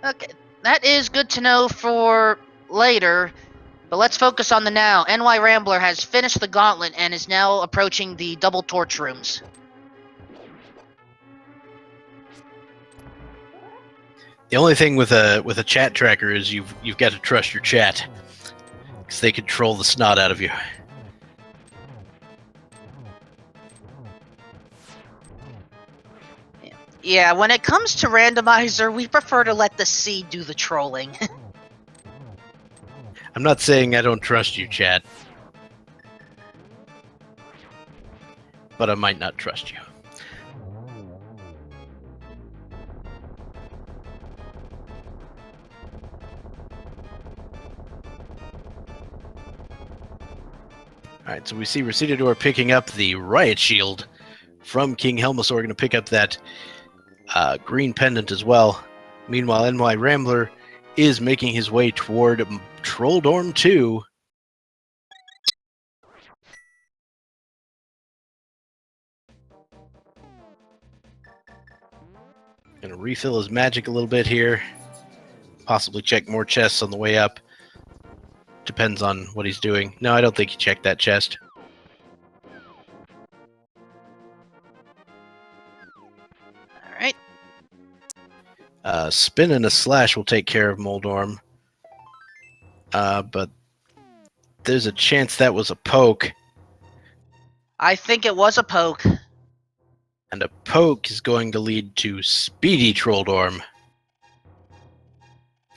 Okay, that is good to know for later. But let's focus on the now. NYRambler has finished the gauntlet and is now approaching the double torch rooms. The only thing with a chat tracker is you've got to trust your chat, because they control the snot out of you. Yeah, when it comes to randomizer, we prefer to let the C do the trolling. I'm not saying I don't trust you, chat, but I might not trust you. Alright, so we see Recitador picking up the Riot Shield from King Helmus. We're going to pick up that green pendant as well. Meanwhile, NYRambler is making his way toward Troll Dorm 2. Gonna refill his magic a little bit here. Possibly check more chests on the way up. Depends on what he's doing. No, I don't think he checked that chest. Alright. Spin and a slash will take care of Moldorm. But there's a chance that was a poke. I think it was a poke. And a poke is going to lead to Speedy Trolldorm,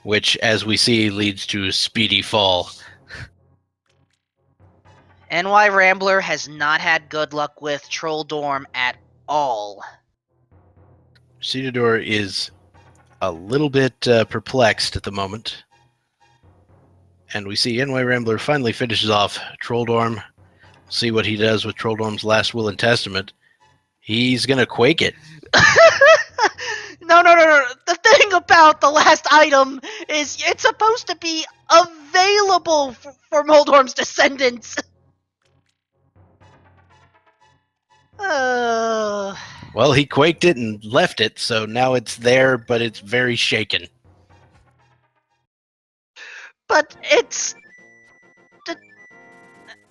which, as we see, leads to Speedy Fall. NYRambler has not had good luck with Troll Dorm at all. Recitador is a little bit perplexed at the moment. And we see NYRambler finally finishes off Trolldorm. See what he does with Trolldorm's Last Will and Testament. He's going to quake it. No. The thing about the last item is it's supposed to be available for Moldorm's descendants. Well, he quaked it and left it, so now it's there, but it's very shaken. But it's...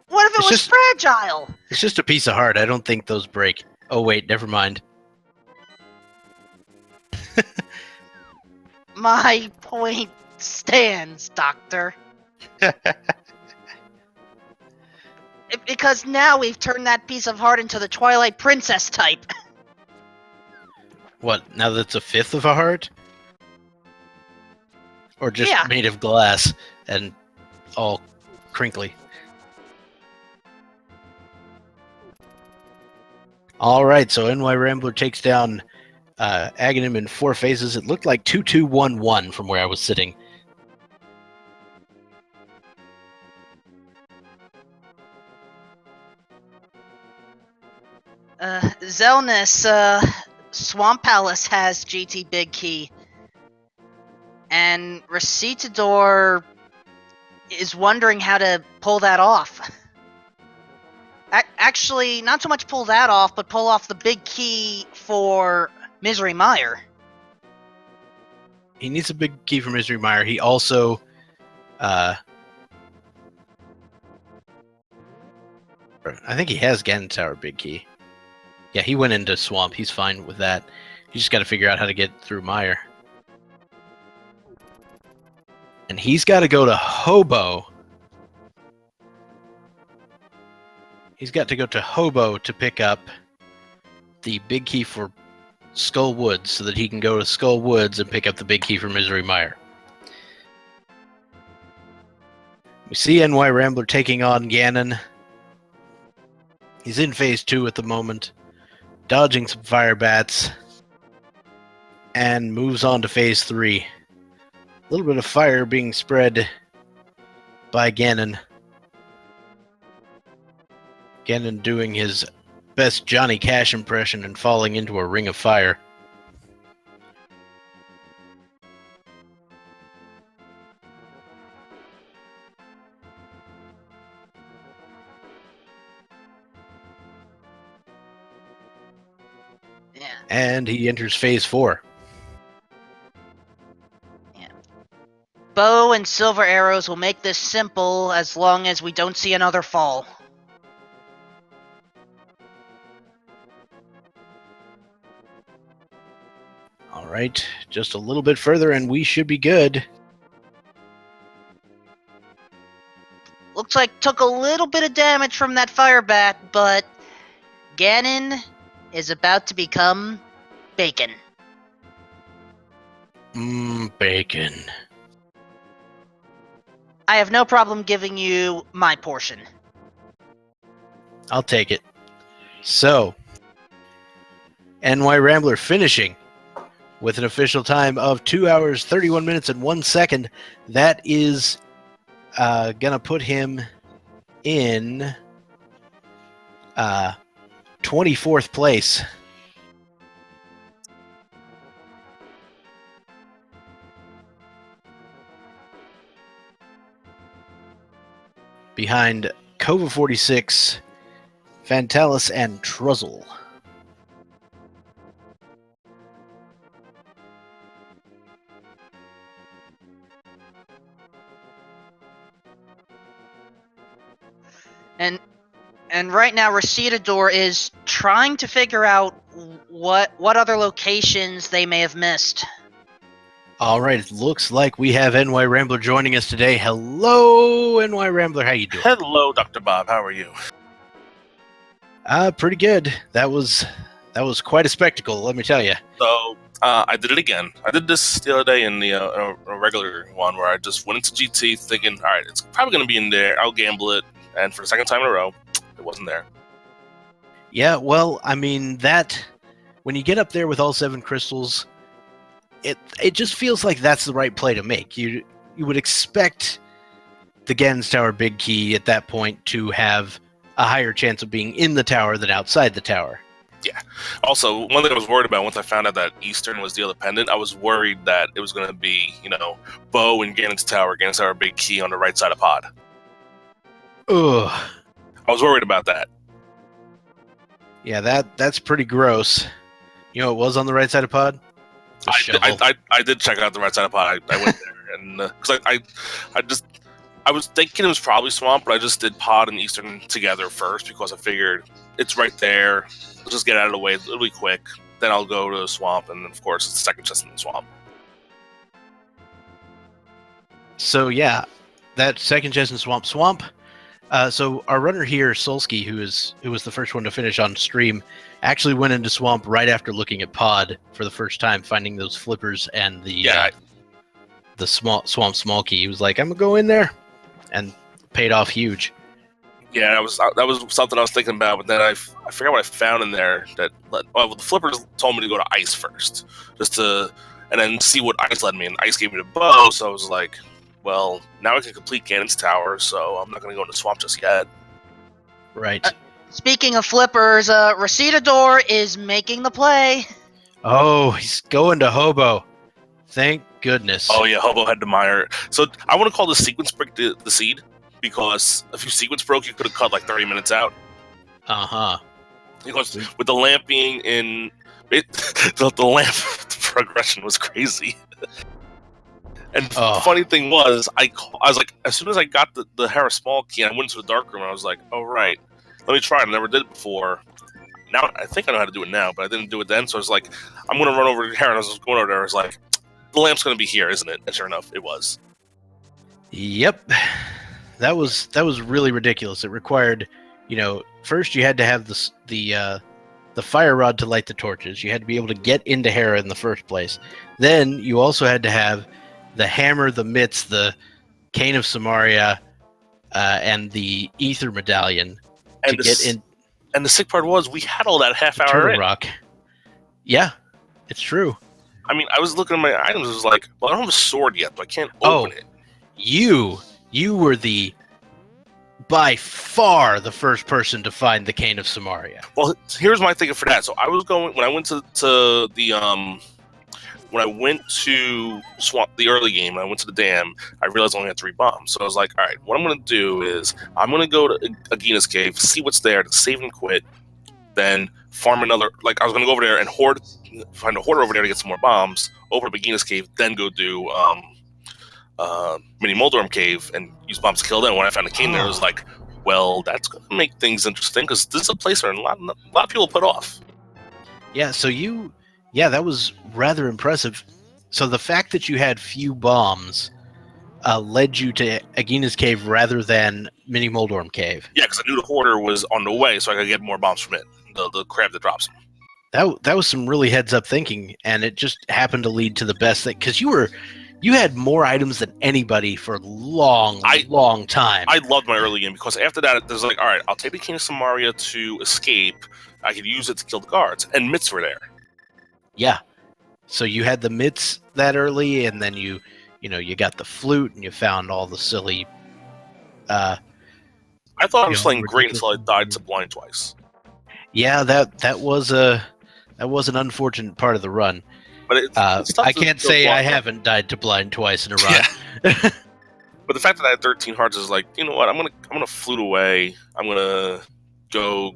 What if it was fragile? It's just a piece of heart. I don't think those break. Oh, wait, never mind. My point stands, Doctor. Because now we've turned that piece of heart into the Twilight Princess type. What, now that's a fifth of a heart? Or just made of glass and all crinkly? Alright, so NYRambler takes down Aghanim in 4 phases. It looked like 2-2-1-1 from where I was sitting. Zelnus, Swamp Palace has GT Big Key. And Recitador is wondering how to pull that off. Actually, not so much pull that off, but pull off the big key for Misery Mire. He needs a big key for Misery Mire. He also... I think he has Ganon Tower big key. Yeah, he went into Swamp. He's fine with that. He's just got to figure out how to get through Mire. And he's got to go to Hobo. He's got to go to Hobo to pick up the big key for Skull Woods so that he can go to Skull Woods and pick up the big key for Misery Mire. We see NYRambler taking on Ganon. He's in phase 2 at the moment, dodging some fire bats, and moves on to phase 3. A little bit of fire being spread by Ganon. Ganon doing his best Johnny Cash impression and falling into a ring of fire. Yeah. And he enters phase 4. Yeah. Yellow and silver arrows will make this simple as long as we don't see another fall. All right, just a little bit further and we should be good. Looks like took a little bit of damage from that fire bat, but Ganon is about to become bacon. Bacon. I have no problem giving you my portion. I'll take it. So, NYRambler finishing with an official time of 2 hours, 31 minutes, and 1 second. That is gonna put him in 24th place. Behind Kova 46, Fantalis, and Truzzle. And right now, Recitador is trying to figure out what other locations they may have missed. All right, it looks like we have NYRambler joining us today. Hello, NYRambler. How you doing? Hello, Dr. Bob. How are you? Pretty good. That was quite a spectacle, let me tell you. So, I did it again. I did this the other day in the a regular one where I just went into GT thinking, all right, it's probably going to be in there. I'll gamble it. And for the second time in a row, it wasn't there. Yeah, well, I mean, that when you get up there with all 7 crystals, it just feels like that's the right play to make. You would expect the Ganon's Tower Big Key at that point to have a higher chance of being in the tower than outside the tower. Yeah. Also, one thing I was worried about once I found out that Eastern was deal dependent, I was worried that it was going to be, Bow and Ganon's Tower Big Key on the right side of Pod. Ugh. I was worried about that. Yeah, that's pretty gross. You know, it was on the right side of Pod. I did check out the right side of Pod. I went there, and because I was thinking it was probably Swamp, but I just did Pod and Eastern together first because I figured it's right there. Let's just get out of the way. It'll be quick. Then I'll go to the Swamp, and of course, it's the second chest in the Swamp. So yeah, that second chest in Swamp. So our runner here, Solski, who was the first one to finish on stream, actually went into Swamp right after looking at Pod for the first time, finding those flippers and the Swamp small key. He was like, "I'm gonna go in there," and paid off huge. Yeah, that was something I was thinking about, but then I forgot what I found in there. The flippers told me to go to Ice first, and then see what Ice led me, and Ice gave me the bow. So I was like, well, now I can complete Ganon's Tower, so I'm not going to go into Swamp just yet. Right. Speaking of flippers, Recitador is making the play. Oh, he's going to Hobo. Thank goodness. Oh, yeah, Hobo had the mire. So I want to call the sequence break the seed, because if you sequence broke, you could have cut like 30 minutes out. Uh-huh. Because with the lamp being in... the lamp progression was crazy. And the funny thing was, I was like, as soon as I got the Hera small key, and I went into the dark room, I was like, oh, right. Let me try it. I never did it before. Now, I think I know how to do it now, but I didn't do it then. So I was like, I'm going to run over to Hera. And I was going over there. I was like, the lamp's going to be here, isn't it? And sure enough, it was. Yep. That was really ridiculous. It required, first you had to have the fire rod to light the torches. You had to be able to get into Hera in the first place. Then you also had to have the hammer, the mitts, the cane of Samaria, and the ether medallion to get in. And the sick part was, we had all that half hour in. Rock. Yeah, it's true. I mean, I was looking at my items. I was like, well, I don't have a sword yet, but I can't open it. You were by far the first person to find the cane of Samaria. Well, here's my thinking for that. So I was going, when I went to the when I went to Swamp, the early game, when I went to the dam, I realized I only had 3 bombs. So I was like, all right, what I'm going to do is I'm going to go to Agina's cave, see what's there, save and quit, then farm another, I was going to go over there and find a hoarder over there to get some more bombs, open up Agina's cave, then go do mini Moldorm cave and use bombs to kill them. When I found the cave there, I was like, well, that's going to make things interesting because this is a place where a lot of people put off. Yeah, so that was rather impressive. So the fact that you had few bombs led you to Agina's cave rather than Mini Moldorm cave. Yeah, because I knew the Hoarder was on the way, so I could get more bombs from it. The crab that drops them. That was some really heads up thinking, and it just happened to lead to the best thing because you had more items than anybody for a long time. I loved my early game because after that, there's like, all right, I'll take the King of Samaria to escape. I could use it to kill the guards, and mitts were there. Yeah, so you had the mitts that early, and then you got the flute, and you found all the silly. I thought I was playing great until I died to blind twice. Yeah, that was an unfortunate part of the run. But I can't say I haven't died to blind twice in a run. Yeah. But the fact that I had 13 hearts is like, you know what? I'm gonna flute away. I'm gonna go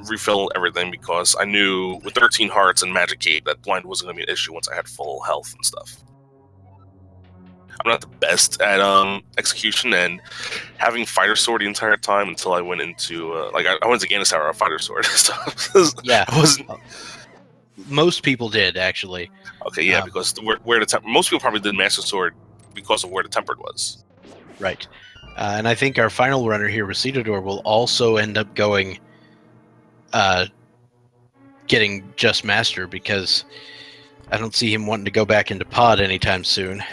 refill everything because I knew with 13 hearts and Magic Cape that blind wasn't gonna be an issue once I had full health and stuff. I'm not the best at execution and having Fighter Sword the entire time until I went into I went to Ganon Tower on Fighter Sword. So yeah, I wasn't. Most people did actually. Okay, yeah, because where the most people probably did Master Sword because of where the Tempered was. Right, and I think our final runner here, Recitador, will also end up going, getting Just Master because I don't see him wanting to go back into Pod anytime soon.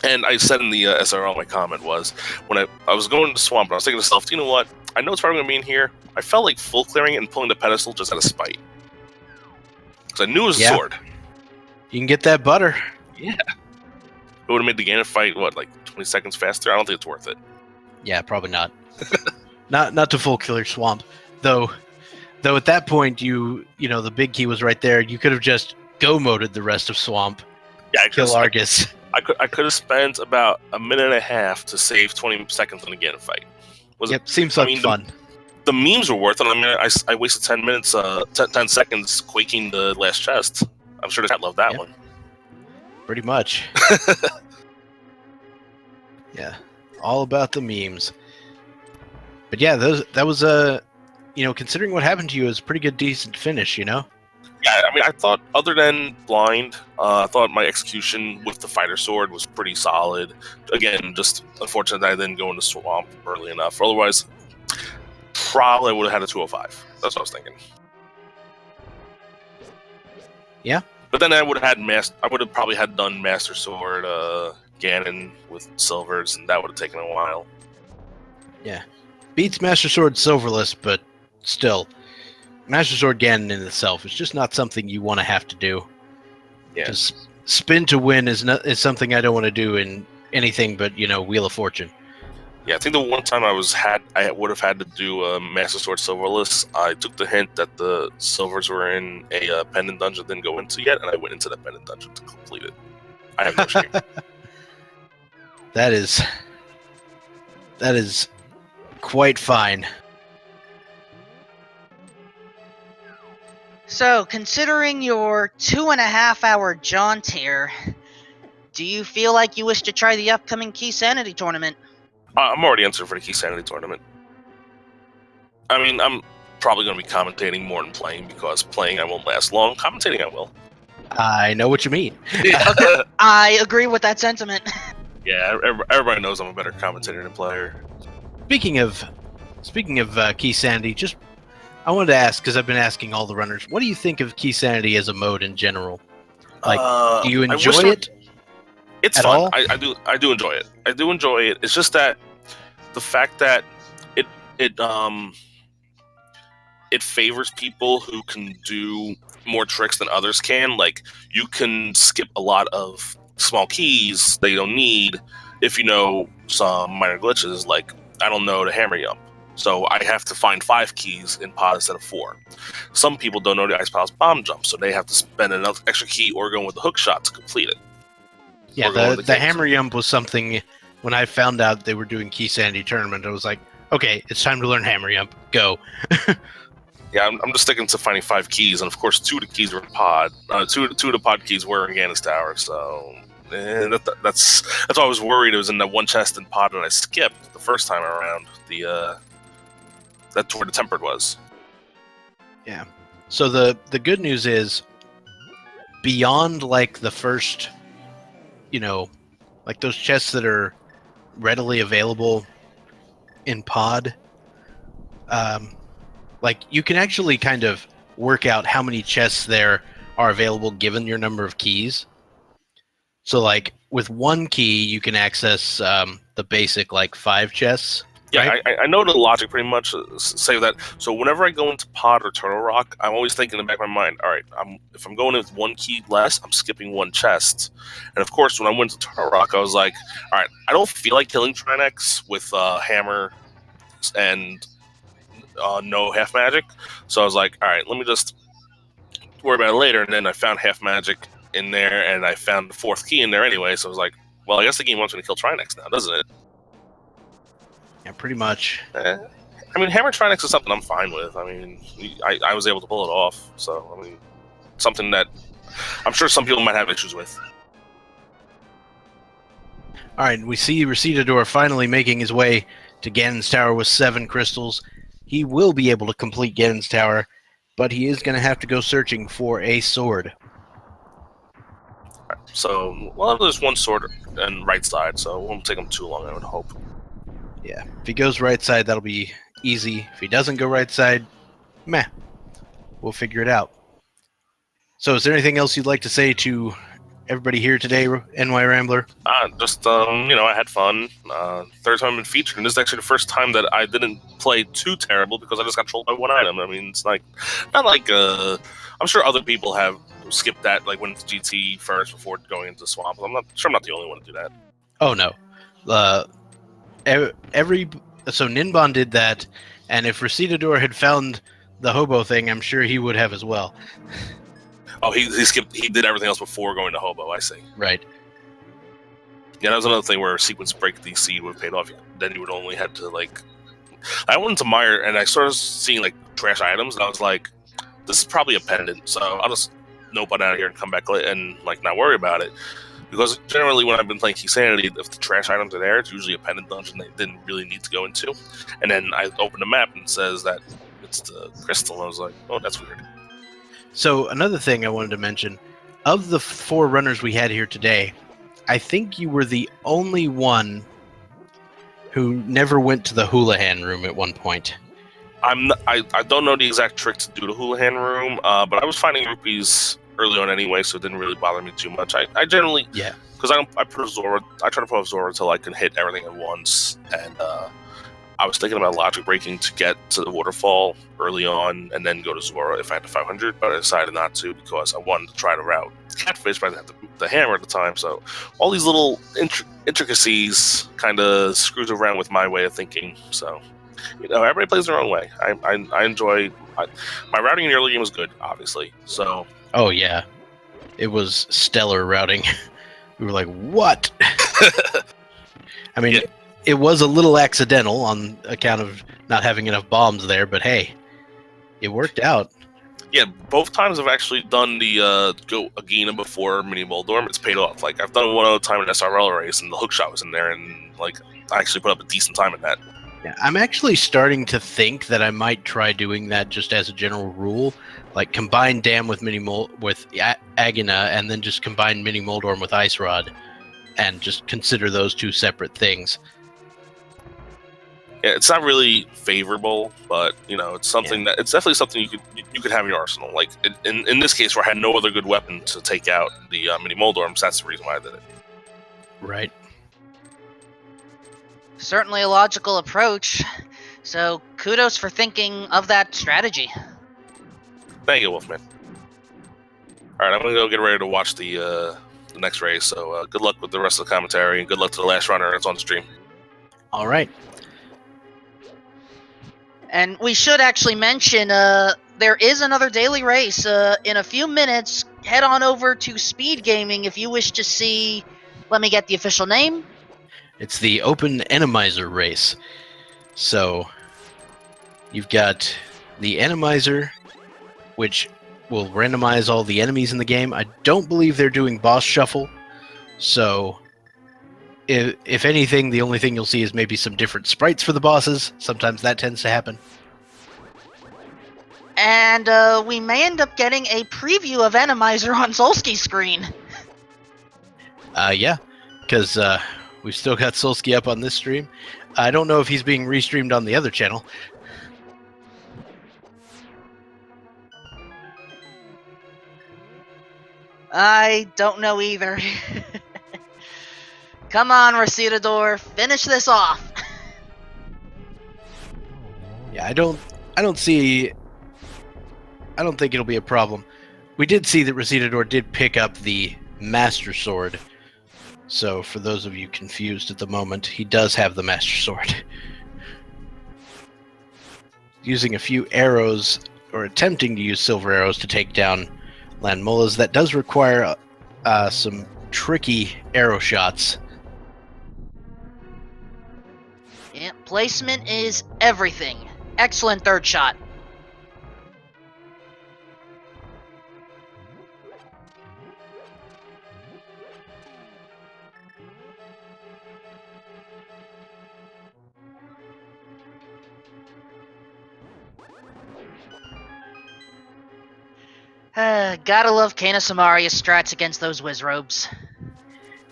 And I said in the SRL, my comment was, when I was going to the swamp, I was thinking to myself, you know what? I know it's probably going to be in here. I felt like full clearing it and pulling the pedestal just out of spite. Because I knew it was a sword. You can get that butter. Yeah. It would have made the Ganon fight, 20 seconds faster? I don't think it's worth it. Yeah, probably not. not to full killer swamp. Though at that point, the big key was right there. You could have just go-moded the rest of swamp. Yeah, kill Argus. I could have spent about a minute and a half to save 20 seconds on the Ganon fight. Seems like fun. The memes were worth it. I mean, I wasted 10 minutes, 10 seconds quaking the last chest. I'm sure the chat loved that one. Pretty much. Yeah, all about the memes. But yeah, that was considering what happened to you, it was a pretty good, decent finish, Yeah, I mean, I thought other than blind, I thought my execution with the Fighter Sword was pretty solid. Again, just unfortunate that I didn't go into swamp early enough. Otherwise, probably would have had a 205. That's what I was thinking. Yeah. But then I would have probably had done Master Sword, Ganon with silvers, and that would have taken a while. Yeah. Beats Master Sword silverless, but still. Master Sword Ganon in itself is just not something you want to have to do. Yeah. Just spin to win is something I don't want to do in anything but, Wheel of Fortune. Yeah, I think the one time I would have had to do Master Sword silverless, I took the hint that the silvers were in a pendant dungeon didn't go into yet, and I went into the pendant dungeon to complete it. I have no shame. That is quite fine. So, considering your 2.5-hour jaunt here, do you feel like you wish to try the upcoming Keysanity tournament? I'm already entering for the Keysanity tournament. I mean, I'm probably going to be commentating more than playing, because playing I won't last long. Commentating I will. I know what you mean. Okay. I agree with that sentiment. Yeah, everybody knows I'm a better commentator than player. Speaking of Keysanity, I wanted to ask, because I've been asking all the runners, what do you think of Keysanity as a mode in general? Do you enjoy it? It's at fun. All? I do enjoy it. I do enjoy it. It's just that the fact that it favors people who can do more tricks than others can. Like, you can skip a lot of small keys that you don't need if you know some minor glitches. Like, I don't know the hammer jump, so I have to find 5 keys in pod instead of 4. Some people don't know the Ice Palace bomb jump, so they have to spend another extra key or go with the hook shot to complete it. Yeah, the hammer jump was something, when I found out they were doing Keysanity tournament, I was like, okay, it's time to learn hammer jump. Go. Yeah, I'm just sticking to finding 5 keys, and of course 2 of the keys were in pod. 2 of the pod keys were in Ganon's Tower, so That's why I was worried it was in that one chest in pod and I skipped the first time around. That's where the tempered was. Yeah. So the good news is, beyond like the first, like those chests that are readily available in pod, like you can actually kind of work out how many chests there are available given your number of keys. So like with one key you can access the basic like 5 chests. Yeah, right? I know the logic pretty much. Say that. So whenever I go into pod or Turtle Rock, I'm always thinking in the back of my mind, all right, if I'm going in with 1 key less, I'm skipping 1 chest. And of course, when I went to Turtle Rock, I was like, all right, I don't feel like killing Trinex with hammer and no half magic. So I was like, all right, let me just worry about it later. And then I found half magic in there, and I found the 4th key in there anyway. So I was like, well, I guess the game wants me to kill Trinex now, doesn't it? Yeah, pretty much. I mean, hammer Trinex is something I'm fine with. I mean, I was able to pull it off. So, I mean, something that I'm sure some people might have issues with. All right, we see Recitador finally making his way to Ganon's Tower with 7 crystals. He will be able to complete Ganon's Tower, but he is going to have to go searching for a sword. Right, so, well, there's 1 sword on right side, so it won't take him too long, I would hope. Yeah, if he goes right side, that'll be easy. If he doesn't go right side, meh. We'll figure it out. So is there anything else you'd like to say to everybody here today, NYRambler? Just, I had fun. 3rd time I've been featured, and this is actually the first time that I didn't play too terrible because I just got trolled by 1 item. I mean, it's like, not like, I'm sure other people have skipped that, like, went to GT first before going into the swamp. I'm not the only one to do that. Oh, no. So Ninban did that, and if Recitador had found the hobo thing, I'm sure he would have as well. Oh, he did everything else before going to hobo, I see. Right. Yeah, that was another thing where sequence break the seed would have paid off. Then you would only had to, like... I went into Meyer, and I started seeing, like, trash items, and I was like, this is probably a pendant, so I'll just nope it out of here and come back and, like, not worry about it. Because generally when I've been playing Keysanity, if the trash items are there, it's usually a pendant dungeon they didn't really need to go into. And then I opened the map and it says that it's the crystal, and I was like, oh, that's weird. So another thing I wanted to mention, of the 4 runners we had here today, I think you were the only one who never went to the Houlihan room at one point. I don't know the exact trick to do the Houlihan room, but I was finding rupees early on anyway, so it didn't really bother me too much. I generally, because I put a Zora, I try to put a Zora until I can hit everything at once, and I was thinking about logic breaking to get to the waterfall early on and then go to Zora if I had the 500, but I decided not to because I wanted to try to route Catfish, but I didn't have the hammer at the time, so all these little intricacies kind of screws around with my way of thinking, so... everybody plays their own way. I enjoy... my routing in the early game was good, obviously, so... Oh, yeah. It was stellar routing. We were like, what? I mean, it was a little accidental on account of not having enough bombs there, but hey, it worked out. Yeah, both times I've actually done the Go Agena before Mini Moldorm. It's paid off. Like, I've done one other time in SRL race, and the hookshot was in there, and, like, I actually put up a decent time in that. Yeah, I'm actually starting to think that I might try doing that just as a general rule, like combine Dam with Agena, and then just combine Mini Moldorm with Ice Rod, and just consider those 2 separate things. Yeah, it's not really favorable, but it's something that it's definitely something you could have in your arsenal. Like in this case, where I had no other good weapon to take out the Mini Moldorms, that's the reason why I did it. Right. Certainly a logical approach. So kudos for thinking of that strategy. Thank you, Wolfman. All right, I'm gonna go get ready to watch the next race. So good luck with the rest of the commentary, and good luck to the last runner that's on the stream. All right. And we should actually mention there is another daily race in a few minutes. Head on over to Speed Gaming if you wish to see. Let me get the official name. It's the Open Enemizer race. So you've got the Enemizer, which will randomize all the enemies in the game. I don't believe they're doing boss shuffle, So, if anything, the only thing you'll see is maybe some different sprites for the bosses. Sometimes that tends to happen. And we may end up getting a preview of Randomizer on Solski's screen. Yeah, because we've still got Solski up on this stream. I don't know if he's being restreamed on the other channel. I don't know either. Come on, Recitador, finish this off. Yeah, I don't think it'll be a problem. We did see that Recitador did pick up the Master Sword. So, for those of you confused at the moment, he does have the Master Sword. Using a few arrows, or attempting to use silver arrows to take down Landmolas, that does require some tricky arrow shots. Yeah, placement is everything. Excellent third shot. Gotta love Kana Samaria's strats against those Wizrobes.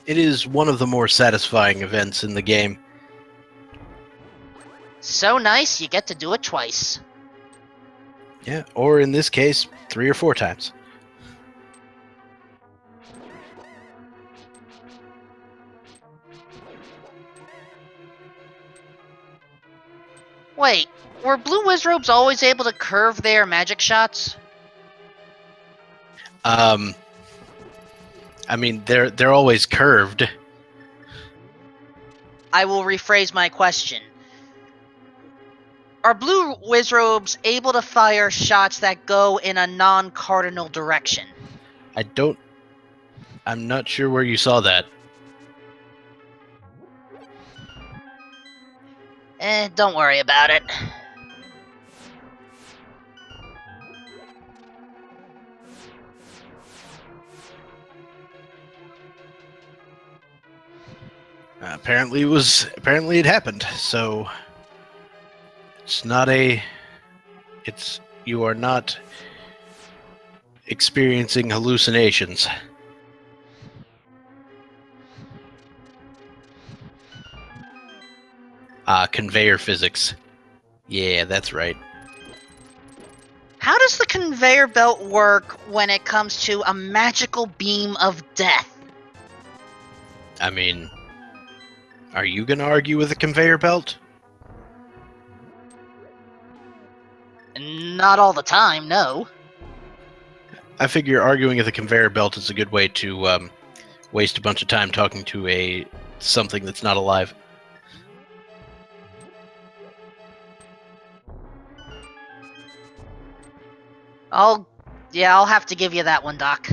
It is one of the more satisfying events in the game. So nice, you get to do it twice. Yeah, or in this case, 3 or 4 times. Wait, were blue Wizrobes always able to curve their magic shots? I mean, they're always curved. I will rephrase my question. Are blue Wizrobes able to fire shots that go in a non-cardinal direction? I'm not sure where you saw that. Don't worry about it. Apparently it happened. So you are not experiencing hallucinations. Conveyor physics. Yeah, that's right. How does the conveyor belt work when it comes to a magical beam of death? I mean, are you gonna argue with a conveyor belt? Not all the time, no. I figure arguing with a conveyor belt is a good way to waste a bunch of time talking to something that's not alive. I'll have to give you that one, Doc.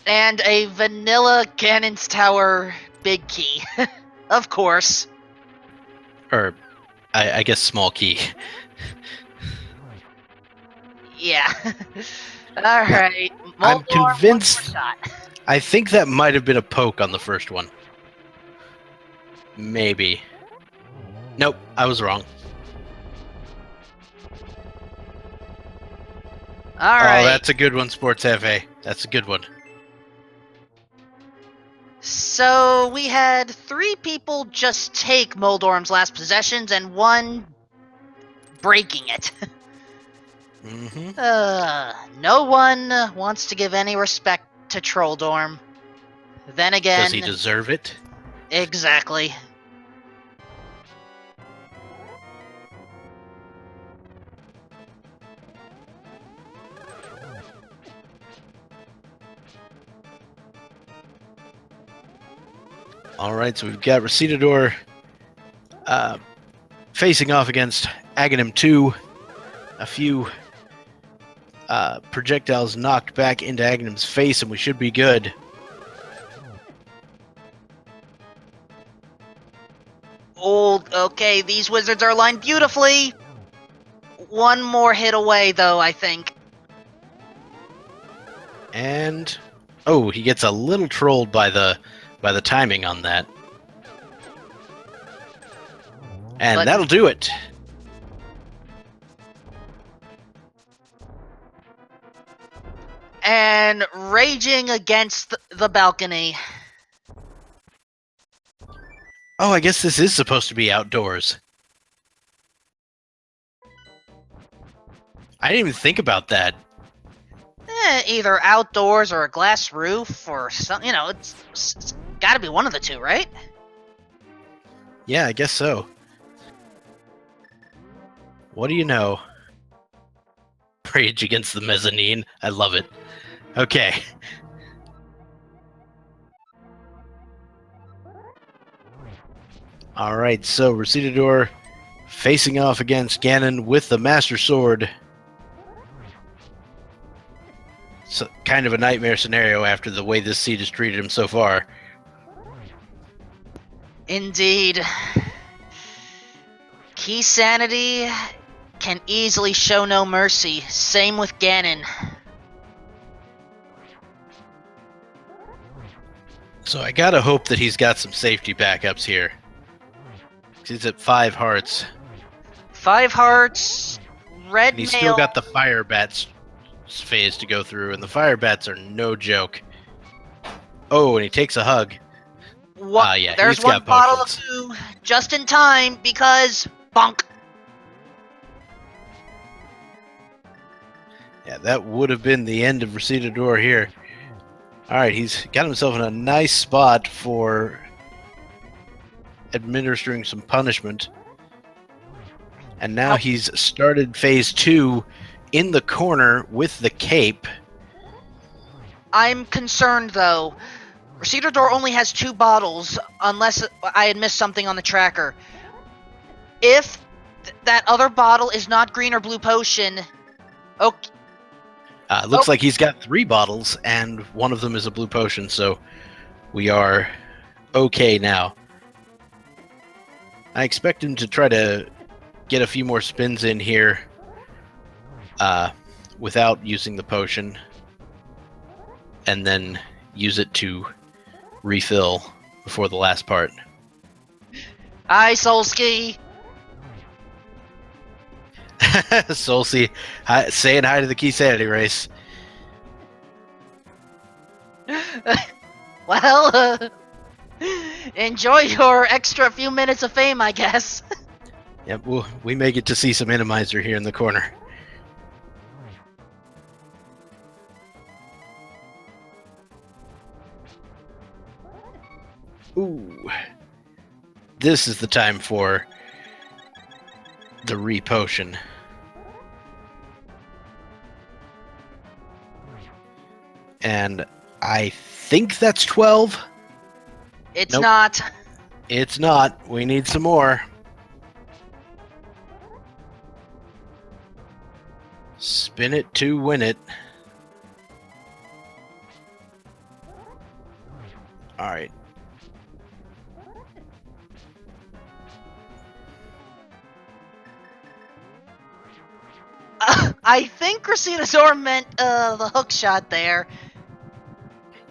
And a vanilla Ganon's Tower big key. Of course. Or, I guess small key. Yeah. Alright. I'm convinced. I think that might have been a poke on the first one. Maybe. Nope, I was wrong. Alright. Oh, that's a good one, Sports FA. That's a good one. So, we had 3 people just take Moldorm's last possessions and 1 breaking it. No one wants to give any respect to Trolldorm. Then again... Does he deserve it? Exactly. Alright, so we've got Recitador facing off against Aghanim 2. A few projectiles knocked back into Aghanim's face, and we should be good. Okay, these wizards are aligned beautifully. one more hit away, though, I think. And oh, he gets a little trolled by the timing on that. And But- that'll do it. And raging against the balcony. Oh, I guess this is supposed to be outdoors. I didn't even think about that. Either outdoors or a glass roof or something. You know, it's got to be one of the two, right? Yeah, I guess so. What do you know? Rage against the mezzanine. I love it. Okay. Alright, so Recitador facing off against Ganon with the Master Sword. So, kind of a nightmare scenario after the way this seed has treated him so far. Indeed. Keysanity can easily show no mercy. Same with Ganon. So I gotta hope that he's got some safety backups here. He's at 5 hearts. 5 hearts, red And he's mail. still got the fire bats phase to go through, and the fire bats are no joke. Oh, and he takes a hug. Yeah, There's he's one got bottle of potions. goo just in time because bonk. Yeah, that would have been the end of Recitador here. Alright, he's got himself in a nice spot for administering some punishment. And now he's started phase 2 in the corner with the cape. I'm concerned though. Recitador only has 2 bottles, unless I had missed something on the tracker. If that other bottle is not green or blue potion, okay. Looks like he's got 3 bottles, and one of them is a blue potion, so we are okay now. I expect him to try to get a few more spins in here without using the potion, and then use it to refill before the last part. Hi, Solski. Solsi saying hi to the Keysanity race. Well, enjoy your extra few minutes of fame, I guess. Yep, we may get to see some Randomizer here in the corner. Ooh. This is the time for the re-potion. And I think that's 12. It's Nope. not. It's not. We need some more. Spin it to win it. Alright. I think Recitador meant the hook shot there.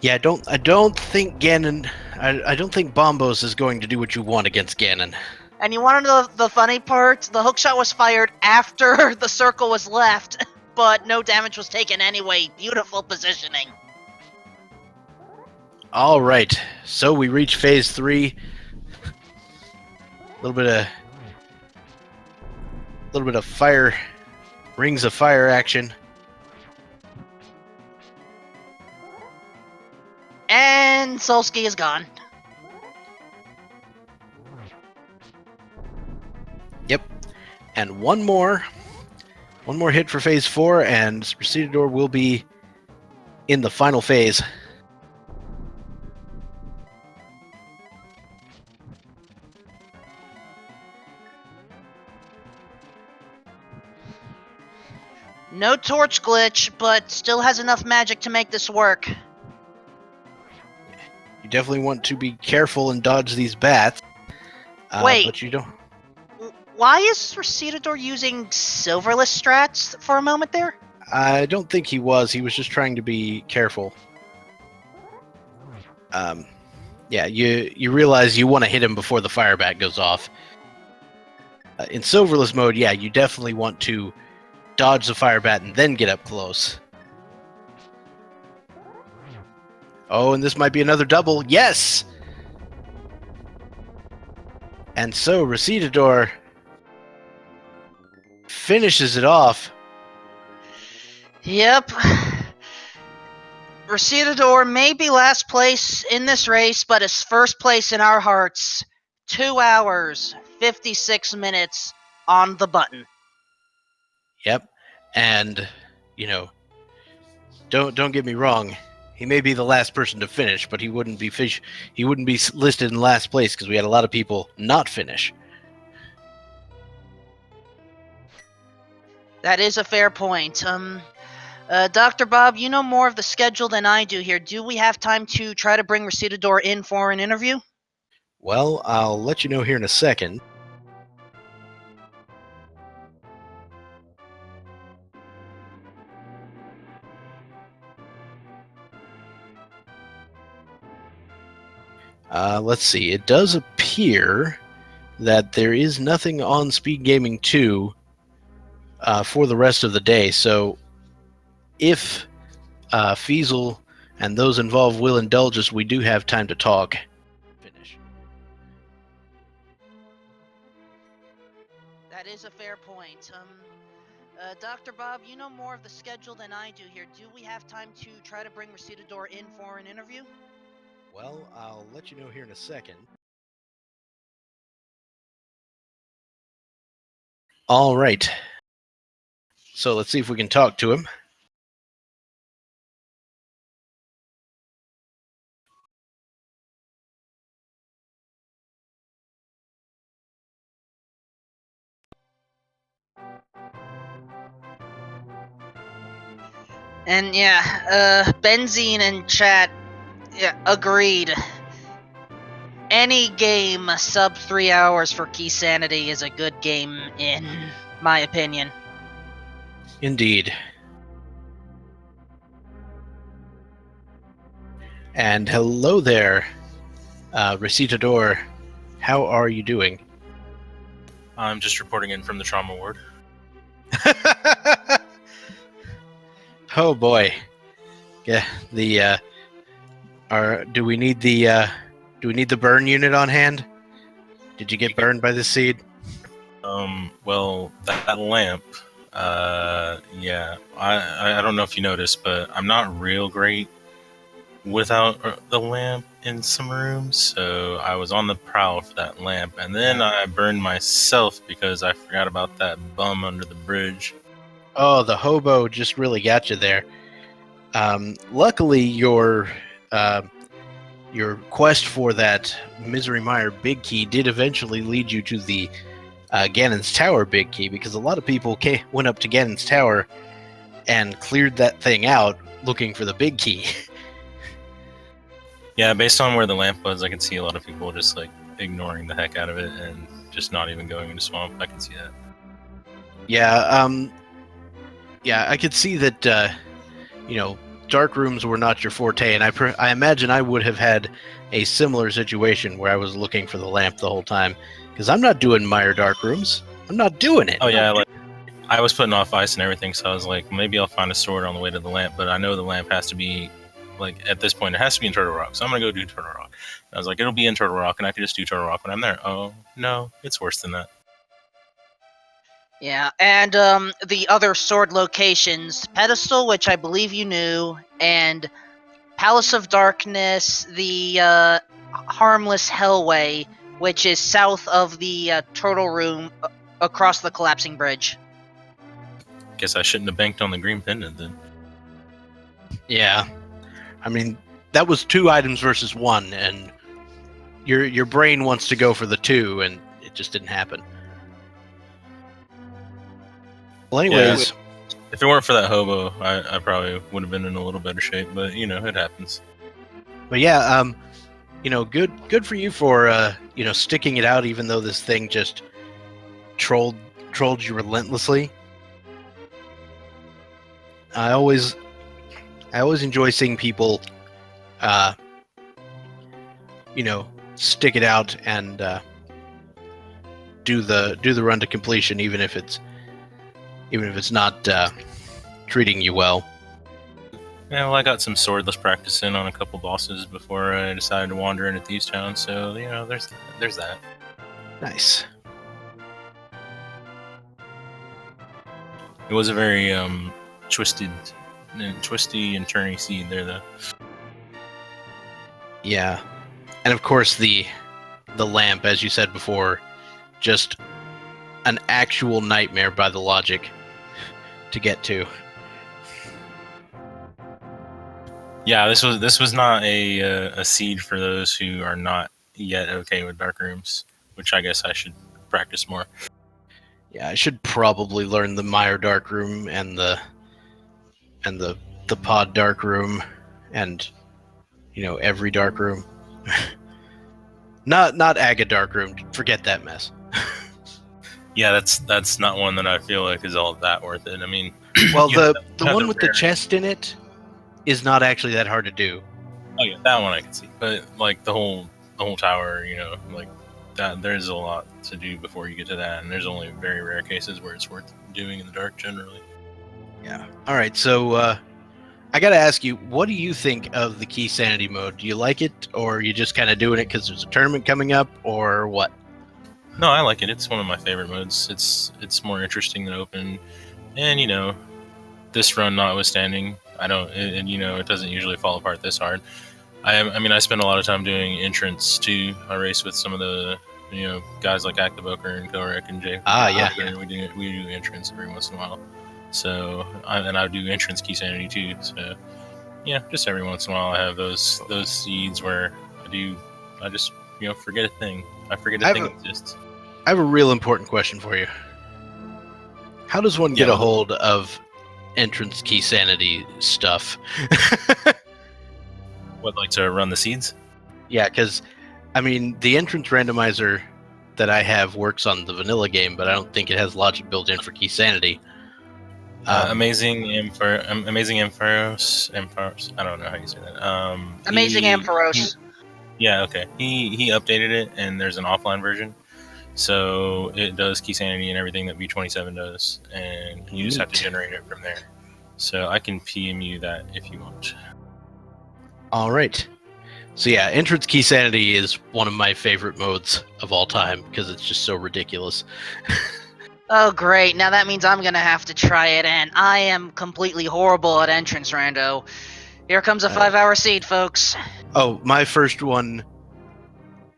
Yeah, I don't think Ganon. I don't think Bombos is going to do what you want against Ganon. And you want to know the funny part? The hook shot was fired after the circle was left, but no damage was taken anyway. Beautiful positioning. All right, so we reach phase 3. A little bit of fire, rings of fire action. And Solski is gone. Yep, and one more hit for phase 4, and Recitador will be in the final phase. No torch glitch, but still has enough magic to make this work. You definitely want to be careful and dodge these bats. Wait. But you don't. why is Recitador using silverless strats for a moment there? I don't think he was. He was just trying to be careful. Yeah, you realize you want to hit him before the fire bat goes off. In silverless mode, yeah, you definitely want to dodge the fire bat and then get up close. Oh, and this might be another double. Yes! And so Recitador finishes it off. Yep. Recitador may be last place in this race, but is first place in our hearts. 2 hours, 56 minutes on the button. Yep. And, don't get me wrong. He may be the last person to finish, but he wouldn't be listed in last place because we had a lot of people not finish. That is a fair point. Dr. Bob, you know more of the schedule than I do here. Do we have time to try to bring Recitador in for an interview? Well, I'll let you know here in a second. Let's see. It does appear that there is nothing on Speed Gaming 2 for the rest of the day. So if Feasel and those involved will indulge us, we do have time to talk. Finish. That is a fair point. Dr. Bob, you know more of the schedule than I do here. Do we have time to try to bring Recitador in for an interview? Well, I'll let you know here in a second. All right. So let's see if we can talk to him. And yeah, Benzene and chat agreed. Any game sub 3 hours for Keysanity is a good game, in my opinion. Indeed. And hello there, Recitador. How are you doing? I'm just reporting in from the trauma ward. Oh boy. Yeah, do we need the burn unit on hand? Did you get burned by the seed? Well, that lamp, yeah, I don't know if you noticed, but I'm not real great without the lamp in some rooms, so I was on the prowl for that lamp, and then I burned myself because I forgot about that bum under the bridge. Oh, the hobo just really got you there. Luckily, your quest for that Misery Mire big key did eventually lead you to the Ganon's Tower big key, because a lot of people went up to Ganon's Tower and cleared that thing out looking for the big key. Yeah, based on where the lamp was, I can see a lot of people just like ignoring the heck out of it and just not even going into swamp. I can see that. Yeah, yeah, I could see that. Dark rooms were not your forte, and I imagine I would have had a similar situation where I was looking for the lamp the whole time, because I'm not doing Mire dark rooms. I'm not doing it. Oh yeah, I was putting off ice and everything, so I was like, maybe I'll find a sword on the way to the lamp, but I know the lamp has to be, like, at this point, it has to be in Turtle Rock, so I'm gonna go do Turtle Rock. And I was like, it'll be in Turtle Rock, and I can just do Turtle Rock when I'm there. Oh, no, it's worse than that. Yeah, and the other sword locations, Pedestal, which I believe you knew, and Palace of Darkness, the Harmless Hellway, which is south of the Turtle Room across the collapsing bridge. Guess I shouldn't have banked on the green pendant then. Yeah. I mean, that was 2 items versus 1, and your brain wants to go for the 2, and it just didn't happen. Well, anyways, yeah, if it weren't for that hobo, I probably would have been in a little better shape. But it happens. But yeah, good for you for sticking it out, even though this thing just trolled you relentlessly. I always enjoy seeing people, stick it out and do the run to completion, even if it's not treating you well. Yeah, well, I got some swordless practice in on a couple bosses before I decided to wander into Thieves Town, so there's that. Nice. It was a very twisty and turny seed there, though. Yeah, and of course the lamp, as you said before, just an actual nightmare by the logic to get to. Yeah, this was not a seed for those who are not yet okay with dark rooms, which I guess I should practice more. Yeah, I should probably learn the Meyer dark room and the pod dark room, and every dark room. not Aga dark room. Forget that mess. Yeah, that's not one that I feel like is all that worth it. I mean, well, the one with the chest in it is not actually that hard to do. Oh yeah, that one I can see. But like the whole tower, like that, there's a lot to do before you get to that, and there's only very rare cases where it's worth doing in the dark generally. Yeah. All right. So I gotta ask you, what do you think of the Keysanity mode? Do you like it, or are you just kind of doing it because there's a tournament coming up, or what? No, I like it. It's one of my favorite modes. It's more interesting than open, and this run notwithstanding, it doesn't usually fall apart this hard. I spend a lot of time doing entrance too. I race with some of the guys like Activoker and Korek and Jay. Yeah. We do entrance every once in a while. So I do entrance Keysanity too. So yeah, just every once in a while I have those seeds where I just forget a thing. I forget a thing exists. I have a real important question for you. How does one get a hold of entrance Keysanity stuff? What, like to run the seeds? Yeah, because the entrance randomizer that I have works on the vanilla game, but I don't think it has logic built in for Keysanity. Amazing Ampharos. I don't know how you say that. Amazing Ampharos. Yeah, okay. He updated it, and there's an offline version, so it does Keysanity and everything that V27 does, and you just have to generate it from there. So I can PM you that if you want. All right. So yeah, entrance Keysanity is one of my favorite modes of all time because it's just so ridiculous. Oh, great. Now that means I'm going to have to try it, and I am completely horrible at entrance rando. Here comes a 5-hour seed, folks. Oh, my first one...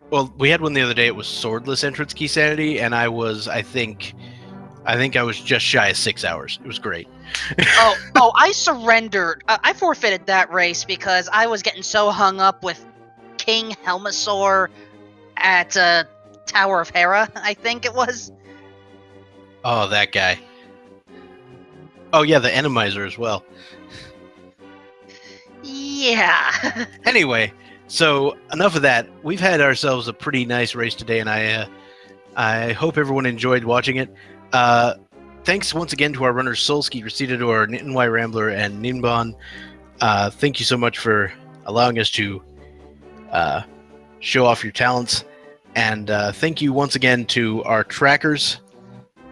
Well, we had one the other day. It was swordless entrance Keysanity, and I think I was just shy of 6 hours. It was great. I surrendered. I forfeited that race because I was getting so hung up with King Helmasaur at Tower of Hera, I think it was. Oh, that guy. Oh, yeah, the Enemizer as well. Yeah. Anyway, so enough of that. We've had ourselves a pretty nice race today, and I hope everyone enjoyed watching it. Thanks once again to our runners Solski, Recitador, NYRambler, and Ninban. Thank you so much for allowing us to show off your talents. And thank you once again to our trackers,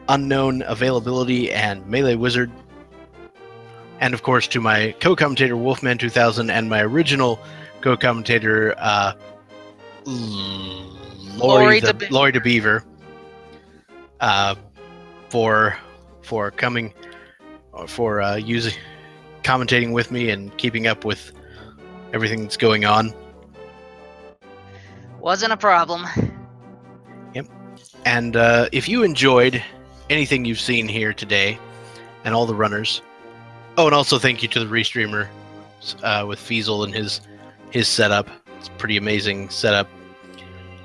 Unknown Availability and Melee Wizard. And of course to my co-commentator Wolfman2000 and my original co-commentator Lori the Beaver for coming, for commentating with me and keeping up with everything that's going on. Wasn't a problem. Yep. And if you enjoyed anything you've seen here today, and all the runners, oh, and also thank you to the restreamer with Feasel and his setup. It's a pretty amazing setup.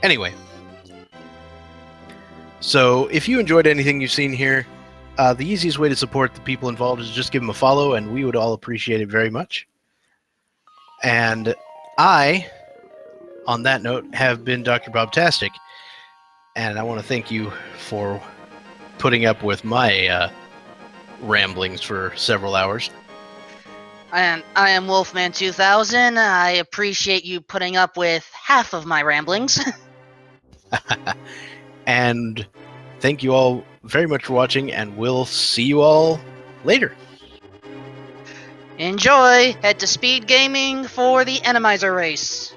Anyway, so if you enjoyed anything you've seen here, the easiest way to support the people involved is just give them a follow, and we would all appreciate it very much. And I, on that note, have been Dr. Bobtastic, and I want to thank you for putting up with my ramblings for several hours. And I am Wolfman 2000. I appreciate you putting up with half of my ramblings. And thank you all very much for watching, and we'll see you all later. Enjoy! Head to Speed Gaming for the Randomizer race.